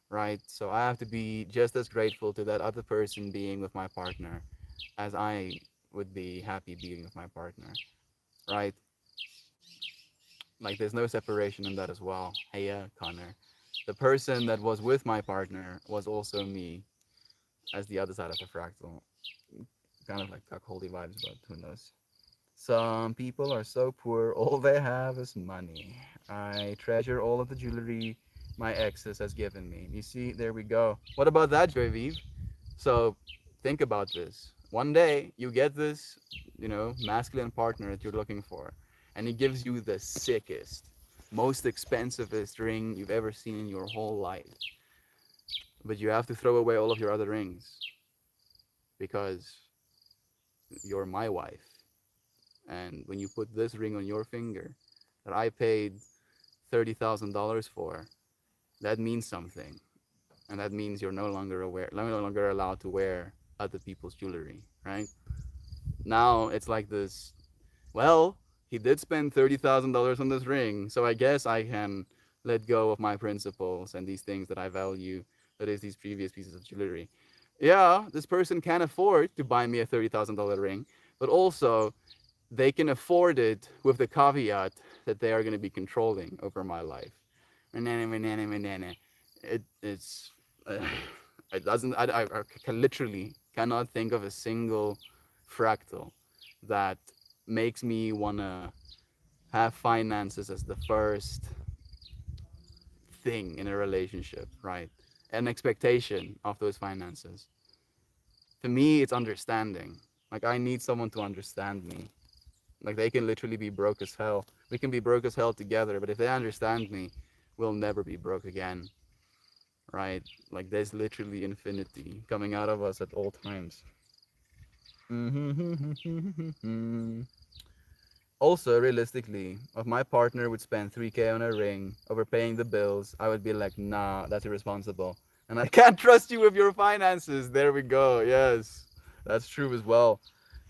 Speaker 1: right? So I have to be just as grateful to that other person being with my partner as I would be happy being with my partner, right? Like there's no separation in that as well. Hey, yeah, Connor. The person that was with my partner was also me as the other side of the fractal. Kind of like cuckoldy vibes, but who knows? Some people are so poor, all they have is money. I treasure all of the jewelry my exes has given me. You see, there we go. What about that, Joy Vive? So think about this. One day you get this, masculine partner that you're looking for, and he gives you the sickest, most expensivest ring you've ever seen in your whole life. But you have to throw away all of your other rings because you're my wife. And when you put this ring on your finger that I paid $30,000 for, that means something. And that means you're no longer allowed to wear other people's jewelry, right? Now it's like this. Well, he did spend $30,000 on this ring, so I guess I can let go of my principles and these things that I value. That is, these previous pieces of jewelry. Yeah, this person can afford to buy me a $30,000 ring, but also they can afford it with the caveat that they are going to be controlling over my life. It's it doesn't. I can literally cannot think of a single fractal that makes me wanna have finances as the first thing in a relationship, right? An expectation of those finances. For me, it's understanding. Like I need someone to understand me. Like they can literally be broke as hell. We can be broke as hell together, but if they understand me, we'll never be broke again, right? Like there's literally infinity coming out of us at all times. Also, realistically, if my partner would spend 3K on a ring over paying the bills, I would be like, nah, that's irresponsible. And I can't trust you with your finances. There we go. Yes, that's true as well.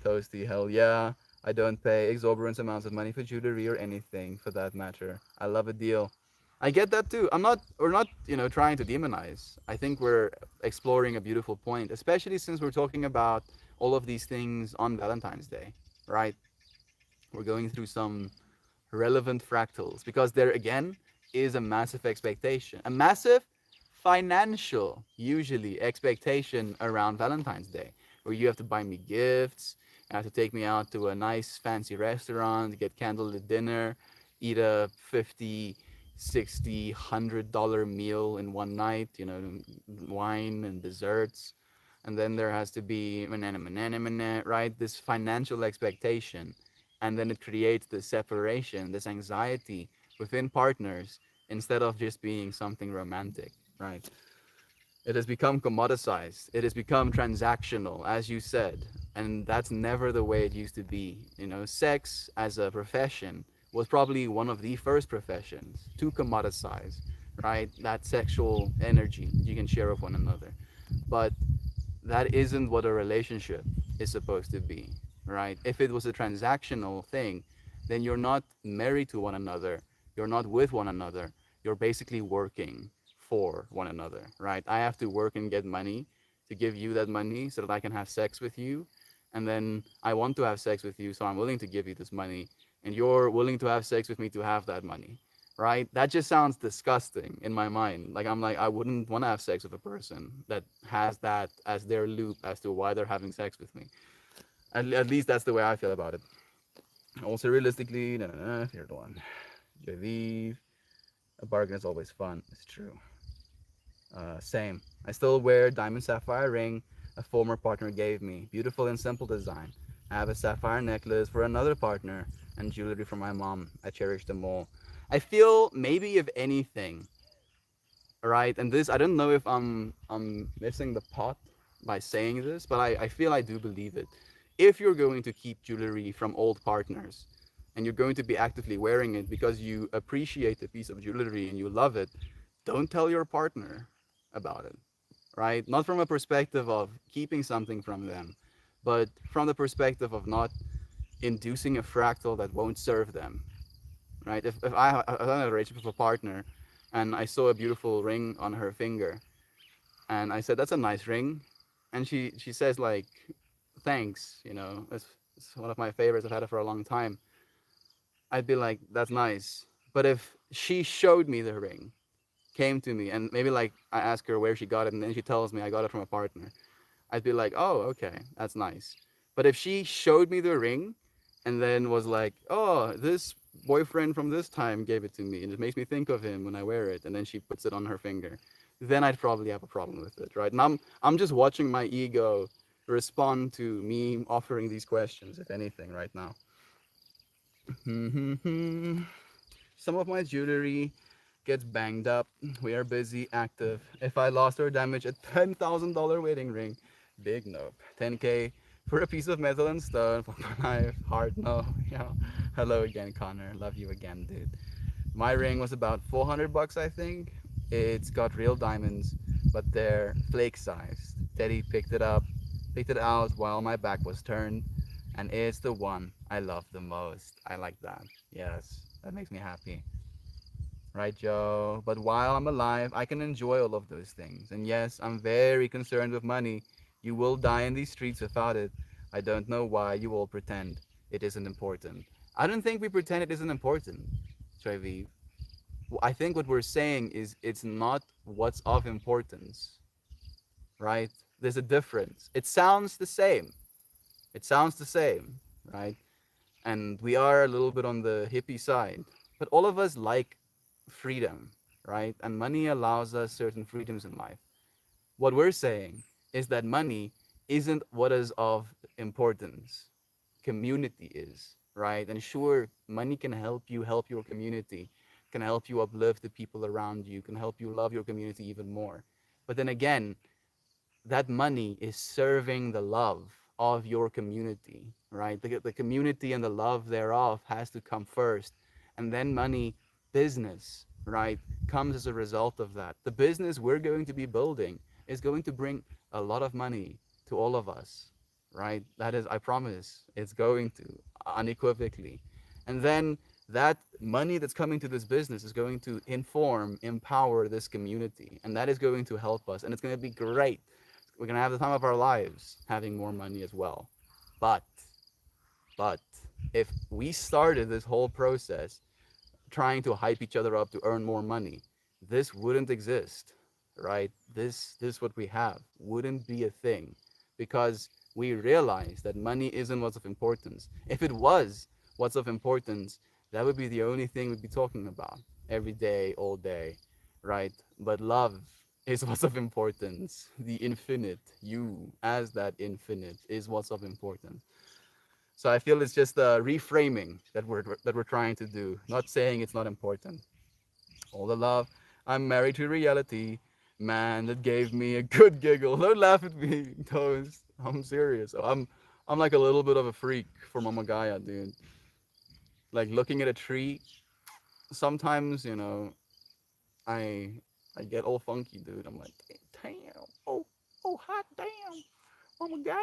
Speaker 1: Toasty, hell yeah. I don't pay exorbitant amounts of money for jewelry or anything for that matter. I love a deal. I get that too. We're not, trying to demonize. I think we're exploring a beautiful point, especially since we're talking about all of these things on Valentine's Day, right? We're going through some relevant fractals because there again is a massive expectation, a massive financial, usually, expectation around Valentine's Day, where you have to buy me gifts, you have to take me out to a nice fancy restaurant, get candlelit dinner, eat a 50, 60, $100 meal in one night, wine and desserts. And then there has to be, right? This financial expectation, and then it creates this separation, this anxiety within partners instead of just being something romantic, right? It has become commoditized, it has become transactional, as you said, and that's never the way it used to be. Sex as a profession was probably one of the first professions to commoditize, right? That sexual energy you can share with one another. But that isn't what a relationship is supposed to be, right? If it was a transactional thing, then you're not married to one another, you're not with one another, you're basically working for one another, right? I have to work and get money to give you that money so that I can have sex with you. And then I want to have sex with you, so I'm willing to give you this money. And you're willing to have sex with me to have that money, right? That just sounds disgusting in my mind. Like, I'm like, I wouldn't want to have sex with a person that has that as their loop as to why they're having sex with me. At least that's the way I feel about it. Also, realistically, no, no, no, here's the one. JV, a bargain is always fun. It's true. Same. I still wear diamond sapphire ring a former partner gave me. Beautiful and simple design. I have a sapphire necklace for another partner and jewelry for my mom. I cherish them all. I feel maybe if anything, right? And this, I don't know if I'm missing the pot by saying this, but I feel I do believe it. If you're going to keep jewelry from old partners and you're going to be actively wearing it because you appreciate the piece of jewelry and you love it, don't tell your partner about it, right? Not from a perspective of keeping something from them, but from the perspective of not inducing a fractal that won't serve them, right? If I'm in a relationship with a partner and I saw a beautiful ring on her finger and I said, that's a nice ring. And she says like, thanks, it's one of my favorites. I've had it for a long time. I'd be like, that's nice. But if she showed me the ring, came to me, and maybe like I ask her where she got it, and then she tells me I got it from a partner, I'd be like, oh, okay, that's nice. But if she showed me the ring and then was like, oh, this boyfriend from this time gave it to me, and it makes me think of him when I wear it, and then she puts it on her finger, then I'd probably have a problem with it, right? And I'm just watching my ego respond to me offering these questions, if anything, right now. Some of my jewelry gets banged up. We are busy, active. If I lost or damaged a $10,000 wedding ring, big nope. 10K for a piece of metal and stone for my knife, heart no. Hello again, Connor. Love you again, dude. My ring was about 400 bucks, I think. It's got real diamonds, but they're flake sized. Teddy picked it out while my back was turned, and it's the one I love the most. I like that. Yes, that makes me happy. Right, Joe? But while I'm alive, I can enjoy all of those things. And yes, I'm very concerned with money. You will die in these streets without it. I don't know why you all pretend it isn't important. I don't think we pretend it isn't important, Trevi. I think what we're saying is it's not what's of importance, right? There's a difference. It sounds the same. It sounds the same, right? And we are a little bit on the hippie side, but all of us like freedom, right? And money allows us certain freedoms in life. What we're saying is that money isn't what is of importance. Community is, right? And sure, money can help you help your community, can help you uplift the people around you, can help you love your community even more. But then again, that money is serving the love of your community, right? The community and the love thereof has to come first. And then money, business, right, comes as a result of that. The business we're going to be building is going to bring a lot of money to all of us, right? That is, I promise, it's going to unequivocally. And then that money that's coming to this business is going to inform, empower this community. And that is going to help us. And it's going to be great. We're going to have the time of our lives having more money as well. But, but, if we started this whole process trying to hype each other up to earn more money, this wouldn't exist, right? This what we have wouldn't be a thing because we realize that money isn't what's of importance. If it was what's of importance, that would be the only thing we'd be talking about every day, all day, right? But love is what's of importance. The infinite, you as that infinite, is what's of importance. So I feel it's just a reframing that we're trying to do, not saying it's not important. All the love. I'm married to reality. Man, that gave me a good giggle. Don't laugh at me, Toast. I'm serious. I'm like a little bit of a freak for Mama Gaia, dude. Like looking at a tree. Sometimes, I I get all funky, dude. I'm like, damn, oh, hot damn, Mama Gaia.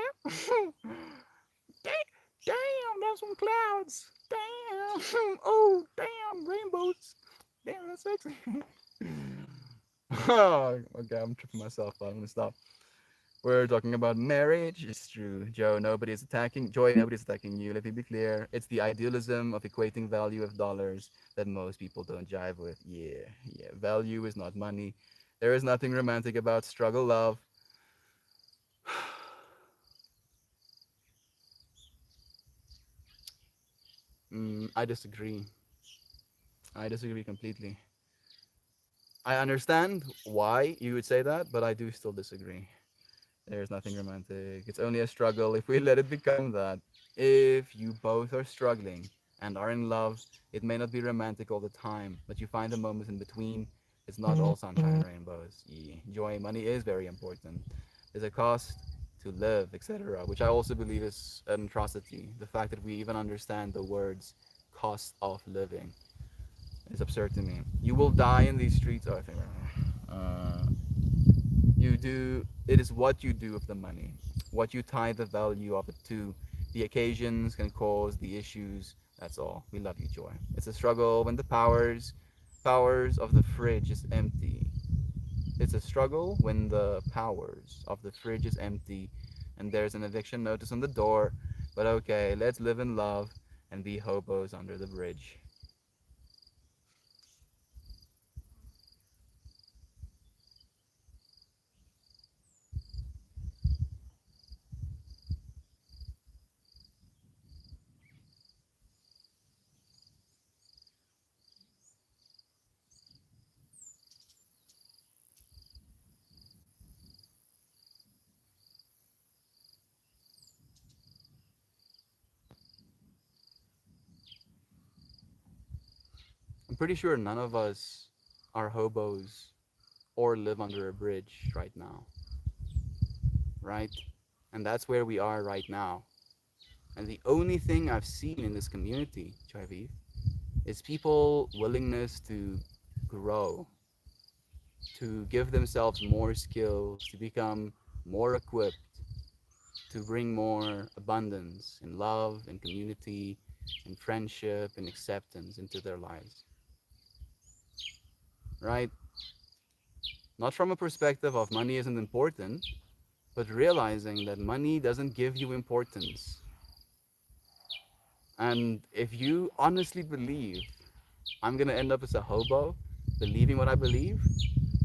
Speaker 1: damn, damn, that's some clouds. Damn, oh, damn, rainbows. Damn, that's sexy. Oh, okay, I'm tripping myself out. I'm gonna stop.
Speaker 2: We're talking about marriage. It's true, Joe. Nobody's attacking Joy. Nobody's attacking you. Let me be clear. It's the idealism of equating value with dollars that most people don't jive with. Yeah, yeah. Value is not money. There is nothing romantic about struggle love. I disagree. I disagree completely. I understand why you would say that, but I do still disagree. There's nothing romantic. It's only a struggle if we let it become that. If you both are struggling and are in love, it may not be romantic all the time, but you find the moments in between. It's not all sunshine and rainbows. Yeah. Joy, money is very important. There's a cost to live, etc., which I also believe is an atrocity. The fact that we even understand the words cost of living is absurd to me. You will die in these streets. Oh, I think. You do. It is what you do with the money, what you tie the value of it to. The occasions can cause the issues. That's all. We love you, Joy. It's a struggle when the powers of the fridge is empty. It's a struggle when the powers of the fridge is empty and there's an eviction notice on the door. But okay, let's live in love and be hobos under the bridge. I'm pretty sure none of us are hobos or live under a bridge right now, right? And that's where we are right now. And the only thing I've seen in this community, Chaivi, is people willingness to grow, to give themselves more skills, to become more equipped, to bring more abundance in love and community and friendship and acceptance into their lives, right? Not from a perspective of money isn't important, but realizing that money doesn't give you importance. And if you honestly believe I'm gonna end up as a hobo, believing what I believe,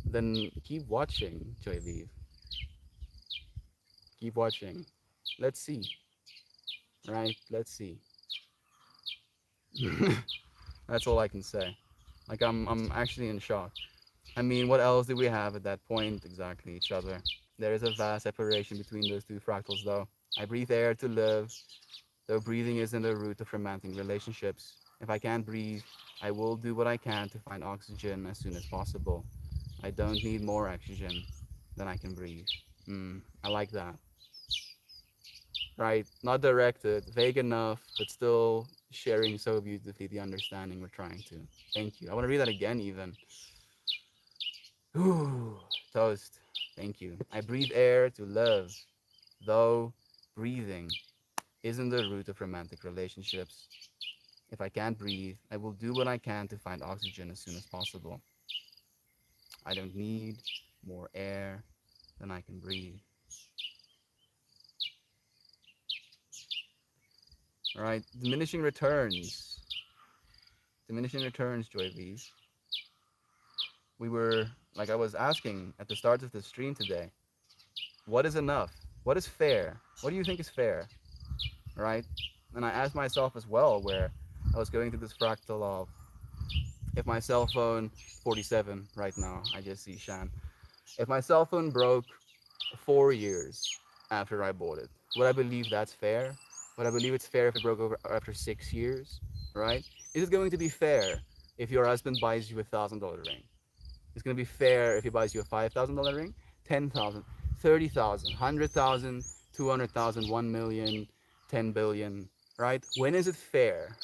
Speaker 2: then keep watching, Joy Vive. Keep watching. Let's see, right? Let's see. That's all I can say. Like I'm actually in shock. I mean, what else do we have at that point exactly? Each other. There is a vast separation between those two fractals, though. I breathe air to live, though breathing isn't the root of romantic relationships. If I can't breathe, I will do what I can to find oxygen as soon as possible. I don't need more oxygen than I can breathe. I like that. Right? Not directed, vague enough, but still sharing so beautifully the understanding we're trying to. Thank you. I want to read that again, even. Ooh, toast. Thank you. I breathe air to live, though breathing isn't the root of romantic relationships. If I can't breathe, I will do what I can to find oxygen as soon as possible. I don't need more air than I can breathe. All right, diminishing returns. Diminishing returns, Joy V's. We were, like I was asking at the start of the stream today, what is enough? What is fair? What do you think is fair? Right? And I asked myself as well, where I was going through this fractal of if my cell phone, 47 right now, I just see Shan. If my cell phone broke 4 years after I bought it, would I believe that's fair? Would I believe it's fair if it broke over after 6 years? Right? Is it going to be fair if your husband buys you $1,000 ring? It's going to be fair if he buys you a $5,000 ring, 10,000, 30,000, 100,000, 200,000, 1,000,000, 10 billion, right? When is it fair?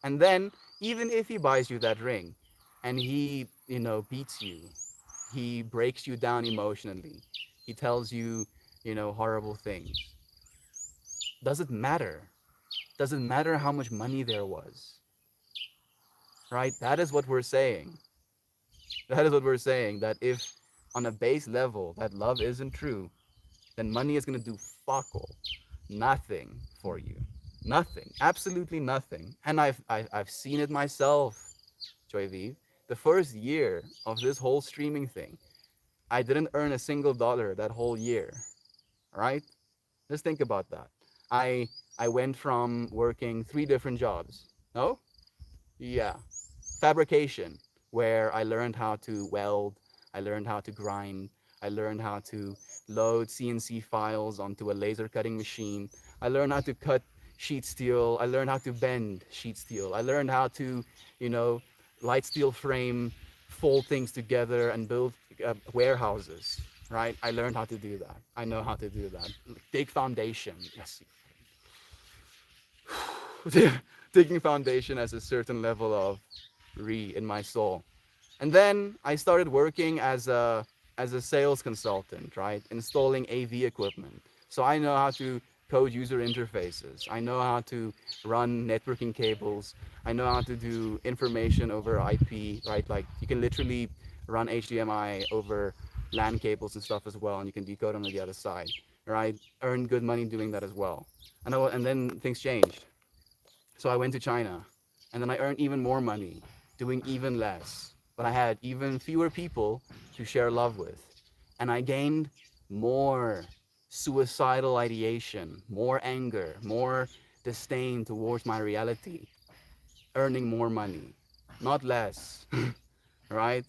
Speaker 2: And then, even if he buys you that ring and he, beats you, he breaks you down emotionally, he tells you, horrible things, does it matter? Does it matter how much money there was? Right? That is what we're saying. That is what we're saying. That if on a base level that love isn't true,
Speaker 1: then money is going to do fuck all, nothing for you. Nothing, absolutely nothing. And I've seen it myself, Joyvi. The first year of this whole streaming thing, I didn't earn a single dollar that whole year, right? Just think about that. I I went from working three different jobs. No? Yeah. Fabrication, where I learned how to weld, I learned how to grind, I learned how to load CNC files onto a laser cutting machine. I learned how to cut sheet steel. I learned how to bend sheet steel. I learned how to, you know, light steel frame, fold things together and build warehouses, right? I learned how to do that. I know how to do that. Dig foundation. Yes. Digging foundation has a certain level of re in my soul. And then I started working as a sales consultant, right? Installing AV equipment. So I know how to code user interfaces. I know how to run networking cables. I know how to do information over IP, right? Like you can literally run HDMI over LAN cables and stuff as well, and you can decode them on the other side, right? Earn good money doing that as well. And then things changed. So I went to China, and then I earned even more money, doing even less. But I had even fewer people to share love with. And I gained more suicidal ideation, more anger, more disdain towards my reality, earning more money, not less, right?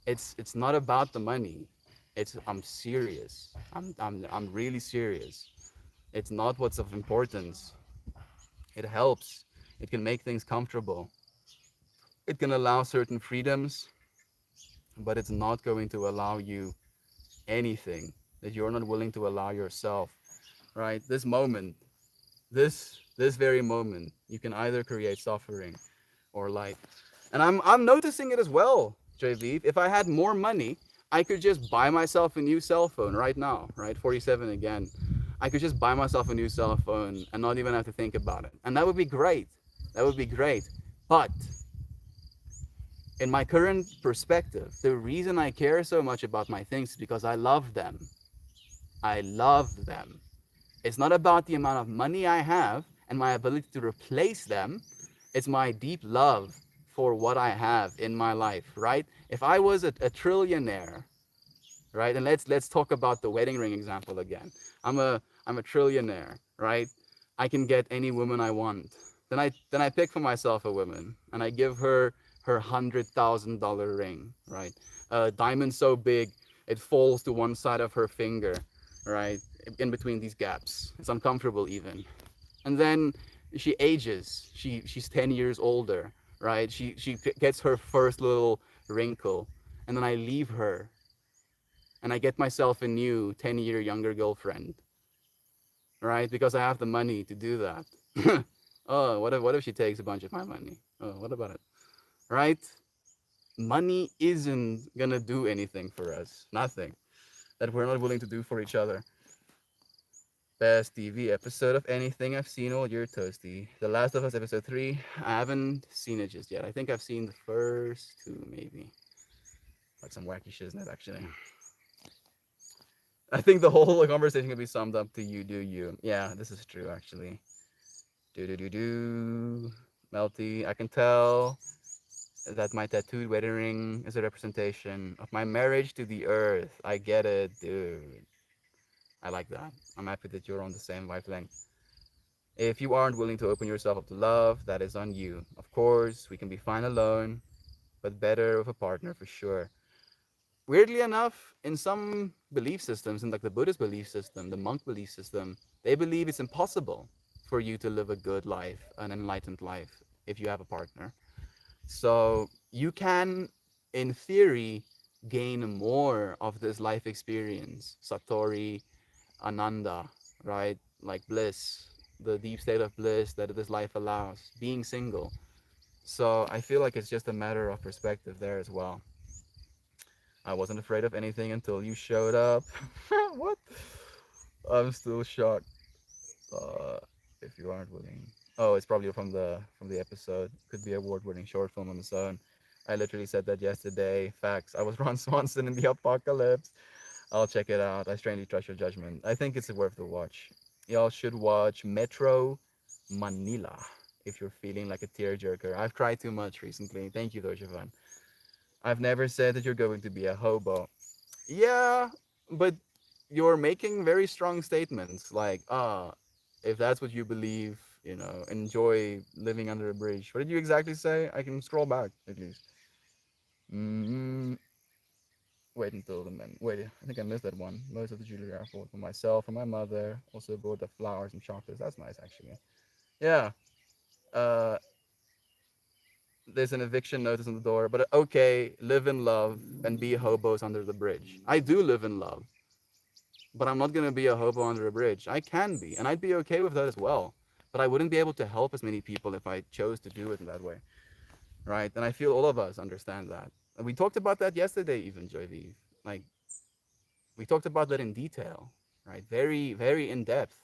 Speaker 1: It's not about the money. It's I'm serious. I'm really serious. It's not what's of importance. It helps. It can make things comfortable. It can allow certain freedoms, but it's not going to allow you anything that you're not willing to allow yourself, right? This moment, this very moment, you can either create suffering or light. And I'm noticing it as well, JV. If I had more money, I could just buy myself a new cell phone right now, right? 47 again. I could just buy myself a new cell phone and not even have to think about it. And that would be great. That would be great. But in my current perspective, the reason I care so much about my things is because I love them. I love them. It's not about the amount of money I have and my ability to replace them. It's my deep love for what I have in my life, right? If I was a trillionaire, right? And let's talk about the wedding ring example again. I'm a trillionaire, right? I can get any woman I want. Then I pick for myself a woman and I give her her $100,000 ring, right? A diamond so big it falls to one side of her finger, right? In between these gaps, it's uncomfortable even. And then she ages. She's 10 years older, right? She gets her first little wrinkle, and then I leave her and I get myself a new 10-year younger girlfriend, right? Because I have the money to do that. Oh, what if she takes a bunch of my money? Oh, what about it? Right? Money isn't gonna do anything for us. Nothing that we're not willing to do for each other. Best TV episode of anything I've seen all year, Toasty. The Last of Us episode 3. I haven't seen it just yet. I think I've seen the first two, maybe. Like some wacky shit, isn't it, actually? I think the whole conversation can be summed up to you do you. Yeah, this is true, actually. Do do do do. Melty, I can tell that my tattooed wedding ring is a representation of my marriage to the earth. I get it, dude. I like that. I'm happy that you're on the same wavelength. If you aren't willing to open yourself up to love, that is on you. Of course, we can be fine alone, but better with a partner for sure. Weirdly enough, in some belief systems, in like the Buddhist belief system, the monk belief system, they believe it's impossible for you to live a good life, an enlightened life, if you have a partner. So you can, in theory, gain more of this life experience, Satori, Ananda, right? Like bliss, the deep state of bliss that this life allows, being single. So I feel like it's just a matter of perspective there as well. I wasn't afraid of anything until you showed up. What? I'm still shocked. Uh, if you aren't willing. Oh, it's probably from the episode. Could be award-winning short film on its own. I literally said that yesterday. Facts. I was Ron Swanson in the apocalypse.
Speaker 2: I'll check it out. I strongly trust your judgment. I think it's worth the watch. Y'all should watch Metro Manila if you're feeling like a tearjerker. I've cried too much recently. Thank you, though, Siobhan. I've never said that you're going to be a hobo. Yeah, but you're making very strong statements like, if that's what you believe, enjoy living under a bridge. What did you exactly say? I can scroll back at least. mm Wait until the men. Wait, I think I missed that one. Most of the jewelry I bought for myself and my mother. Also bought the flowers and chocolates. That's nice, actually. Yeah. Uh, there's an eviction notice on the door, but okay, live in love and be hobos under the bridge. I do live in love, but I'm not gonna be a hobo under a bridge. I can be, and I'd be okay with that as well. But I wouldn't be able to help as many people if I chose to do it in that way, right? And I feel all of us understand that. And we talked about that yesterday, even Joyvi. Like we talked about that in detail, right? Very, very in depth.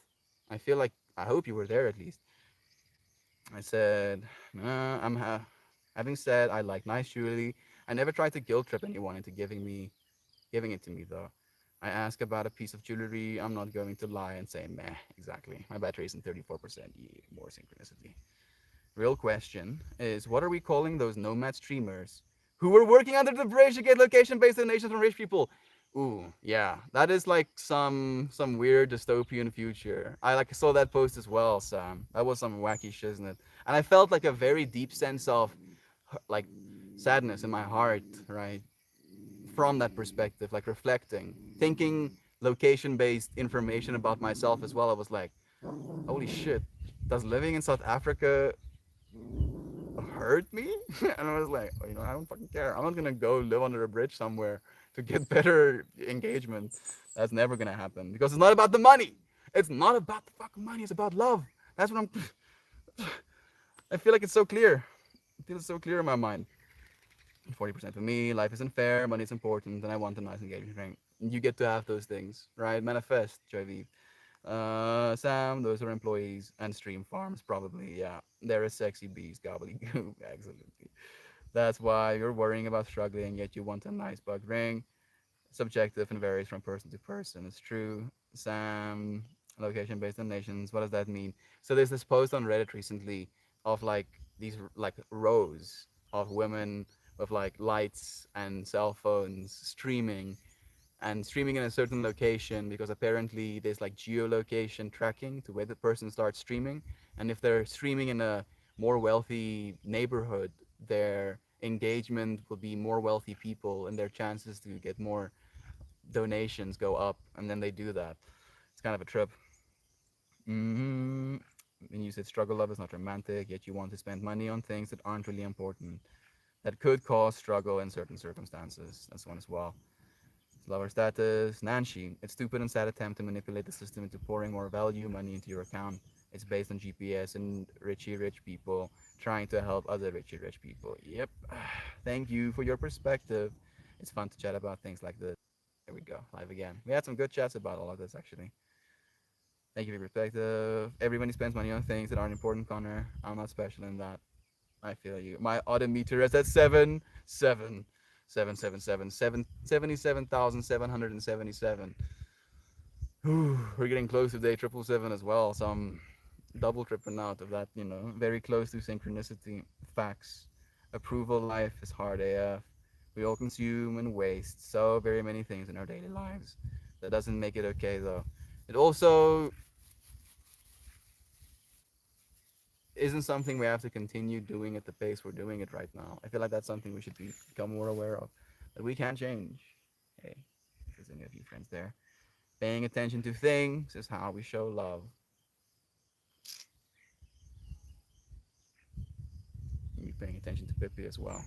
Speaker 2: I feel like I hope you were there at least. I said, having said I like nice jewelry. I never tried to guilt trip anyone into giving it to me though. I ask about a piece of jewelry. I'm not going to lie and say meh. Exactly. My battery is in 34%. Yeah, more synchronicity. Real question is, what are we calling those nomad streamers who were working under the bridge to get location-based donations from rich people? Ooh, yeah, that is like some weird dystopian future. I like saw that post as well, Sam. That was some wacky shiznit, and I felt like a very deep sense of like sadness in my heart, right? From that perspective, like reflecting, thinking location-based information about myself as well. I was like, holy shit, does living in South Africa hurt me? And I was like, oh, I don't fucking care. I'm not gonna go live under a bridge somewhere to get better engagement. That's never gonna happen because it's not about the money. It's not about the fucking money. It's about love. That's what I'm. I feel like it's so clear. I feel it's so clear in my mind. 40% for me. Life isn't fair. Money's important, and I want a nice engagement ring. You get to have those things, right? Manifest, Joy. Sam, those are employees and stream farms, probably. Yeah, they're a sexy beast, gobbledygook. Absolutely. That's why you're worrying about struggling, yet you want a nice bug ring. Subjective and varies from person to person. It's true. Sam, location based on nations. What does that mean? So there's this post on Reddit recently of like these like rows of women with like lights and cell phones streaming in a certain location because apparently there's like geolocation tracking to where the person starts streaming, and if they're streaming in a more wealthy neighborhood, their engagement will be more wealthy people and their chances to get more donations go up, and then they do that. It's kind of a trip. mm-hmm. And you said struggle love is not romantic, yet you want to spend money on things that aren't really important, that could cause struggle in certain circumstances. That's one as well. Lower status, Nanshi. It's stupid and sad attempt to manipulate the system into pouring more value, money into your account. It's based on GPS and richy rich people trying to help other richy rich people. Yep. Thank you for your perspective. It's fun to chat about things like this. Here we go, live again. We had some good chats about all of this actually. Thank you for your perspective. Everybody spends money on things that aren't important, Connor. I'm not special in that. I feel you. My odometer is at 77,777. We're getting close to day 777 as well, so I'm double tripping out of that, very close to synchronicity. Facts. Approval life is hard AF. We all consume and waste so very many things in our daily lives. That doesn't make it okay though. It also isn't something we have to continue doing at the pace we're doing it right now. I feel like that's something we should become more aware of. That we can change. Hey, if there's any of you friends there. Paying attention to things is how we show love. Me paying attention to Pippi as well.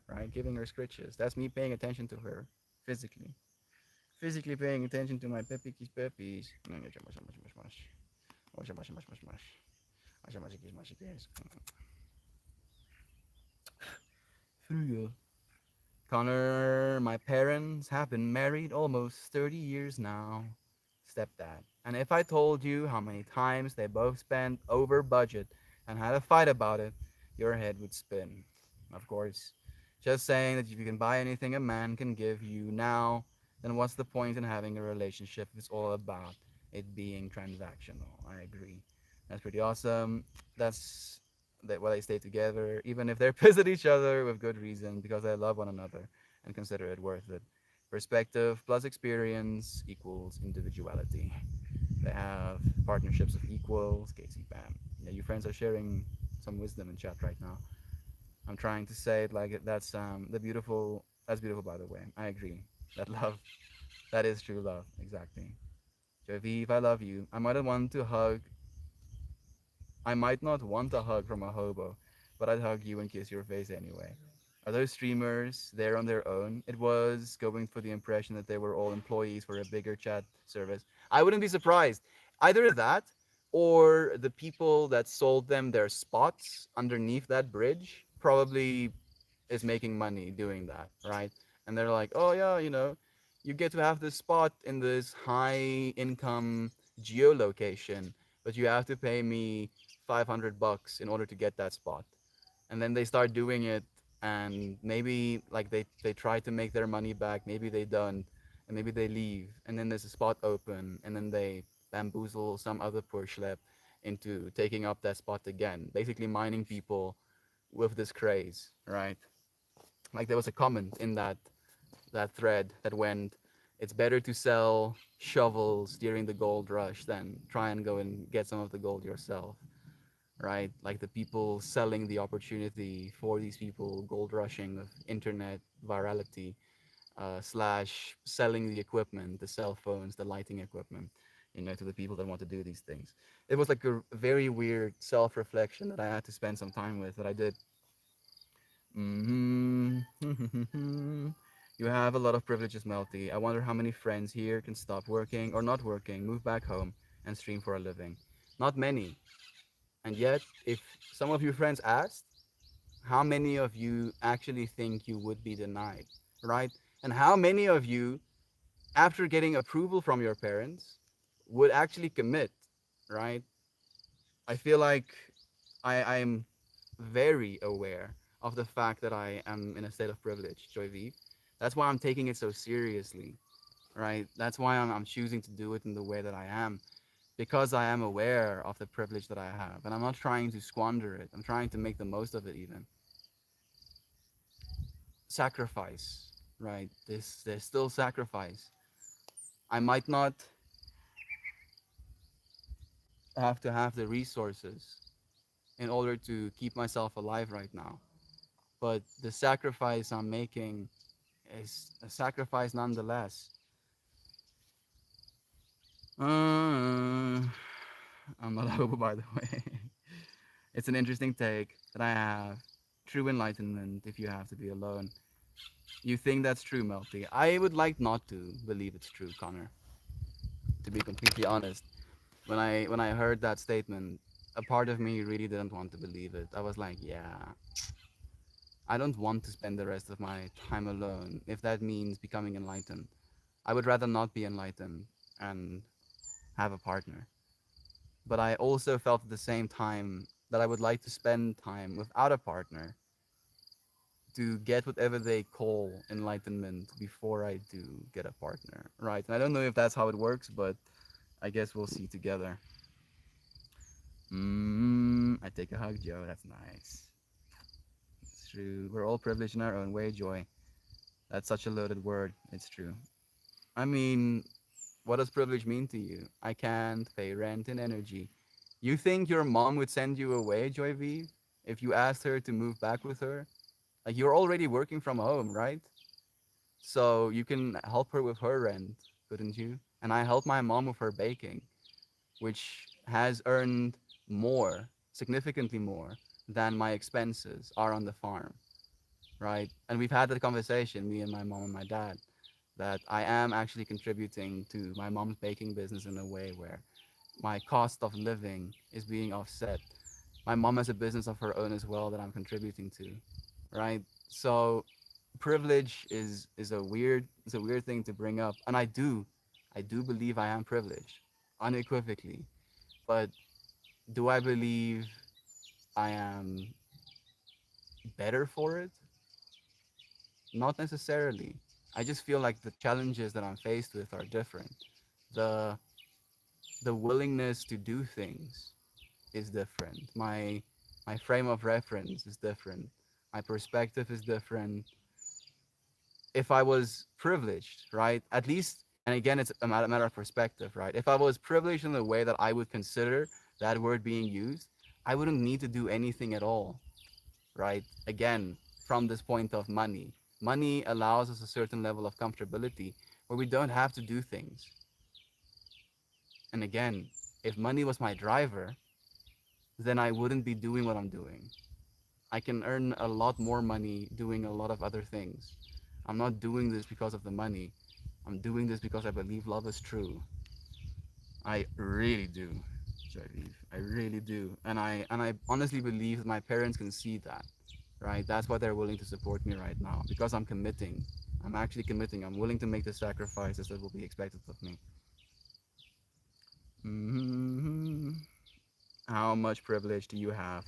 Speaker 2: Right? Giving her scritches. That's me paying attention to her physically. Physically paying attention to my Peppies Peppies. Connor, my parents have been married almost 30 years now. Stepdad. And if I told you how many times they both spent over budget and had a fight about it, your head would spin. Of course. Just saying that if you can buy anything a man can give you now,
Speaker 1: then what's the point in having a relationship if it's all about it being transactional? I agree. That's pretty awesome. That's why they stay together, even if they're pissed at each other with good reason, because they love one another and consider it worth it. Perspective plus experience equals individuality. They have partnerships of equals. Casey, bam. Yeah, you friends are sharing some wisdom in chat right now. I'm trying to say it like that's the beautiful. That's beautiful, by the way. I agree. That love, that is true love. Exactly. Jovi, if I love you, I might want to hug. I might not want a hug from a hobo, but I'd hug you and kiss your face anyway. Are those streamers there on their own? It was going for the impression that they were all employees for a bigger chat service. I wouldn't be surprised. Either that or the people that sold them their spots underneath that bridge probably is making money doing that, right? And they're like, oh yeah, you get to have this spot in this high income geolocation, but you have to pay me $500 in order to get that spot. And then they start doing it, and maybe like they try to make their money back, maybe they don't, and maybe they leave, and then there's a spot open, and then they bamboozle some other poor schlep into taking up that spot again, basically mining people with this craze, right? Like there was a comment in that thread that went, it's better to sell shovels during the gold rush than try and go and get some of the gold yourself, right? Like the people selling the opportunity for these people gold rushing of internet virality, slash selling the equipment, the cell phones, the lighting equipment, to the people that want to do these things. It was like a very weird self reflection that I had to spend some time with, that I did. Hmm. You have a lot of privileges, Melty. I wonder how many friends here can stop working or not working, move back home, and stream for a living. Not many. And yet, if some of your friends asked, how many of you actually think you would be denied, right? And how many of you, after getting approval from your parents, would actually commit, right? I feel like I'm very aware of the fact that I am in a state of privilege, Joy V. That's why I'm taking it so seriously, right? That's why I'm choosing to do it in the way that I am, because I am aware of the privilege that I have. And I'm not trying to squander it, I'm trying to make the most of it, even. Sacrifice, right? There's still sacrifice. I might not have to have the resources in order to keep myself alive right now, but the sacrifice I'm making is a sacrifice nonetheless. I'm not hobo, by the way. It's an interesting take that I have. True enlightenment if you have to be alone. You think that's true, Melty? I would like not to believe it's true, Connor. To be completely honest, when I heard that statement, a part of me really didn't want to believe it. I was like, yeah, I don't want to spend the rest of my time alone if that means becoming enlightened. I would rather not be enlightened and have a partner. But I also felt at the same time that I would like to spend time without a partner to get whatever they call enlightenment before I do get a partner, right? And I don't know if that's how it works, but I guess we'll see together. I take a hug, Joe. That's nice. It's true. We're all privileged in our own way, Joy. That's such a loaded word. It's true. I mean, what does privilege mean to you? I can't pay rent and energy. You think your mom would send you away, Joy V, if you asked her to move back with her? Like, you're already working from home, right? So you can help her with her rent, couldn't you? And I help my mom with her baking, which has earned more, significantly more, than my expenses are on the farm, right? And we've had that conversation, me and my mom and my dad, that I am actually contributing to my mom's baking business in a way where my cost of living is being offset. My mom has a business of her own as well that I'm contributing to, right? So privilege is a weird thing to bring up, and I do believe I am privileged, unequivocally. But do I believe I am better for it? Not necessarily. I just feel like the challenges that I'm faced with are different. The the willingness to do things is different. My frame of reference is different. My perspective is different. If I was privileged, right? At least, and again, it's a matter of perspective, right? If I was privileged in the way that I would consider that word being used, I wouldn't need to do anything at all, right? Again, from this point of money. Money allows us a certain level of comfortability where we don't have to do things. And again, if money was my driver, then I wouldn't be doing what I'm doing. I can earn a lot more money doing a lot of other things. I'm not doing this because of the money. I'm doing this because I believe love is true. I really do, Jaideep. I really do. And I honestly believe that my parents can see that, right? That's why they're willing to support me right now because I'm committing. I'm actually committing. I'm willing to make the sacrifices that will be expected of me. Hmm. How much privilege do you have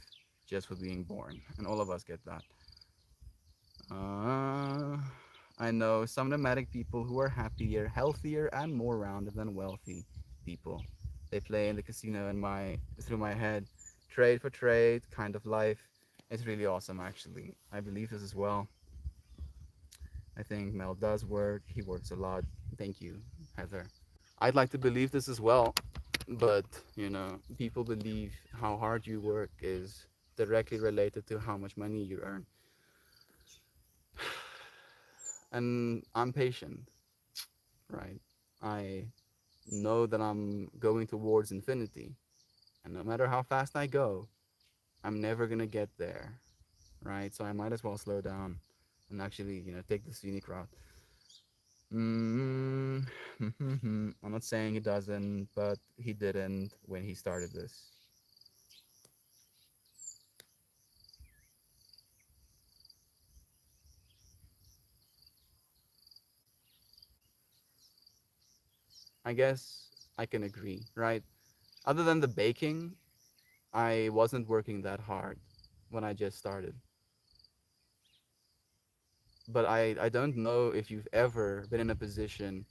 Speaker 1: just for being born? And all of us get that. Uh, I know some nomadic people who are happier, healthier, and more rounded than wealthy people. They play in the casino in my through my head, trade for trade kind of life. It's really awesome, actually. I believe this as well. I think Mel does work. He works a lot. Thank you, Heather. I'd like to believe this as well, but people believe how hard you work is directly related to how much money you earn. And I'm patient, right? I know that I'm going towards infinity, and no matter how fast I go, I'm never gonna get there, right? So I might as well slow down and actually, take the scenic route. Mm. I'm not saying he doesn't, but he didn't when he started this. I guess I can agree, right? Other than the baking, I wasn't working that hard when I just started. But I don't know if you've ever been in a position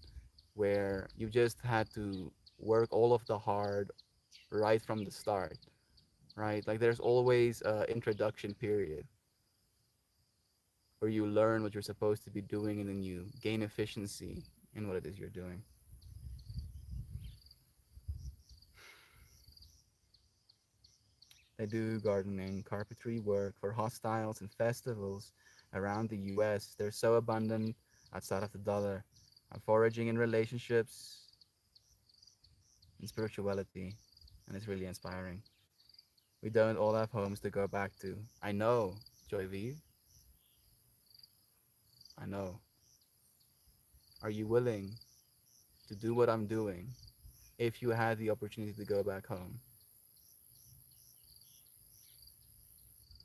Speaker 1: where you just had to work all of the hard right from the start, right? Like there's always a introduction period where you learn what you're supposed to be doing and then you gain efficiency in what it is you're doing. They do gardening, carpentry work for hostels and festivals around the US. They're so abundant outside of the dollar. Foraging in relationships and spirituality, and it's really inspiring. We don't all have homes to go back to. I know, Joy V. I know. Are you willing to do what I'm doing if you had the opportunity to go back home?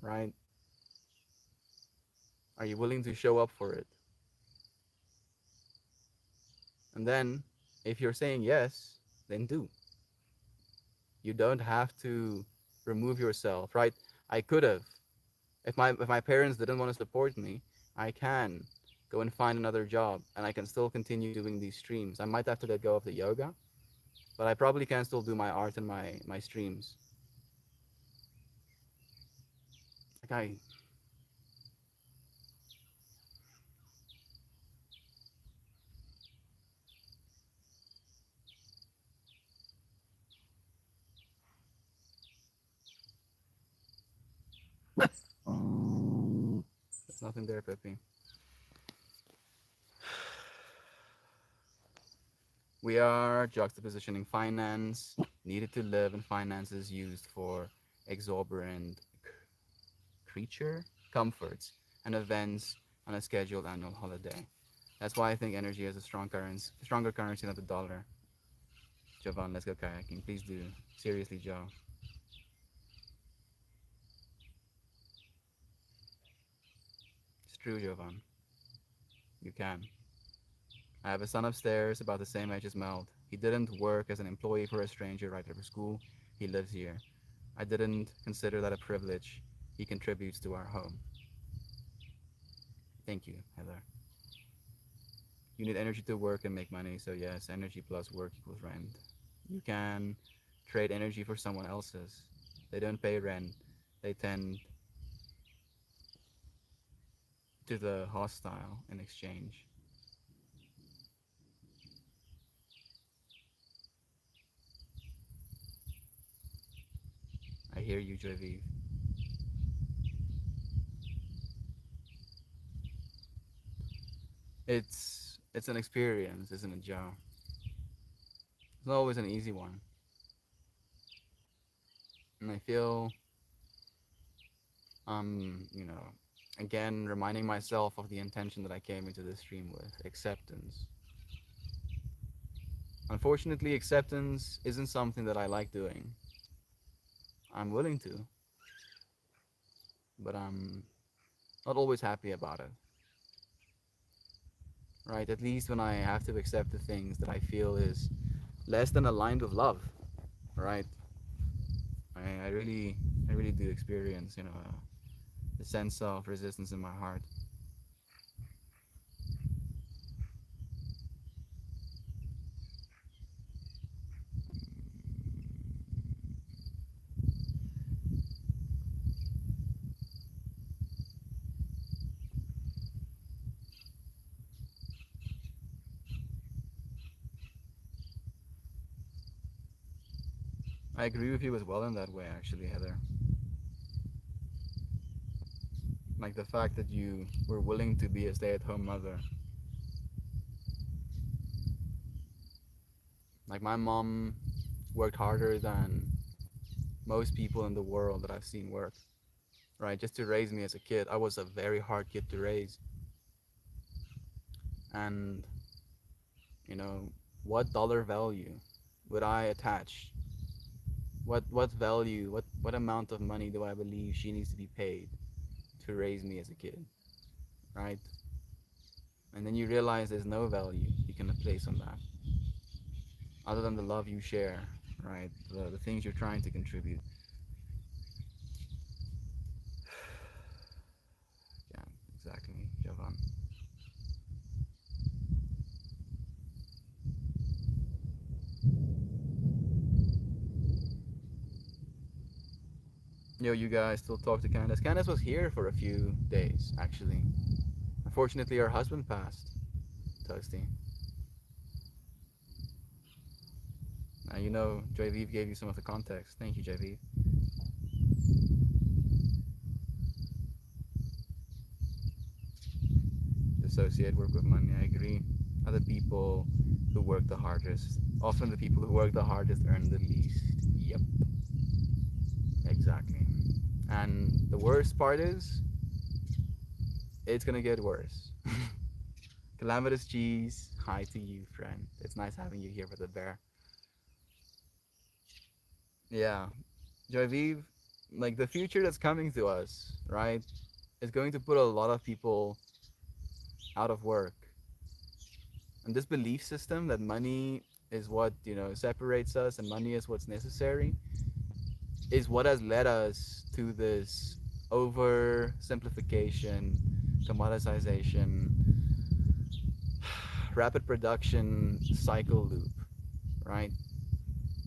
Speaker 1: Right? Are you willing to show up for it? And then, if you're saying yes, then do. You don't have to remove yourself, right? I could have. If my parents didn't want to support me, I can go and find another job and I can still continue doing these streams. I might have to let go of the yoga, but I probably can still do my art and my streams. Like I there's nothing there, Pepe. We are juxtapositioning finance needed to live and finances used for exorbitant creature comforts and events on a scheduled annual holiday. That's why I think energy is a stronger currency than the dollar. Jovan, let's go kayaking. Please do. Seriously, Joe. It's true, Jovan. You can. I have a son upstairs about the same age as Meld. He didn't work as an employee for a stranger right after school. He lives here. I didn't consider that a privilege. He contributes to our home. Thank you, Heather. You need energy to work and make money. So yes, energy plus work equals rent. You can trade energy for someone else's. They don't pay rent. They tend to the hostile in exchange. I hear you, Jovi. It's an experience, isn't it, Joe? It's not always an easy one. And I feel you know, again reminding myself of the intention that I came into this stream with, acceptance. Unfortunately, acceptance isn't something that I like doing. I'm willing to, but I'm not always happy about it. Right? At least when I have to accept the things that I feel is less than aligned with love. Right? I, I really I really do experience, the sense of resistance in my heart. I agree with you as well in that way, actually, Heather. Like the fact that you were willing to be a stay-at-home mother. Like my mom worked harder than most people in the world that I've seen work, right? Just to raise me as a kid. I was a very hard kid to raise. And, you know, what dollar value would I attach? What value, what amount of money do I believe she needs to be paid to raise me as a kid, right? And then you realize there's no value you can place on that other than the love you share, right? The things you're trying to contribute. Yeah, exactly, Jovan. Yo, you guys still talk to Candace? Candace was here for a few days, actually. Unfortunately, her husband passed, Toasty. Now, Joyviv gave you some of the context. Thank you, Joyviv. Dissociate, work with money, I agree. Are the people who work the hardest. Often the people who work the hardest earn the least. Yep, exactly. And the worst part is, it's gonna get worse. Calamitous cheese, hi to you, friend. It's nice having you here with the bear. Yeah, Joyviv, like the future that's coming to us, right, is going to put a lot of people out of work. And this belief system that money is what, separates us and money is what's necessary is what has led us to this oversimplification, commoditization, rapid production cycle loop, right?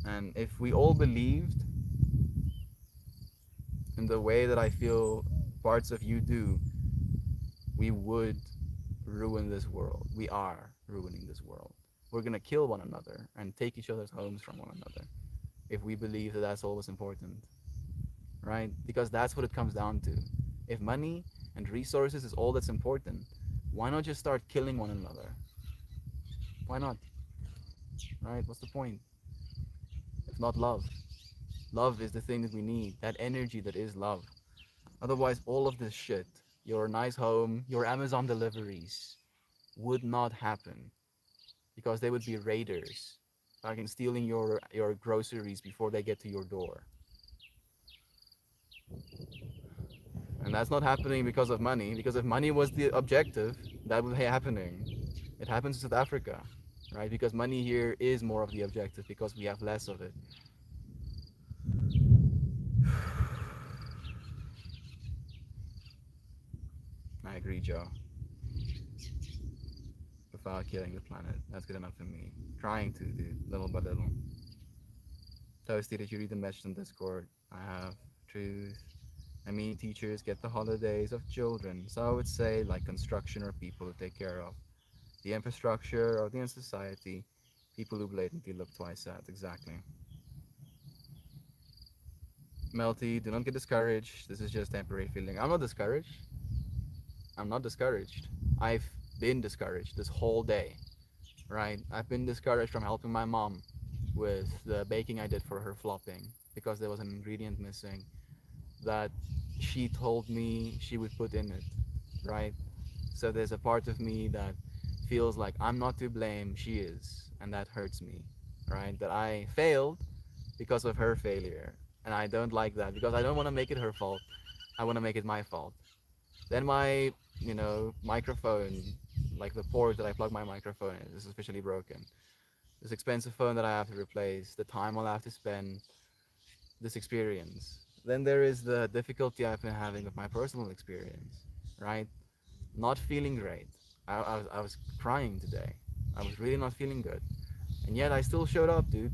Speaker 1: And if we all believed in the way that I feel parts of you do, we would ruin this world. We are ruining this world. We're gonna kill one another and take each other's homes from one another if we believe that that's all that's important, right? Because that's what it comes down to. If money and resources is all that's important, why not just start killing one another? Why not? Right? What's the point? If not love. Love is the thing that we need, that energy that is love. Otherwise, all of this shit, your nice home, your Amazon deliveries, would not happen because they would be raiders, fucking stealing your groceries before they get to your door. And that's not happening because of money, because if money was the objective, that would be happening. It happens in South Africa, right? Because money here is more of the objective because we have less of it. I agree, Joe.
Speaker 2: without killing the planet. That's good enough for me. Trying to, dude, little by little. Toasty, did you read the message on Discord? I have. Truth. I mean, teachers get the holidays of children, so I would say like construction or people to take care of. The infrastructure or the society, people who blatantly look twice at. Exactly. Melty, do not get discouraged. This is just temporary feeling. I'm not discouraged. I'm not discouraged. I've been discouraged this whole day, right? I've been discouraged from helping my mom with the baking I did for her flopping because there was an ingredient missing that she told me she would put in it, right? So there's a part of me that feels like I'm not to blame, she is, and that hurts me, right? That I failed because of her failure, and I don't like that because I don't want to make it her fault. I want to make it my fault. Then my, microphone, like the port that I plug my microphone in, is officially broken. This expensive phone that I have to replace, the time I'll have to spend, this experience. Then there is the difficulty I've been having with my personal experience, right? Not feeling great. I was crying today. I was really not feeling good. And yet I still showed up, dude.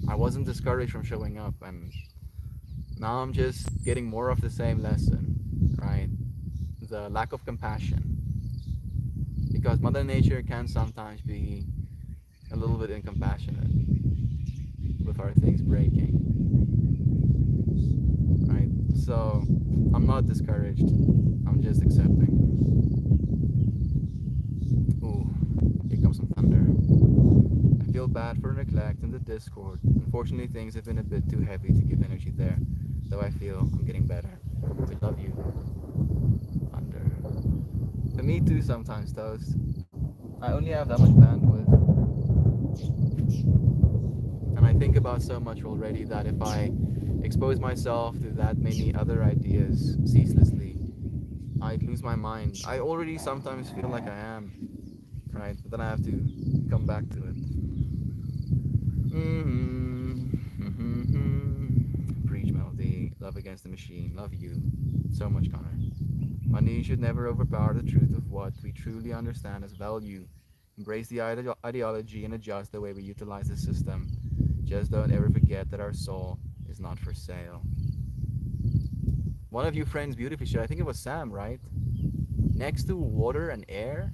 Speaker 2: I wasn't discouraged from showing up. And now I'm just getting more of the same lesson, right? The lack of compassion. Because Mother Nature can sometimes be a little bit incompassionate with our things breaking, right? So I'm not discouraged. I'm just accepting. Ooh, here comes some thunder. I feel bad for neglect in the Discord. Unfortunately, things have been a bit too heavy to give energy there, though I feel I'm getting better. We love you. Thunder. For me too sometimes, Toast. I only have that much bandwidth. And I think about so much already that if I expose myself to that many other ideas ceaselessly, I'd lose my mind. I already sometimes feel like I am, right? But then I have to come back to it. Preach, Melody. Love against the machine. Love you so much, Connor. Money should never overpower the truth of what we truly understand as value. Embrace the ideology and adjust the way we utilize the system. Just don't ever forget that our soul is not for sale. One of you friends beautifully shared, I think it was Sam, right? Next to water and air,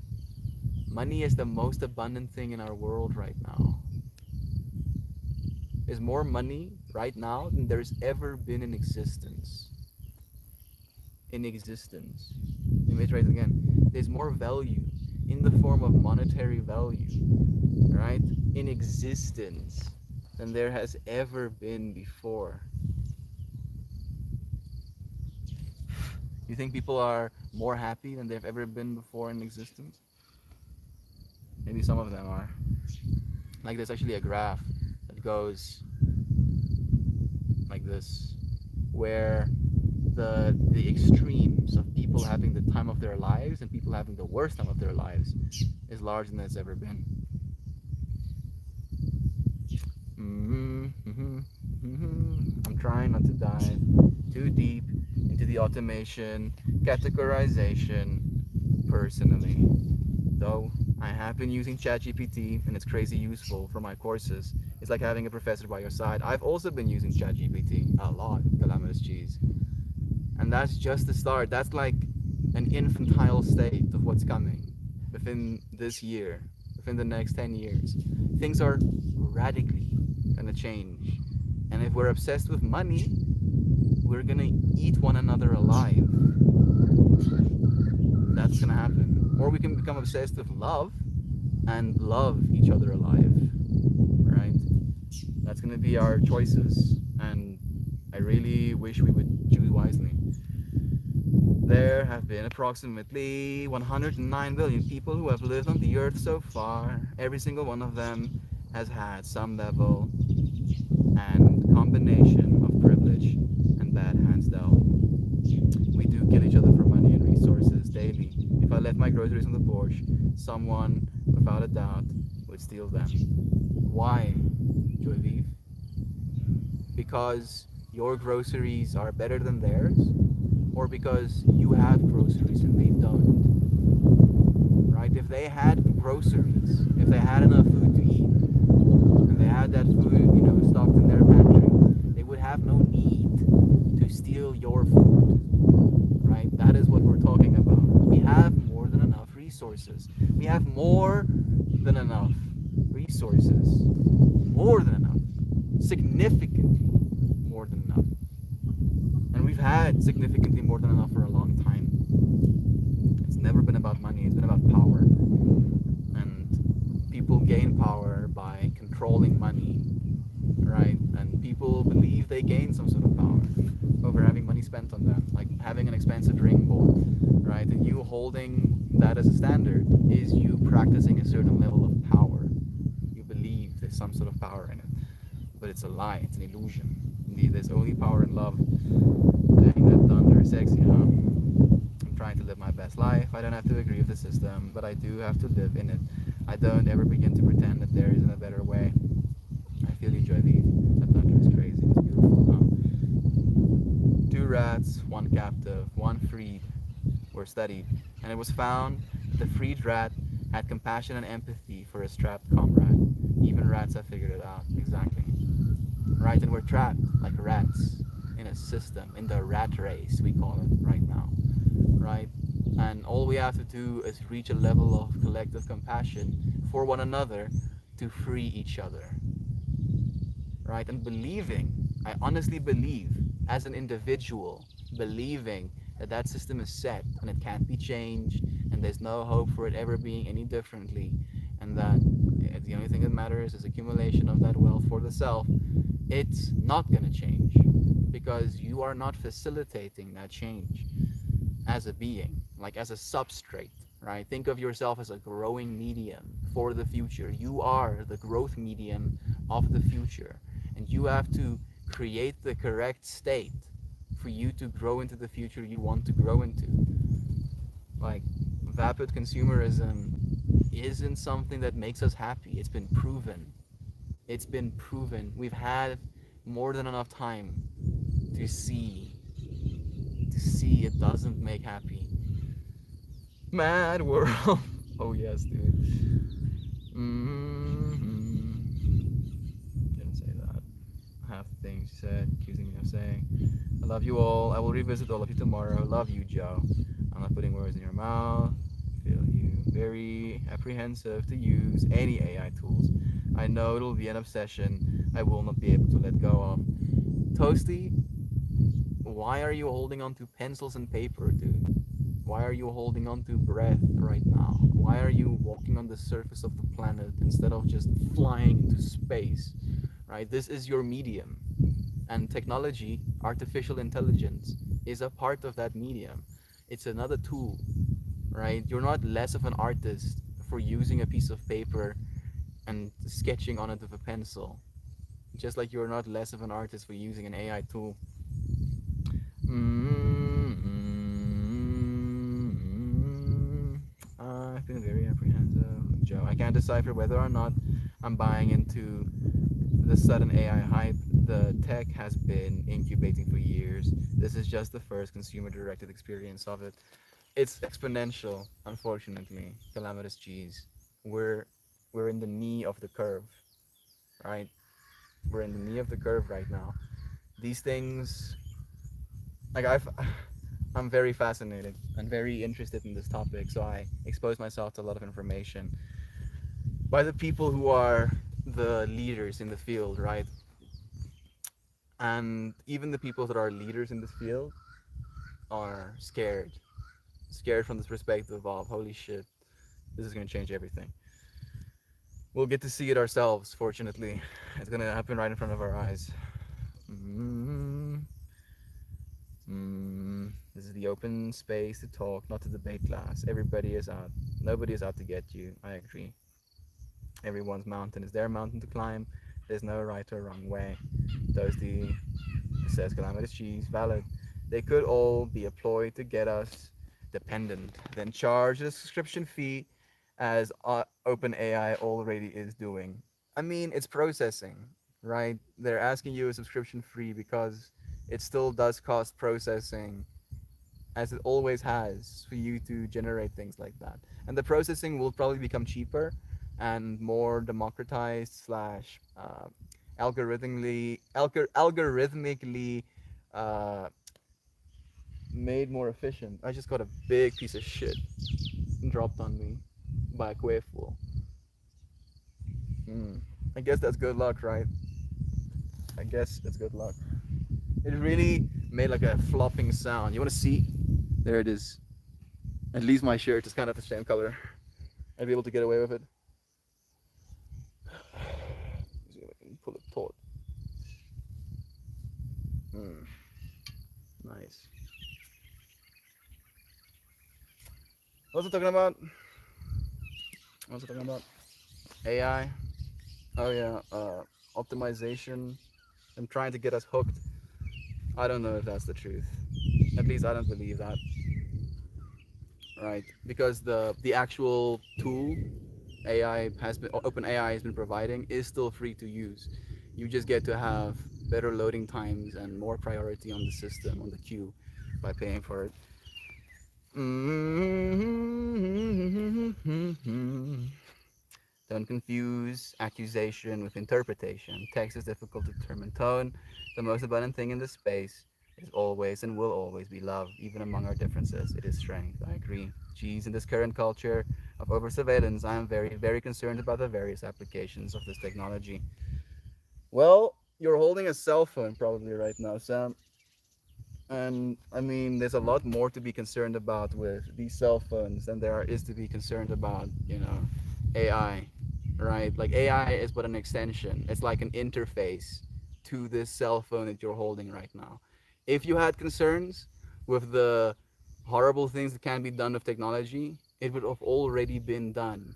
Speaker 2: money is the most abundant thing in our world right now. There's more money right now than there's ever been in existence. In existence. Let me iterate again. There's more value in the form of monetary value, right? In existence than there has ever been before. You think people are more happy than they've ever been before in existence? Maybe some of them are. Like there's actually a graph that goes like this, where the extremes of people having the time of their lives and people having the worst time of their lives is larger than it's ever been. I'm trying not to dive too deep into the automation, categorization, personally. Though I have been using ChatGPT and it's crazy useful for my courses. It's like having a professor by your side. I've also been using ChatGPT a lot, Calamitous Cheese. And that's just the start. That's like an infantile state of what's coming within this year, within the next 10 years. Things are radically gonna change. And if we're obsessed with money, we're gonna eat one another alive. That's gonna happen. Or we can become obsessed with love and love each other alive, right? That's gonna be our choices. And I really wish we would choose wisely. There have been approximately 109 billion people who have lived on the earth so far. Every single one of them has had some level and combination of privilege and bad hands dealt. We do kill each other for money and resources daily. If I left my groceries on the porch, someone, without a doubt, would steal them. Why, Joyviv? Because your groceries are better than theirs? Or because you have groceries and they don't? Right?
Speaker 1: right? If they had groceries, if they had enough food to eat, and they had that food, stocked in their pantry, they would have no need to steal your food, right? That is what we're talking about. We have more than enough resources. We have more than enough resources. More than enough. Significantly more than enough. And we've had significantly more than enough for a long time. It's never been about money, it's been about power. And people gain power by controlling money, right? And people believe they gain some sort of power over having money spent on them, like having an expensive ring bought, right? And you holding that as a standard is you practicing a certain level of power. You believe there's some sort of power in it, but it's a lie, it's an illusion. There's only power in love. Dang, that thunder is sexy, huh? I'm trying to live my best life. I don't have to agree with the system, but I do have to live in it. I don't ever begin to pretend that there isn't a better way. I feel you, Joy. That thunder is crazy. It's beautiful, huh? Two rats, one captive, one freed were studied, and it was found that the freed rat had compassion and empathy for his trapped comrade. Even rats have figured it out. Exactly. Right? And we're trapped like rats in a system, in the rat race, we call it right now. Right? And all we have to do is reach a level of collective compassion for one another to free each other. Right? And believing, I honestly believe, as an individual, believing that that system is set and it can't be changed and there's no hope for it ever being any differently, and that the only thing that matters is accumulation of that wealth for the self, it's not going to change because you are not facilitating that change as a being, like as a substrate, right? Think of yourself as a growing medium for the future. You are the growth medium of the future, and you have to create the correct state for you to grow into the future you want to grow into. Like, vapid consumerism isn't something that makes us happy. It's been proven. It's been proven. We've had more than enough time to see it doesn't make happy. Mad world. Oh yes, dude. Mm-hmm. Didn't say that. Half the things you said, accusing me of saying. I love you all. I will revisit all of you tomorrow. Love you, Joe. I'm not putting words in your mouth. I feel you. Very apprehensive to use any AI tools. I know it'll be an obsession I will not be able to let go of. Toasty, why are you holding on to pencils and paper, dude? Why are you holding on to breath right now? Why are you walking on the surface of the planet instead of just flying into space? Right? This is your medium. And technology, artificial intelligence, is a part of that medium. It's another tool, right? You're not less of an artist for using a piece of paper and sketching on it with a pencil. Just like you're not less of an artist for using an AI tool. I've been very apprehensive, Joe. I can't decipher whether or not I'm buying into the sudden AI hype. The tech has been incubating for years. This is just the first consumer-directed experience of it. It's exponential, unfortunately. Calamitous cheese. We're we're in the knee of the curve, right? We're in the knee of the curve right now. These things, like I'm very fascinated and very interested in this topic, so I expose myself to a lot of information by the people who are the leaders in the field, right? And even the people that are leaders in this field are scared from this perspective of holy shit, this is going to change everything. We'll get to see it ourselves, fortunately. It's going to happen right in front of our eyes. mm This is the open space to talk, not to debate class. Everybody is out. Nobody is out to get you. I agree. Everyone's mountain is their mountain to climb. There's no right or wrong way. Toasty says calamitous cheese. Valid. They could all be a ploy to get us dependent, then charge a subscription fee as OpenAI already is doing. I mean, it's processing, right? They're asking you a subscription fee because it still does cost processing
Speaker 2: as it always has, for you to generate things like that. And the processing will probably become cheaper and more democratized slash algorithmically uh, made more efficient. I just got a big piece of shit dropped on me by a Quavefool. Hmm. I guess that's good luck, right? I guess it's good luck. It really made like a flopping sound. You want to see? There it is. At least my shirt is kind of the same color. I'd be able to get away with it. See if I can pull it taut. Hmm. Nice. What was I talking about? What was I talking about? AI. Oh yeah. Optimization. I'm trying to get us hooked. I don't know if that's the truth. At least I don't believe that. Right? Because the actual tool AI has been OpenAI has been providing is still free to use. You just get to have better loading times and more priority on the system on the queue by paying for it. Don't confuse accusation with interpretation. Text is difficult to determine tone. The most abundant thing in this space is always and will always be love, even among our differences. It is strength. I agree. Geez, in this current culture of over surveillance, I am very, very concerned about the various applications of this technology. Well, you're holding a cell phone probably right now, Sam. And I mean, there's a lot more to be concerned about with these cell phones than there is to be concerned about, AI, right? Like AI is but an extension. It's like an interface to this cell phone that you're holding right now. If you had concerns with the horrible things that can be done with technology, it would have already been done.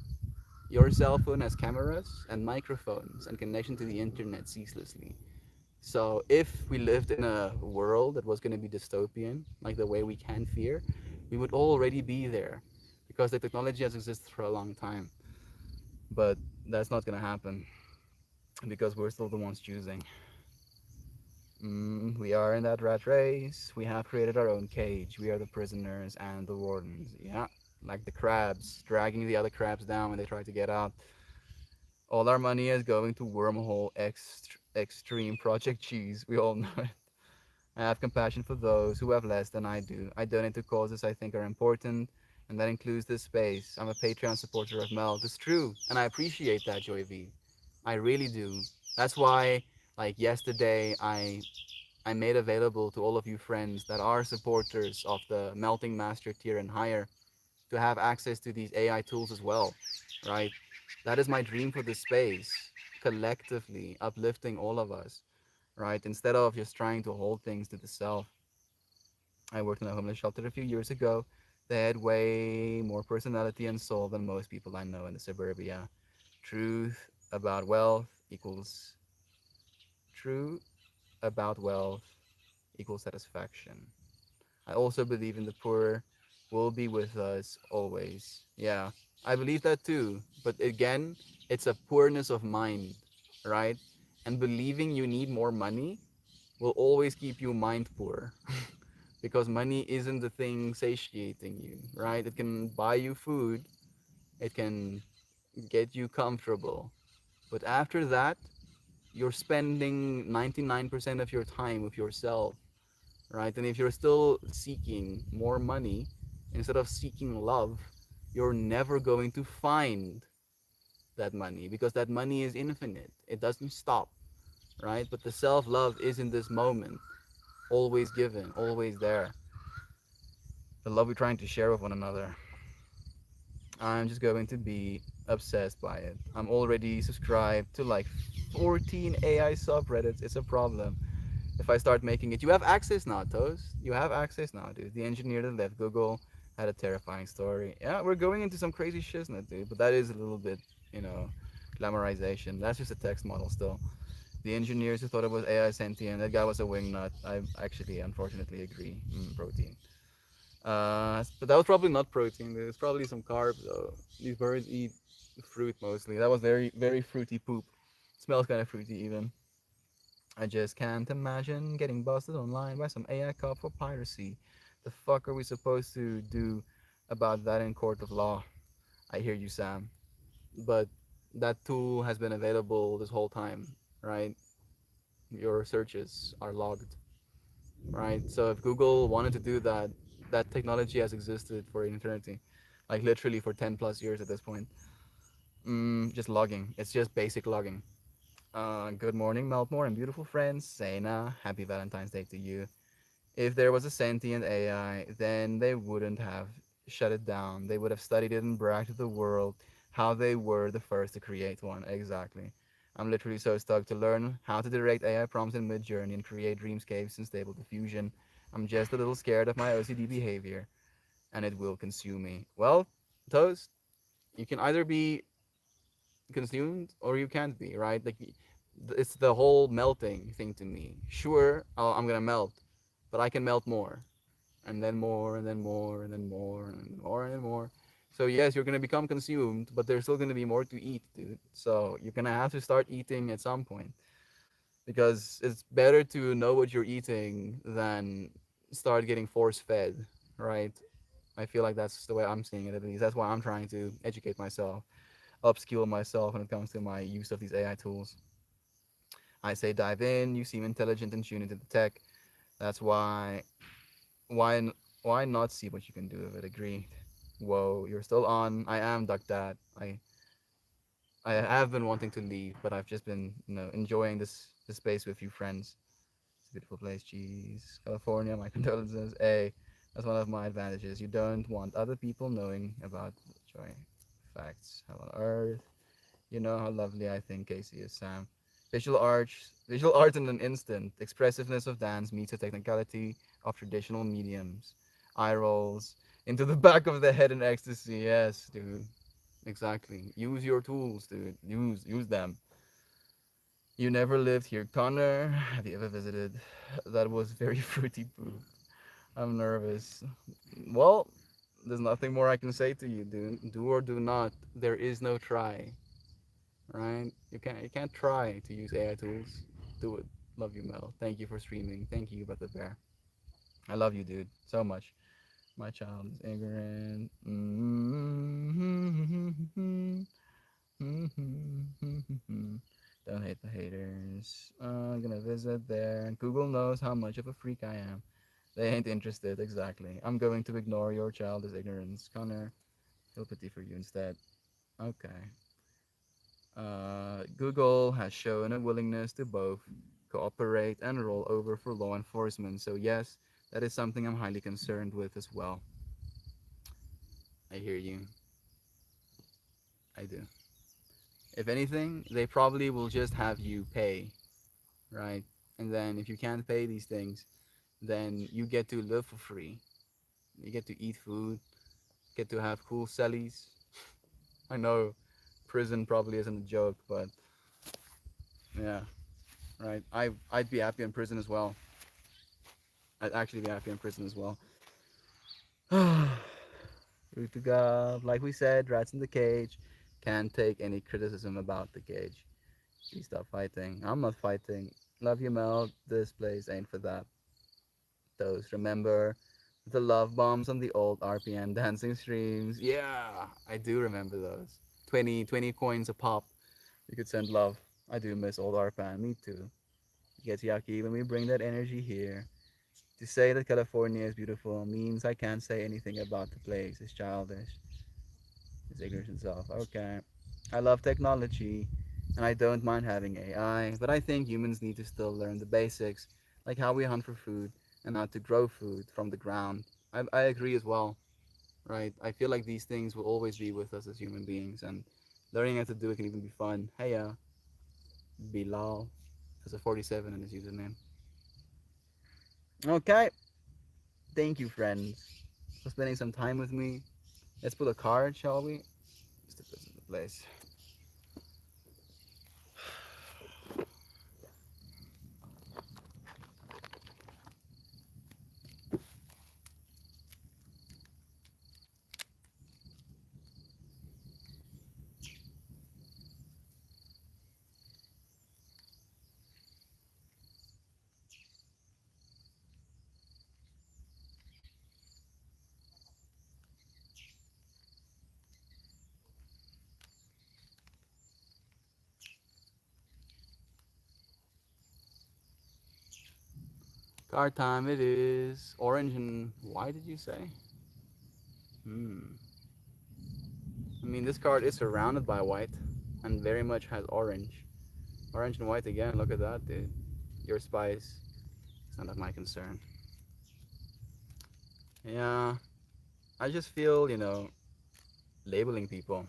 Speaker 2: Your cell phone has cameras and microphones and connection to the internet ceaselessly. So if we lived in a world that was going to be dystopian, like the way we can fear, we would already be there because the technology has existed for a long time. But that's not going to happen because we're still the ones choosing. We are in that rat race. We have created our own cage. We are the prisoners and the wardens. Yeah, like the crabs dragging the other crabs down when they try to get out. All our money is going to wormhole extreme project cheese. We all know it. I have compassion for those who have less than I do. I donate to causes I think are important, and that includes this space. I'm a Patreon supporter of Mel. It's true, and I appreciate that, Joy V. I really do. That's why, like yesterday, I made available to all of you friends that are supporters of the Melting Master tier and higher to have access to these AI tools as well, right? That is my dream for this space, collectively uplifting all of us, right? Instead of just trying to hold things to the self. I worked in a homeless shelter a few years ago. They had way more personality and soul than most people I know in the suburbia. Truth about wealth equals true about wealth equals satisfaction. I also believe in the poor will be with us always. Yeah, I believe that too. But again, it's a poorness of mind, right? And believing you need more money will always keep you mind poor because money isn't the thing satiating you, right? It can buy you food, it can get you comfortable. But after that, you're spending 99% of your time with yourself, right? And if you're still seeking more money instead of seeking love, you're never going to find that money because that money is infinite. It doesn't stop, right? But the self love is in this moment, always given, always there. The love we're trying to share with one another. I'm just going to be obsessed by it. I'm already subscribed to like 14 AI subreddits. It's a problem. If I start making it, you have access now, Toast. You have access now, dude. The engineer that left Google had a terrifying story. Yeah, we're going into some crazy shiznit, dude. But that is a little bit, you know, glamorization. That's just a text model still. The engineers who thought it was AI sentient, that guy was a wingnut. I actually, unfortunately, agree. Protein. But that was probably not protein. There's probably some carbs though. These birds eat fruit mostly. That was very, very fruity poop. Smells kind of fruity even. I just can't imagine getting busted online by some AI cop for piracy.
Speaker 1: The fuck are we supposed to do about that in court of law? I hear you, Sam. But that tool has been available this whole time, right? Your searches are logged, right? So if Google wanted to do that, that technology has existed for eternity, like literally for 10 plus years at this point. Just logging. It's just basic logging. Good morning, Meltmore and beautiful friends. Sena, happy Valentine's Day to you. If there was a sentient AI, then they wouldn't have shut it down. They would have studied it and bragged to the world how they were the first to create one. Exactly. I'm literally so stoked to learn how to direct AI prompts in Midjourney and create dreamscapes in Stable Diffusion. I'm just a little scared of my OCD behavior, and it will consume me. Well, Toast, you can either be consumed or you can't be, right? Like, it's the whole melting thing to me. Sure, I'm gonna melt, but I can melt more, and then more, and then more, and then more, and then more, and then more. So yes, you're gonna become consumed, but there's still gonna be more to eat, dude. So you're gonna have to start eating at some point because it's better to know what you're eating than start getting force fed, right? I feel like that's the way I'm seeing it at least. That's why I'm trying to educate myself, upskill myself when it comes to my use of these AI tools. I say dive in. You seem intelligent and tuned into the tech. That's why why not see what you can do with it? Agreed. Whoa, you're still on. I am Duck Dad. I have been wanting to leave, but I've just been enjoying this space with you friends. It's a beautiful place. Jeez, California. My condolences. Hey, that's one of my advantages. You don't want other people knowing about joy. Facts. Hell on earth. You know how lovely I think Casey is, Sam. Visual art in an instant. Expressiveness of dance meets the technicality of traditional mediums. Eye rolls into the back of the head in ecstasy. Yes, dude. Exactly. Use your tools, dude. Use them. You never lived here, Connor. Have you ever visited? That was very fruity poo. I'm nervous. Well, there's nothing more I can say to you, dude. Do or do not. There is no try. Right? You can't try to use AI tools. Do it. Love you, Mel. Thank you for streaming. Thank you, Brother Bear. I love you, dude, so much. My child is ignorant. Don't hate the haters. I'm gonna visit there. Google knows how much of a freak I am. They ain't interested, exactly. I'm going to ignore your childish ignorance. Connor, feel pity for you instead. Okay. Google has shown a willingness to both cooperate and roll over for law enforcement. So, yes, that is something I'm highly concerned with as well. I hear you. I do. If anything, they probably will just have you pay, right? And then if you can't pay these things, then you get to live for free. You get to eat food, get to have cool cellies. I know prison probably isn't a joke, but yeah, right. I'd be happy in prison as well. I'd actually be happy in prison as well. Root to God. Like we said, rats in the cage. Can't take any criticism about the cage. Please stop fighting. I'm not fighting. Love you, Mel. This place ain't for that. Those remember the love bombs on the old RPN dancing streams. Yeah, I do remember those. 20 coins a pop. You could send love. I do miss old RPN. Me too. It gets yucky when we bring that energy here. To say that California is beautiful means I can't say anything about the place. It's childish. It's ignorance itself. Okay. I love technology, and I don't mind having AI, but I think humans need to still learn the basics, like how we hunt for food and how to grow food from the ground. I agree as well, right? I feel like these things will always be with us as human beings, and learning how to do it can even be fun. Hey, Bilal has a 47 in his username. Okay. Thank you, friends, for spending some time with me. Let's put a card, shall we? Just to put in the place. Card time it is. Orange and white, did you say? Hmm. I mean, this card is surrounded by white and very much has orange. Orange and white again. Look at that, dude. Your spice. It's none of my concern. Yeah, I just feel, labeling people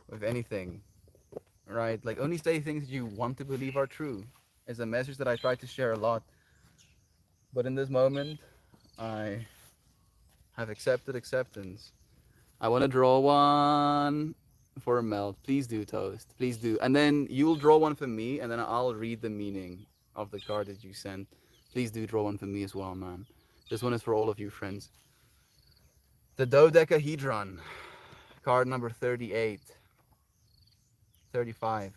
Speaker 1: with anything, right? Like, only say things you want to believe are true is a message that I try to share a lot. But in this moment, I have accepted acceptance. I want to draw one for Mel. Please do, Toast. Please do. And then you'll draw one for me, and then I'll read the meaning of the card that you sent. Please do draw one for me as well, man. This one is for all of you friends. The dodecahedron, card number 38, 35,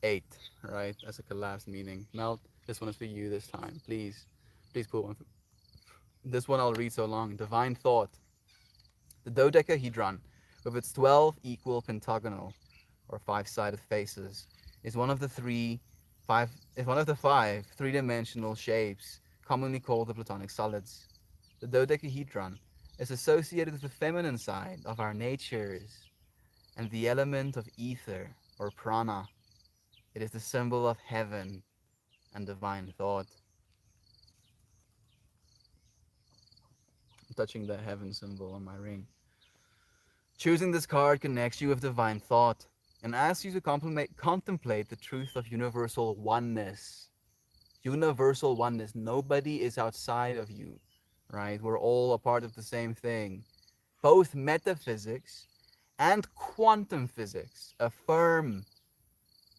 Speaker 1: 8, right? That's a collapsed meaning. Mel, this one is for you this time. Please, please put one. This one I'll read so long. Divine thought. The dodecahedron, with its 12 equal pentagonal or five-sided faces, is one of the five three-dimensional shapes commonly called the Platonic solids. The dodecahedron is associated with the feminine side of our natures and the element of ether or prana. It is the symbol of heaven and divine thought. I'm touching the heaven symbol on my ring. Choosing this card connects you with divine thought and asks you to contemplate the truth of universal oneness. Universal oneness. Nobody is outside of you, right? We're all a part of the same thing. Both metaphysics and quantum physics affirm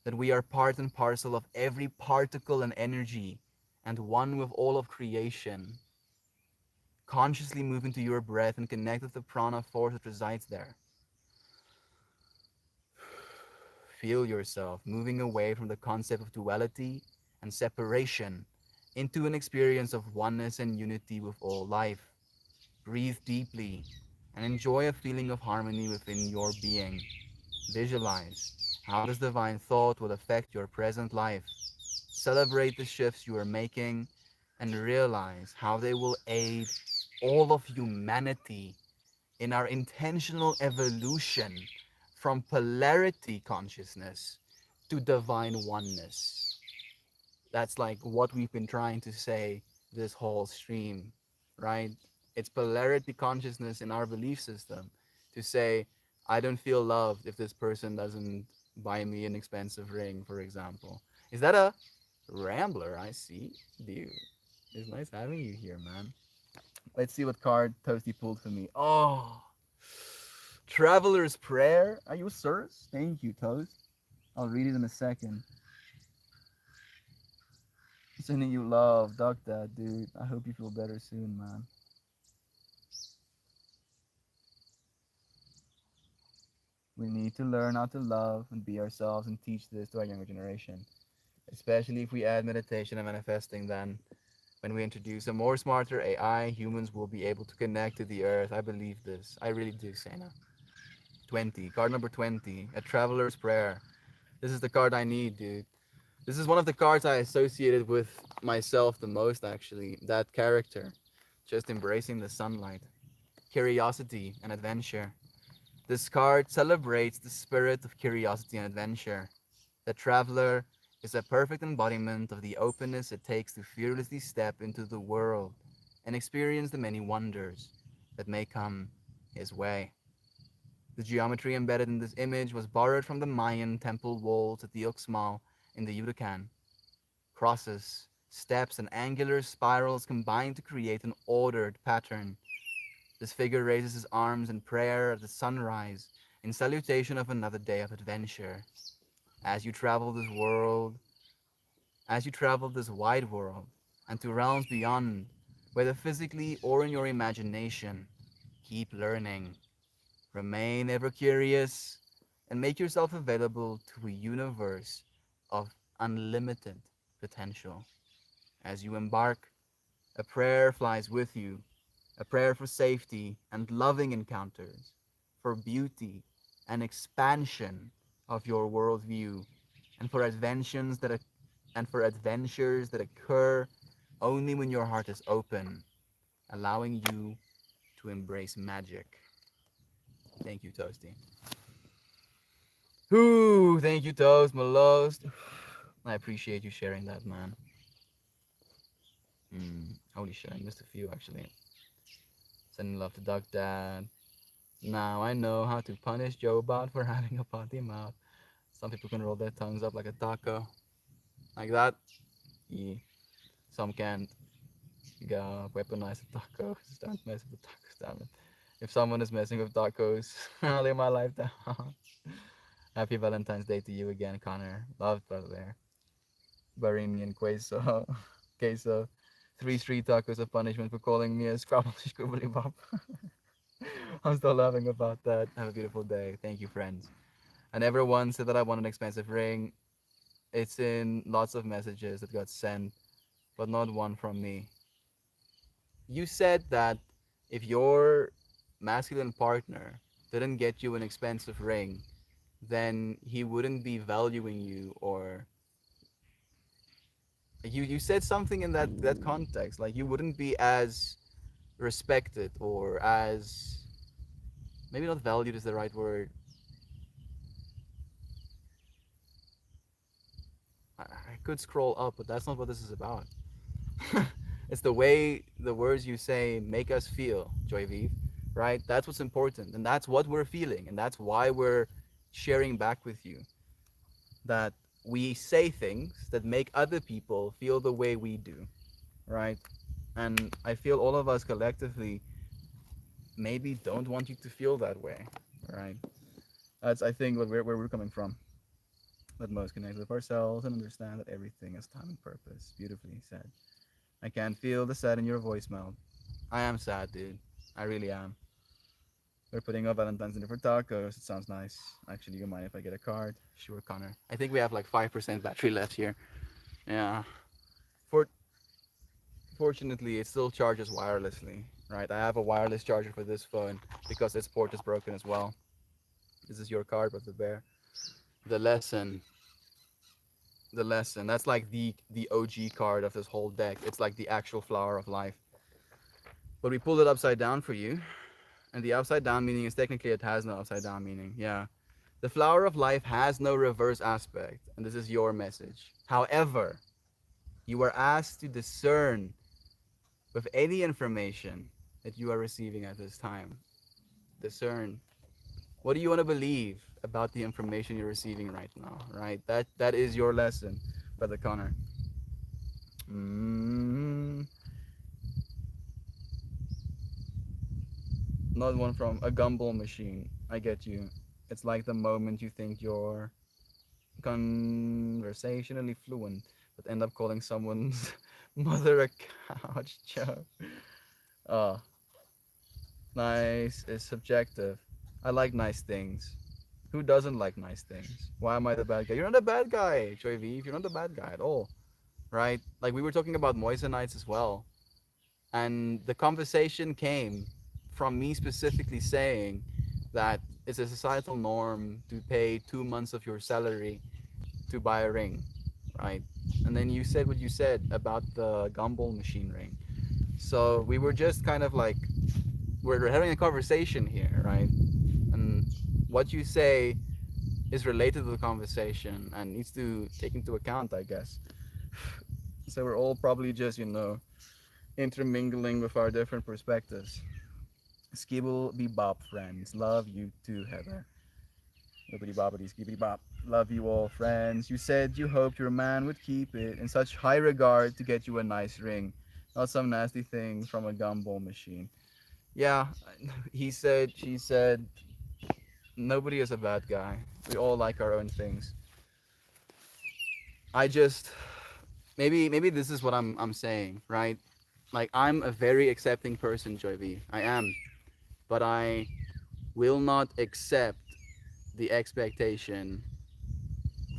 Speaker 1: that we are part and parcel of every particle and energy and one with all of creation. Consciously move into your breath and connect with the prana force that resides there. Feel yourself moving away from the concept of duality and separation into an experience of oneness and unity with all life. Breathe deeply and enjoy a feeling of harmony within your being. Visualize how this divine thought will affect your present life. Celebrate the shifts you are making and realize how they will aid all of humanity in our intentional evolution from polarity consciousness to divine oneness. That's like what we've been trying to say this whole stream, right? It's polarity consciousness in our belief system to say, I don't feel loved if this person doesn't buy me an expensive ring, for example. Is that a rambler? I see. Dude, it's nice having you here, man. Let's see what card Toasty pulled for me. Oh, Traveler's Prayer. Are you a service? Thank you, Toast. I'll read it in a second. Sending you love. Duck that, dude. I hope you feel better soon, man. We need to learn how to love and be ourselves and teach this to our younger generation. Especially if we add meditation and manifesting, then when we introduce a more smarter AI, humans will be able to connect to the earth. I believe this. I really do, Sena. 20. Card number 20. A Traveler's Prayer. This is the card I need, dude. This is one of the cards I associated with myself the most, actually. That character. Just embracing the sunlight. Curiosity and adventure. This card celebrates the spirit of curiosity and adventure. The traveler is a perfect embodiment of the openness it takes to fearlessly step into the world and experience the many wonders that may come his way. The geometry embedded in this image was borrowed from the Mayan temple walls at the Uxmal in the Yucatan. Crosses, steps, and angular spirals combine to create an ordered pattern. This figure raises his arms in prayer at the sunrise in salutation of another day of adventure. As you travel this world, as you travel this wide world, and to realms beyond, whether physically or in your imagination, keep learning. Remain ever curious and make yourself available to a universe of unlimited potential. As you embark, a prayer flies with you, a prayer for safety and loving encounters, for beauty and expansion of your worldview, and for
Speaker 2: and for adventures that occur only when your heart is open, allowing you to embrace magic. Thank you, Toasty. Ooh, thank you, Toast, my lost. I appreciate you sharing that, man. Holy shit, I missed a few actually. Sending love to Duck Dad. Now I know how to punish Joe Bot for having a potty mouth. Some people can roll their tongues up like a taco. Like that. Yeah. Some can't. You gotta weaponize the tacos. Don't mess with the tacos, damn it. If someone is messing with tacos, I'll lay my life down. Happy Valentine's Day to you again, Connor. Loved, by the way. Barini and Queso. Queso. Three street tacos of punishment for calling me a Scrabble Scribbly Bop. I'm still laughing about that. Have a beautiful day. Thank you, friends. I never once said that I want an expensive ring. It's in lots of messages that got sent, but not one from me. You said that if your masculine partner didn't get you an expensive ring, then he wouldn't be valuing you, or you said something in that context, like you wouldn't be as respected, or as, maybe not valued is the right word. I could scroll up, but that's not what this is about. It's the way the words you say make us feel, Joy Vive, right? That's what's important, and that's what we're feeling, and that's why we're sharing back with you, that we say things that make other people feel the way we do, right? And I feel all of us collectively maybe don't want you to feel that way, right? That's, I think, where we're coming from. Let most connect with ourselves and understand that everything has time and purpose. Beautifully said. I can feel the sad in your voice, Mel. I am sad, dude. I really am. We're putting up Valentine's Dinner for tacos. It sounds nice. Actually, you mind if I get a card? Sure, Connor. I think we have like 5% battery left here. Yeah. For Fortunately, it still charges wirelessly, right? I have a wireless charger for this phone because its port is broken as well. This is your card, but the bear. The lesson. The lesson. That's like the OG card of this whole deck. It's like the actual flower of life. But we pulled it upside down for you. And the upside down meaning is technically it has no upside down meaning. Yeah. The flower of life has no reverse aspect. And this is your message. However, you are asked to discern with any information that you are receiving at this time. Discern. What do you want to believe about the information you're receiving right now, right? That is your lesson, Brother Connor. Mm, not one from a gumball machine. I get you. It's like the moment you think you're conversationally fluent, but end up calling someone's mother a couch joke. Oh, nice is subjective. I like nice things. Who doesn't like nice things? Why am I the bad guy? You're not a bad guy, Joy V. You're not the bad guy at all, right? Like we were talking about Moisenites as well, and the conversation came from me specifically saying that it's a societal norm to pay 2 months of your salary to buy a ring, right? And then you said what you said about the gumball machine ring. So we were just kind of like, we're having a conversation here, right? And what you say is related to the conversation and needs to take into account, I guess. So we're all probably just, intermingling with our different perspectives. Skibble bebop friends. Love you too, Heather. Bibbidi bobbidi skibidi bop. Love you all, friends. You said you hoped your man would keep it in such high regard to get you a nice ring, not some nasty thing from a gumball machine. Yeah, he said, she said, nobody is a bad guy. We all like our own things. I just, maybe this is what I'm saying, right? Like I'm a very accepting person, Joy V. I am, but I will not accept the expectation,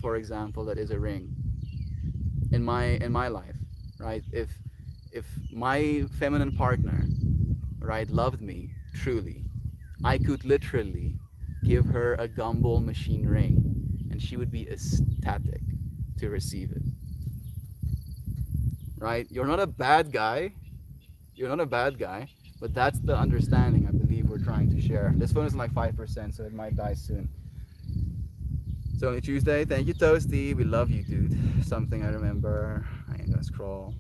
Speaker 2: for example, that is a ring in my life, right? If my feminine partner, right, loved me truly, I could literally give her a gumball machine ring and she would be ecstatic to receive it.
Speaker 1: right? You're not a bad guy. You're not a bad guy, but that's the understanding I believe we're trying to share. This phone is like 5%, so it might die soon. It's only Tuesday. Thank you, Toasty. We love you, dude. Something I remember. I ain't gonna scroll.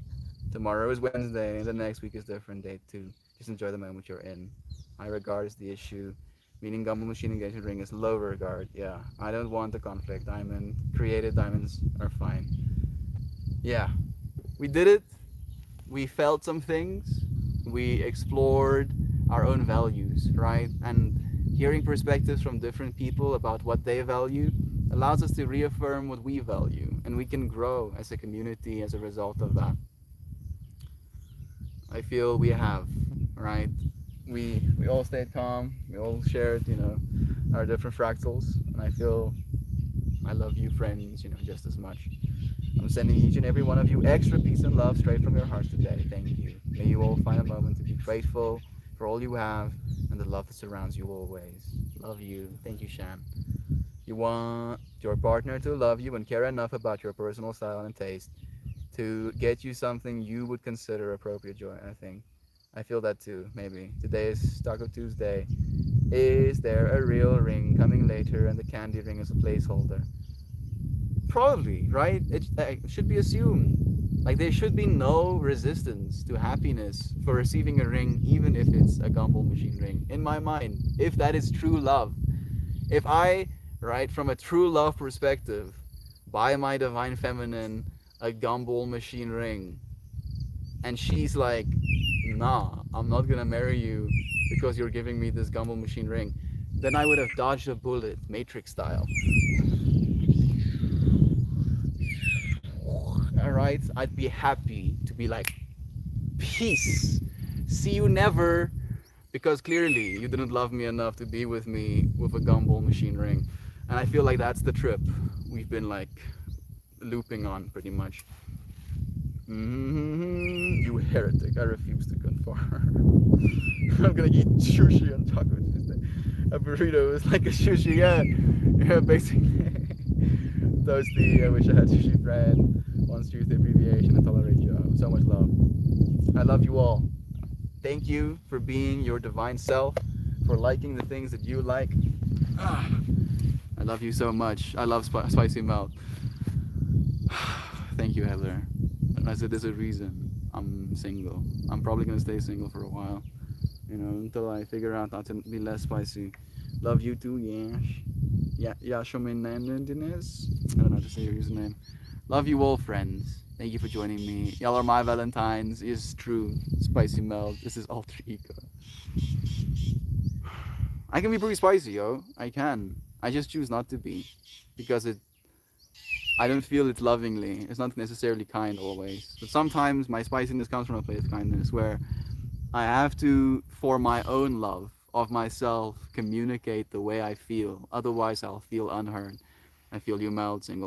Speaker 1: Tomorrow is Wednesday. The next week is different day too. Just enjoy the moment you're in. High regard is the issue. Meaning Gumball Machine Engagement Ring is low regard. Yeah, I don't want the conflict. Diamond. Created diamonds are fine. Yeah, we did it. We felt some things. We explored our own values, right? And hearing perspectives from different people about what they value allows us to reaffirm what we value, and we can grow as a community as a result of that. I feel we have, right? We all stayed calm. We all shared, our different fractals, and I feel I love you, friends, just as much. I'm sending each and every one of you extra peace and love straight from your hearts today. Thank you. May you all find a moment to be grateful for all you have and the love that surrounds you always. Love you. Thank you, Shan. You want your partner to love you and care enough about your personal style and taste to get you something you would consider appropriate joy, I think. I feel that too, maybe. Today is Taco Tuesday. Is there a real ring coming later and the candy ring is a placeholder? Probably, right? It should be assumed. Like, there should be no resistance to happiness for receiving a ring, even if it's a Gumball Machine ring, in my mind. If that is true love. If I, right, from a true love perspective, buy my Divine Feminine a Gumball Machine ring, and she's like, nah, I'm not gonna marry you because you're giving me this Gumball Machine ring, then I would have dodged a bullet, Matrix style. Alright, I'd be happy to be like, peace, see you never, because clearly you didn't love me enough to be with me with a Gumball Machine ring. And I feel like that's the trip we've been like looping on pretty much. You heretic, I refuse to conform. I'm gonna eat sushi on Taco Tuesday. A burrito is like a sushi, yeah, basically. Toasty, I wish I had sushi bread. Once Tuesday abbreviation and tolerate you. So much love. I love you all. Thank you for being your divine self, for liking the things that you like. I love you so much. I love spicy melt. Thank you, Heather. I said there's a reason I'm single. I'm probably gonna stay single for a while, until I figure out how to be less spicy. Love you too, Yash. Yashominandines. I don't know how to say your username. Love you all, friends. Thank you for joining me. Y'all are my Valentines. Is true. Spicy melt. This is alter ego. I can be pretty spicy, yo. I can. I just choose not to be, because I don't feel it lovingly. It's not necessarily kind always. But sometimes my spiciness comes from a place of kindness where I have to, for my own love of myself, communicate the way I feel. Otherwise, I'll feel unheard. I feel you melt, single.